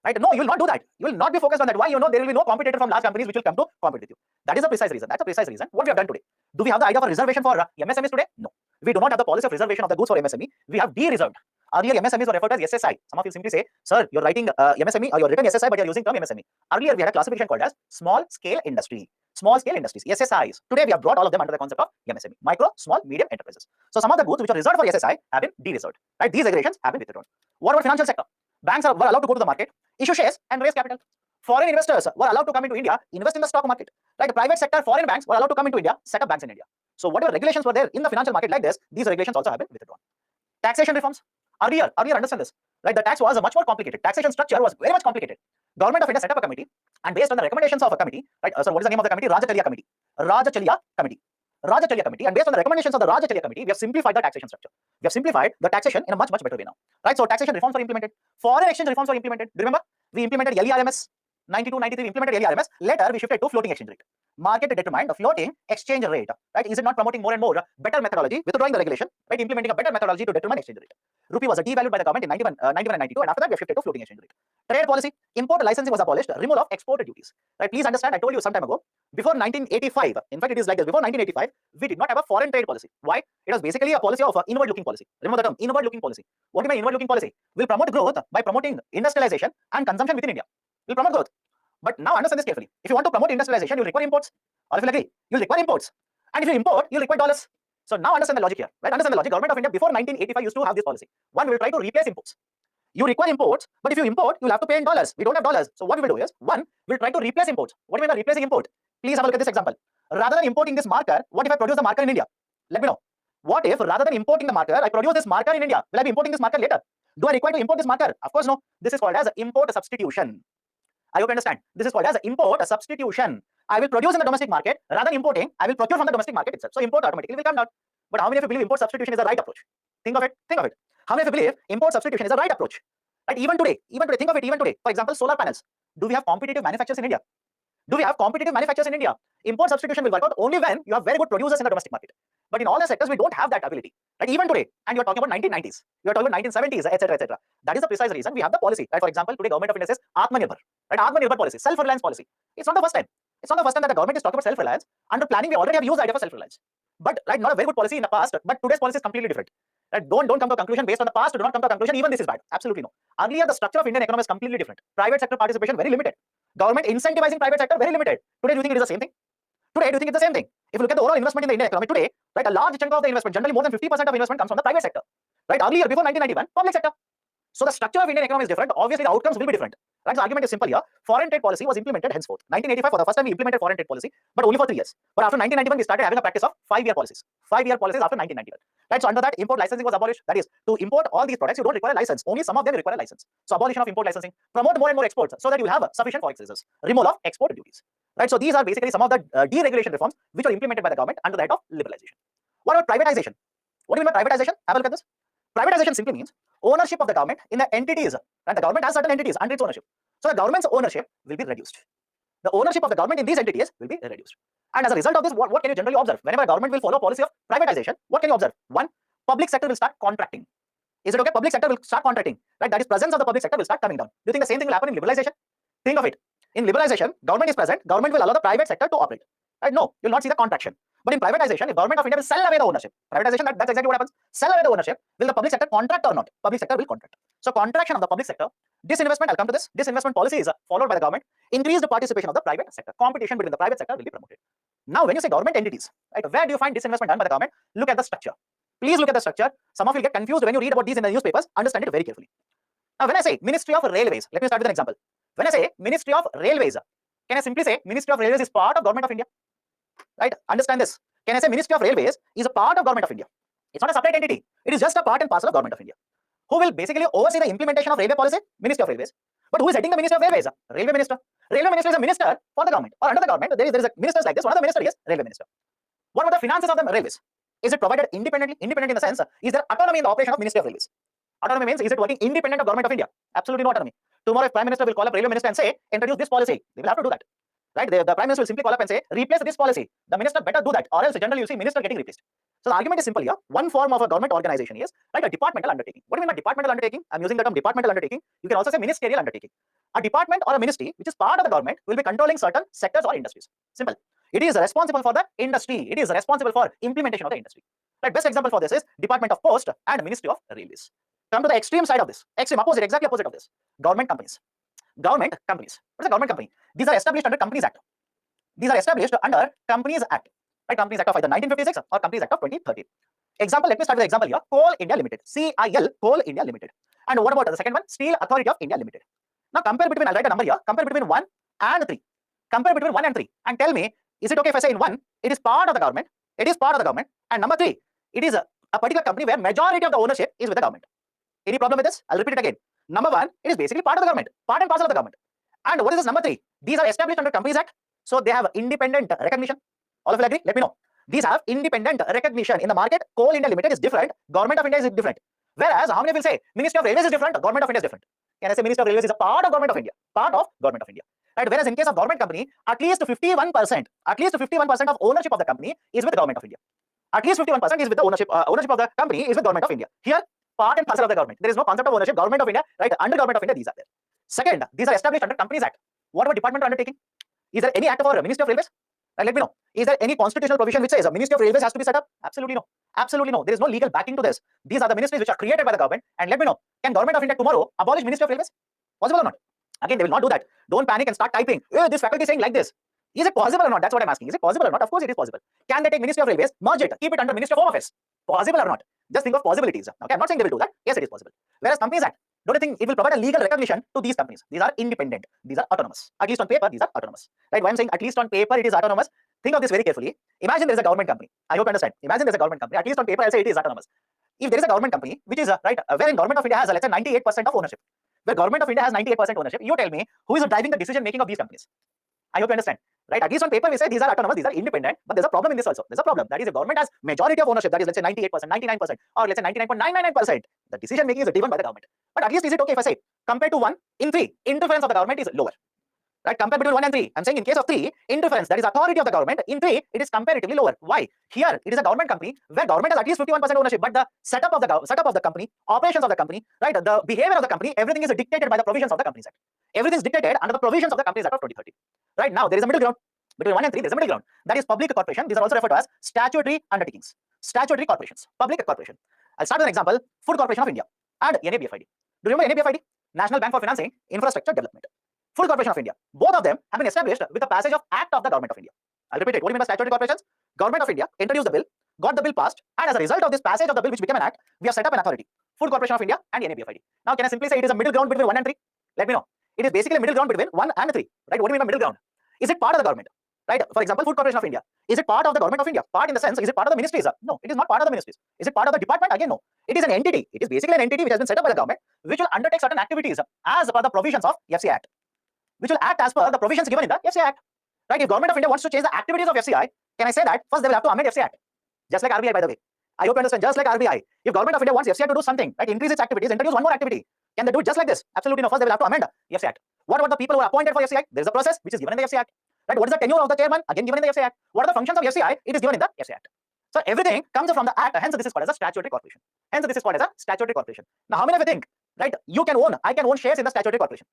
Right? No, you will not do that. You will not be focused on that. Why? You know there will be no competitor from large companies which will come to compete with you. That is the precise reason. That's the precise reason. What we have done today. Do we have the idea of a reservation for MSMEs today? No. We do not have the policy of reservation of the goods for MSME. We have de-reserved. Earlier, MSMEs were referred to as SSI. Some of you simply say, sir, you're writing MSME or you're written SSI, but you're using term MSME. Earlier, we had a classification called as small scale industry. Small scale industries, SSIs. Today, we have brought all of them under the concept of MSME, micro, small, medium enterprises. So some of the goods which are reserved for SSI have been de-reserved. Right? These regulations have been withdrawn. What about financial sector? Banks were allowed to go to the market, issue shares and raise capital. Foreign investors were allowed to come into India, invest in the stock market. Right? The private sector, foreign banks were allowed to come into India, set up banks in India. So whatever regulations were there in the financial market like this, these regulations also have been withdrawn. Taxation reforms. Earlier, understand this. Right? The tax was much more complicated. Taxation structure was very much complicated. Government of India set up a committee, and based on the recommendations of a committee, right? So what is the name of the committee? Rajachalia Committee. Rajachalia Committee. Rajachalia Committee. And based on the recommendations of the Rajachalia Committee, we have simplified the taxation structure. We have simplified the taxation in a much better way now. Right? So taxation reforms were implemented. Foreign exchange reforms were implemented. Do you remember? We implemented LERMS. 92, 93, we implemented LERMS. Later, we shifted to floating exchange rate. Market determined the floating exchange rate. Right? Is it not promoting more and more better methodology, withdrawing the regulation, right? Implementing a better methodology to determine exchange rate. Rupee was devalued by the government in 91 and 92, and after that, we have shifted to floating exchange rate. Trade policy, import licensing was abolished, removal of export duties. Right? Please understand, I told you some time ago, before 1985, in fact, it is like this, before 1985, we did not have a foreign trade policy. Why? It was basically a policy of inward-looking policy. Remember the term, inward-looking policy. What do you mean inward-looking policy? We'll promote growth by promoting industrialization and consumption within India. We'll promote growth. But now understand this carefully. If you want to promote industrialization, you'll require imports. Or if you agree, you'll require imports. And if you import, you'll require dollars. So now understand the logic here. Right? Understand the logic. Government of India before 1985 used to have this policy. One, we will try to replace imports. You require imports, but if you import, you'll have to pay in dollars. We don't have dollars. So what we will do is, one, we'll try to replace imports. What do you mean by replacing import? Please have a look at this example. Rather than importing this marker, what if I produce the marker in India? Let me know. What if rather than importing the marker, I produce this marker in India? Will I be importing this marker later? Do I require to import this marker? Of course no. This is called as import substitution. I hope you understand. This is called as import substitution. I will produce in the domestic market rather than importing. I will procure from the domestic market itself. So import automatically will come down. But how many of you believe import substitution is the right approach? Think of it. Think of it. How many of you believe import substitution is the right approach? Right? Even today, think of it. Even today, for example, solar panels. Do we have competitive manufacturers in India? Do we have competitive manufacturers in India? Import substitution will work out only when you have very good producers in the domestic market. But in all the sectors, we don't have that ability. Right? Even today, and you're talking about 1990s, you're talking about 1970s, etc., etc. That is the precise reason we have the policy. Right? For example, today government of India says Atmanirbhar, right? Atmanirbhar policy, self-reliance policy. It's not the first time. It's not the first time that the government is talking about self-reliance. Under planning, we already have used the idea for self-reliance. But right, not a very good policy in the past. But today's policy is completely different. Right? Don't come to a conclusion based on the past. Do not come to a conclusion. Even this is bad. Absolutely no. Earlier, the structure of Indian economy is completely different. Private sector participation very limited. Government incentivizing private sector very limited. Today, do you think it is the same thing? Today, do you think it's the same thing? If you look at the overall investment in the Indian economy today, right, a large chunk of the investment, generally more than 50% of investment comes from the private sector. Right? Earlier, before 1991, public sector. So the structure of Indian economy is different. Obviously, the outcomes will be different. Right? So the argument is simple here. Foreign trade policy was implemented henceforth. 1985, for the first time, we implemented foreign trade policy, but only for 3 years. But after 1991, we started having a practice of 5-year policies. 5-year policies after 1991. Right? So under that, import licensing was abolished. That is, to import all these products, you don't require a license. Only some of them require a license. So abolition of import licensing. Promote more and more exports so that you have sufficient forex reserves. Removal of export duties. Right? So these are basically some of the deregulation reforms which were implemented by the government under the head of liberalization. What about privatization? What do you mean by privatization? Have a look at this. Privatization simply means ownership of the government in the entities. And the government has certain entities under its ownership. So the government's ownership will be reduced. The ownership of the government in these entities will be reduced. And as a result of this, what can you generally observe? Whenever a government will follow a policy of privatization, what can you observe? One, public sector will start contracting. Is it okay? Public sector will start contracting. Right? That is, presence of the public sector will start coming down. Do you think the same thing will happen in liberalization? Think of it. In liberalization, government is present. Government will allow the private sector to operate. Right? No, you will not see the contraction. But in privatization, if government of India will sell away the ownership, privatization, that's exactly what happens. Sell away the ownership. Will the public sector contract or not? Public sector will contract. So contraction of the public sector, disinvestment, I'll come to this. Disinvestment policy is followed by the government. Increased participation of the private sector. Competition between the private sector will be promoted. Now, when you say government entities, right, where do you find disinvestment done by the government? Look at the structure. Please look at the structure. Some of you will get confused when you read about these in the newspapers. Understand it very carefully. Now, when I say Ministry of Railways, let me start with an example. When I say Ministry of Railways, can I simply say Ministry of Railways is part of Government of India? Right? Understand this. Can I say Ministry of Railways is a part of Government of India? It's not a separate entity. It is just a part and parcel of Government of India. Who will basically oversee the implementation of railway policy? Ministry of Railways. But who is heading the Ministry of Railways? Railway Minister. Railway Minister is a minister for the government, or under the government. There is a ministers like this. One of the ministers is Railway Minister. What about the finances of the railways? Is it provided independently? Independent in the sense, is there autonomy in the operation of Ministry of Railways? Autonomy means, is it working independent of Government of India? Absolutely no autonomy. Tomorrow, if Prime Minister will call up Railway Minister and say, introduce this policy, they will have to do that. Right? The Prime Minister will simply call up and say, replace this policy. The minister better do that, or else generally you see minister getting replaced. So the argument is simple here. One form of a government organization is like a departmental undertaking. What do you mean by departmental undertaking? I'm using the term departmental undertaking. You can also say ministerial undertaking. A department or a ministry which is part of the government will be controlling certain sectors or industries. Simple. It is responsible for the industry. It is responsible for implementation of the industry. Right? Best example for this is Department of Post and Ministry of Railways. Come to the extreme side of this. Extreme opposite, exactly opposite of this. Government companies. Government companies. What is a government company? These are established under Companies Act. These are established under Companies Act. Right? Companies Act of either 1956 or Companies Act of 2013. Example, let me start with the example here. Coal India Limited. CIL, Coal India Limited. And what about the second one? Steel Authority of India Limited. Now compare between, I'll write a number here. Compare between 1 and 3. Compare between 1 and 3. And tell me, is it okay if I say in 1, it is part of the government. It is part of the government. And number 3, it is a particular company where majority of the ownership is with the government. Any problem with this? I'll repeat it again. Number 1, it is basically part of the government. Part and parcel of the government. And what is this number 3? These are established under Companies Act. So they have independent recognition. All of you agree? Let me know. These have independent recognition in the market. Coal India Limited is different. Government of India is different. Whereas, how many will say Ministry of Railways is different? Government of India is different. Can I say Ministry of Railways is a part of Government of India? Part of Government of India. Right? Whereas in case of government company, at least 51% of ownership of the company is with the Government of India. At least 51% is with the ownership of the company is with Government of India. Here, part and parcel of the government. There is no concept of ownership. Government of India, right? Under Government of India, these are there. Second, these are established under Companies Act. What about Department of Undertaking? Is there any act for Ministry of Railways? Right, let me know. Is there any constitutional provision which says a Ministry of Railways has to be set up? Absolutely no. Absolutely no. There is no legal backing to this. These are the ministries which are created by the government. And let me know, can Government of India tomorrow abolish Ministry of Railways? Possible or not? Again, they will not do that. Don't panic and start typing. This faculty is saying like this. Is it possible or not? That's what I'm asking. Is it possible or not? Of course it is possible. Can they take Ministry of Railways, merge it, keep it under Ministry of Home Affairs? Possible or not? Just think of possibilities. Okay, I'm not saying they will do that. Yes, it is possible. Whereas Companies Act, don't you think it will provide a legal recognition to these companies? These are independent. These are autonomous. At least on paper, these are autonomous. Right? Why I'm saying at least on paper it is autonomous. Think of this very carefully. Imagine there is a government company. I hope you understand. Imagine there is a government company. At least on paper, I'll say it is autonomous. If there is a government company, which is wherein government of India has, let's say, 98% of ownership, where government of India has 98% ownership, you tell me who is driving the decision making of these companies. I hope you understand. Right? At least on paper, we say these are autonomous, these are independent, but there's a problem in this also. There's a problem. That is, if government has majority of ownership, that is, let's say 98%, 99%, or let's say 99.999%, the decision making is driven by the government. But at least is it okay if I say, compared to 1 in 3, interference of the government is lower. Right? Compare between 1 and 3. I'm saying in case of 3, interference, that is authority of the government, in 3, it is comparatively lower. Why? Here, it is a government company where government has at least 51% ownership, but the setup of the company, operations of the company, right, the behavior of the company, everything is dictated by the provisions of the Companies Act. Everything is dictated under the provisions of the Companies Act of 2013. Right? Now, there is a middle ground. Between 1 and 3, there is a middle ground. That is public corporation. These are also referred to as statutory undertakings. Statutory corporations. Public corporation. I'll start with an example. Food Corporation of India and NABFID. Do you remember NABFID? National Bank for Financing Infrastructure Development. Food Corporation of India. Both of them have been established with the passage of Act of the Government of India. I'll repeat it. What do you mean by statutory corporations? Government of India introduced the bill, got the bill passed, and as a result of this passage of the bill, which became an act, we have set up an authority. Food Corporation of India and NABFID. Now, can I simply say it is a middle ground between 1 and 3? Let me know. It is basically a middle ground between 1 and 3. Right? What do you mean by middle ground? Is it part of the government? Right? For example, Food Corporation of India. Is it part of the Government of India? Part in the sense, is it part of the ministries? No, it is not part of the ministries. Is it part of the department? Again, no. It is an entity. It is basically an entity which has been set up by the government, which will undertake certain activities as per the provisions of FCI Act, which will act as per the provisions given in the FCI Act. Right? If Government of India wants to change the activities of FCI, can I say that first they will have to amend FCI Act, just like RBI, by the way. I hope you understand. Just like RBI, if Government of India wants FCI to do something, right, increase its activities, introduce one more activity, can they do it just like this? Absolutely no. First they will have to amend the FCI Act. What about the people who are appointed for FCI? There is a process which is given in the FCI Act. Right? What is the tenure of the chairman? Again given in the FCI Act. What are the functions of FCI? It is given in the FCI Act. So everything comes from the Act. Hence this is called as a statutory corporation. Hence this is called as a statutory corporation. Now, how many of you think, right, you can own, I can own shares in the statutory corporation?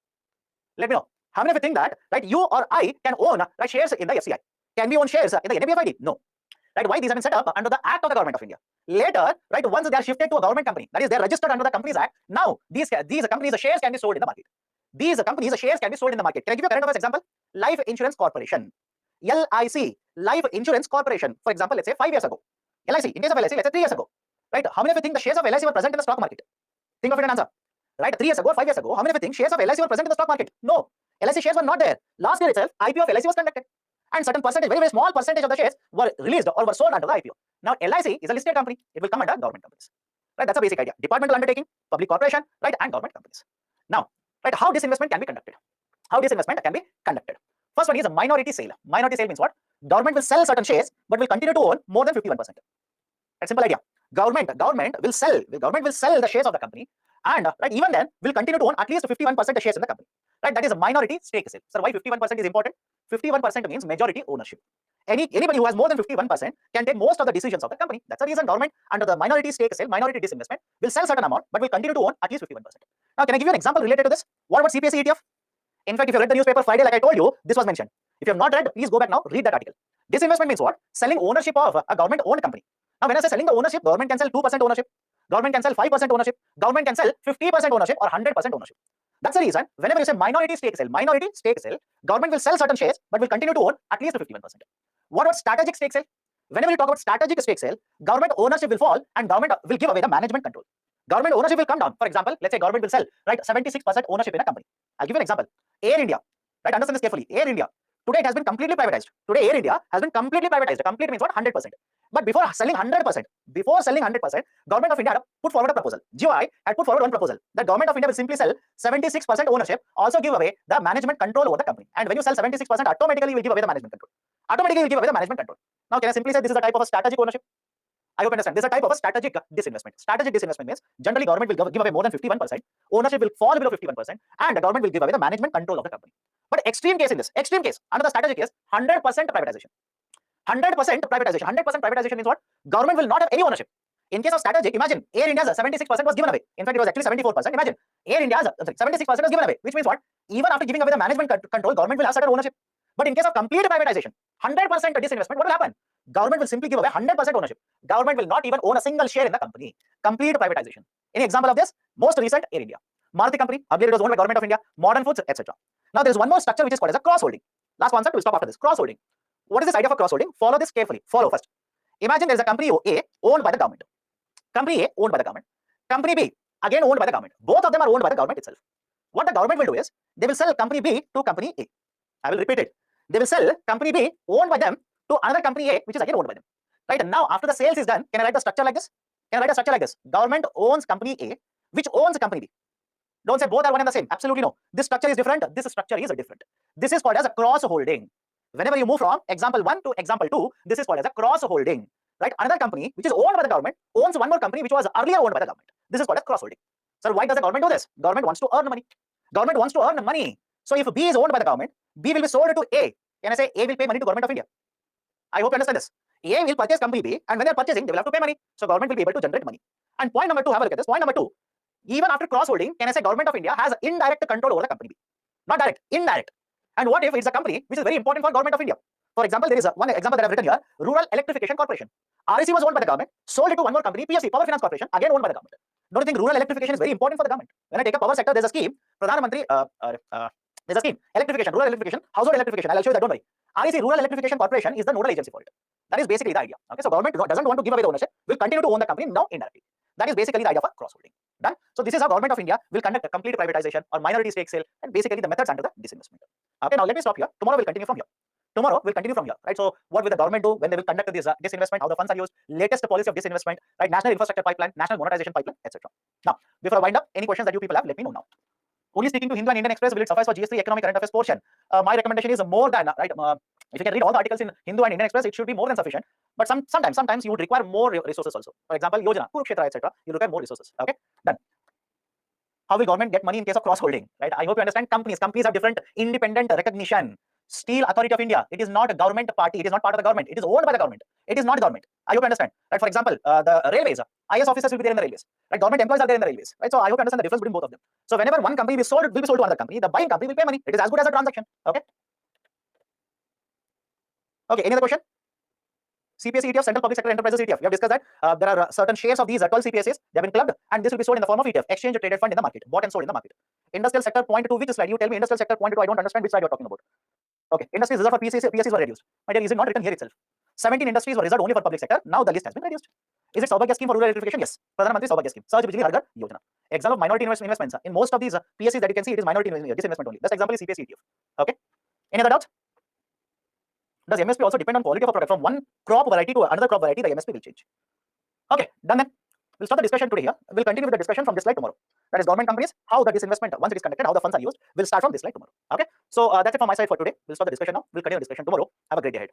Let me know. How many of you think that, right, you or I can own, right, shares in the FCI? Can we own shares in the NABFID? No. Right? Why? These have been set up under the Act of the Government of India. Later, right, once they are shifted to a government company, that is, they are registered under the Companies Act. Now, these companies, the shares can be sold in the market. These companies, the shares can be sold in the market. Can I give you a current affairs example? Life Insurance Corporation. LIC, Life Insurance Corporation. For example, let's say 5 years ago. LIC, in case of LIC, let's say 3 years ago. Right? How many of you think the shares of LIC were present in the stock market? Think of it and answer. Right? 3 years ago, 5 years ago, how many of you think shares of LIC were present in the stock market? No. LIC shares were not there. Last year itself, IPO of LIC was conducted. And certain percentage, very, very small percentage of the shares were released or were sold under the IPO. Now, LIC is a listed company. It will come under government companies. Right? That's a basic idea. Departmental undertaking, public corporation, right, and government companies. Now, right, how disinvestment can be conducted? How disinvestment can be conducted? First one is a minority sale. Minority sale means what? Government will sell certain shares, but will continue to own more than 51%. That's simple idea. Government will sell the shares of the company, and right, even then will continue to own at least 51% of shares in the company. Right? That is a minority stake sale. So why 51% is important? 51% means majority ownership. Anybody who has more than 51% can take most of the decisions of the company. That's the reason government under the minority stake sale, minority disinvestment, will sell certain amount, but will continue to own at least 51%. Now, can I give you an example related to this? What about CPSE ETF? In fact, if you read the newspaper Friday, like I told you, this was mentioned. If you have not read, please go back now, read that article. Disinvestment means what? Selling ownership of a government-owned company. Now, when I say selling the ownership, government can sell 2% ownership, government can sell 5% ownership, government can sell 50% ownership or 100% ownership. That's the reason whenever you say minority stake sale, government will sell certain shares but will continue to own at least 51%. What about strategic stake sale? Whenever you talk about strategic stake sale, government ownership will fall and government will give away the management control. Government ownership will come down. For example, let's say government will sell, right, 76% ownership in a company. I'll give you an example. Air India, right? Understand this carefully. Air India. Today it has been completely privatized. Today Air India has been completely privatized. Complete means what? 100%. But before selling 100%, Government of India had put forward a proposal. GOI had put forward one proposal that Government of India will simply sell 76% ownership, also give away the management control over the company. And when you sell 76%, automatically you will give away the management control. Now, can I simply say this is a type of a strategic ownership? I hope you understand. This is a type of a strategic disinvestment. Strategic disinvestment means generally government will give away more than 51%, ownership will fall below 51%, and the government will give away the management control of the company. But extreme case in this, under the strategic case, 100% privatization. 100% privatization means what? Government will not have any ownership. In case of strategic, imagine Air India's 76% was given away. In fact, it was actually 74%. Imagine Air India's 76% was given away, which means what? Even after giving away the management control, government will have certain ownership. But in case of complete privatization, 100% disinvestment, what will happen? Government will simply give away 100% ownership. Government will not even own a single share in the company. Complete privatization. Any example of this? Most recent, Air India. Maruti company, earlier it was owned by Government of India, Modern Foods, etc. Now there is one more structure which is called as a cross-holding. Last concept, we'll stop after this. Cross-holding. What is this idea of a cross-holding? Follow this carefully. Follow first. Imagine there is a company A owned by the government. Company A owned by the government. Company B again owned by the government. Both of them are owned by the government itself. What the government will do is they will sell company B to company A. I will repeat it. They will sell company B owned by them to another company A, which is again owned by them. Right? Now, after the sales is done, can I write the structure like this? Can I write a structure like this? Government owns company A, which owns company B. Don't say both are one and the same. Absolutely no. This structure is different. This structure is different. This is called as a cross holding. Whenever you move from example 1 to example 2, this is called as a cross holding. Right? Another company which is owned by the government owns one more company which was earlier owned by the government. This is called as cross holding. So why does the government do this? Government wants to earn money. Government wants to earn money. So if B is owned by the government, B will be sold to A. Can I say A will pay money to Government of India? I hope you understand this. A will purchase company B, and when they are purchasing, they will have to pay money. So government will be able to generate money. And point number 2, have a look at this. Point number 2, even after cross holding, can I say Government of India has indirect control over the company B? Not direct, indirect. And what if it's a company which is very important for Government of India? For example, there is one example that I've written here, Rural Electrification Corporation. REC was owned by the government, sold it to one more company, PFC, Power Finance Corporation, again owned by the government. Don't you think rural electrification is very important for the government? When I take a power sector, there's a scheme, Pradhan Mantri, there's a scheme, electrification, rural electrification, household electrification. I'll show you that, don't worry. REC, Rural Electrification Corporation, is the nodal agency for it. That is basically the idea. Okay, so government doesn't want to give away the ownership, will continue to own the company now indirectly. That is basically the idea of cross holding. Done. So this is how Government of India will conduct a complete privatization or minority stake sale, and basically the methods under the disinvestment. Okay, now let me stop here. Tomorrow we'll continue from here. Right? So what will the government do when they will conduct this disinvestment? How the funds are used? Latest policy of disinvestment, right? National infrastructure pipeline, national monetization pipeline, etc. Now, before I wind up, any questions that you people have, let me know now. Only speaking to Hindu and Indian Express will it suffice for GS3 economic current affairs portion? My recommendation is more than right. If you can read all the articles in Hindu and Indian Express, it should be more than sufficient. But sometimes you would require more resources also. For example, Yojana, Kurukshetra, etc. You require more resources. Okay, done. How will government get money in case of cross holding? Right? I hope you understand. Companies have different independent recognition. Steel Authority of India, it is not a government party. It is not part of the government. It is owned by the government. It is not government. I hope you understand. Right? For example, the railways, IS officers will be there in the railways. Right? Government employees are there in the railways. Right? So I hope you understand the difference between both of them. So whenever one company will be sold to another company, the buying company will pay money. It is as good as a transaction. Okay. Okay. Any other question? CPSE ETF, Central Public Sector Enterprises ETF. We have discussed that there are certain shares of these 12 CPSEs. They have been clubbed, and this will be sold in the form of ETF, exchange traded fund in the market, bought and sold in the market. Industrial sector, point 2, which slide? You tell me industrial sector, point 2. I don't understand which slide you're talking about. Okay, industries reserved for PSEs were reduced. My dear, is it not written here itself? 17 industries were reserved only for public sector. Now the list has been reduced. Is it Saubhagya scheme for rural electrification? Yes. Pradhan Mantri Saubhagya scheme. Sarj Bijli Har Ghar Yojana. Example of minority investments. In most of these PSEs that you can see, it is minority disinvestment only. Best example is CPSE ETF. Okay. Any other doubts? Does MSP also depend on quality of a product? From one crop variety to another crop variety, the MSP will change. Okay, done then. We'll stop the discussion today here. We'll continue with the discussion from this slide tomorrow. That is government companies, how the disinvestment, once it is conducted, how the funds are used. We'll start from this slide tomorrow. Okay, so that's it from my side for today. We'll stop the discussion now. We'll continue the discussion tomorrow. Have a great day ahead.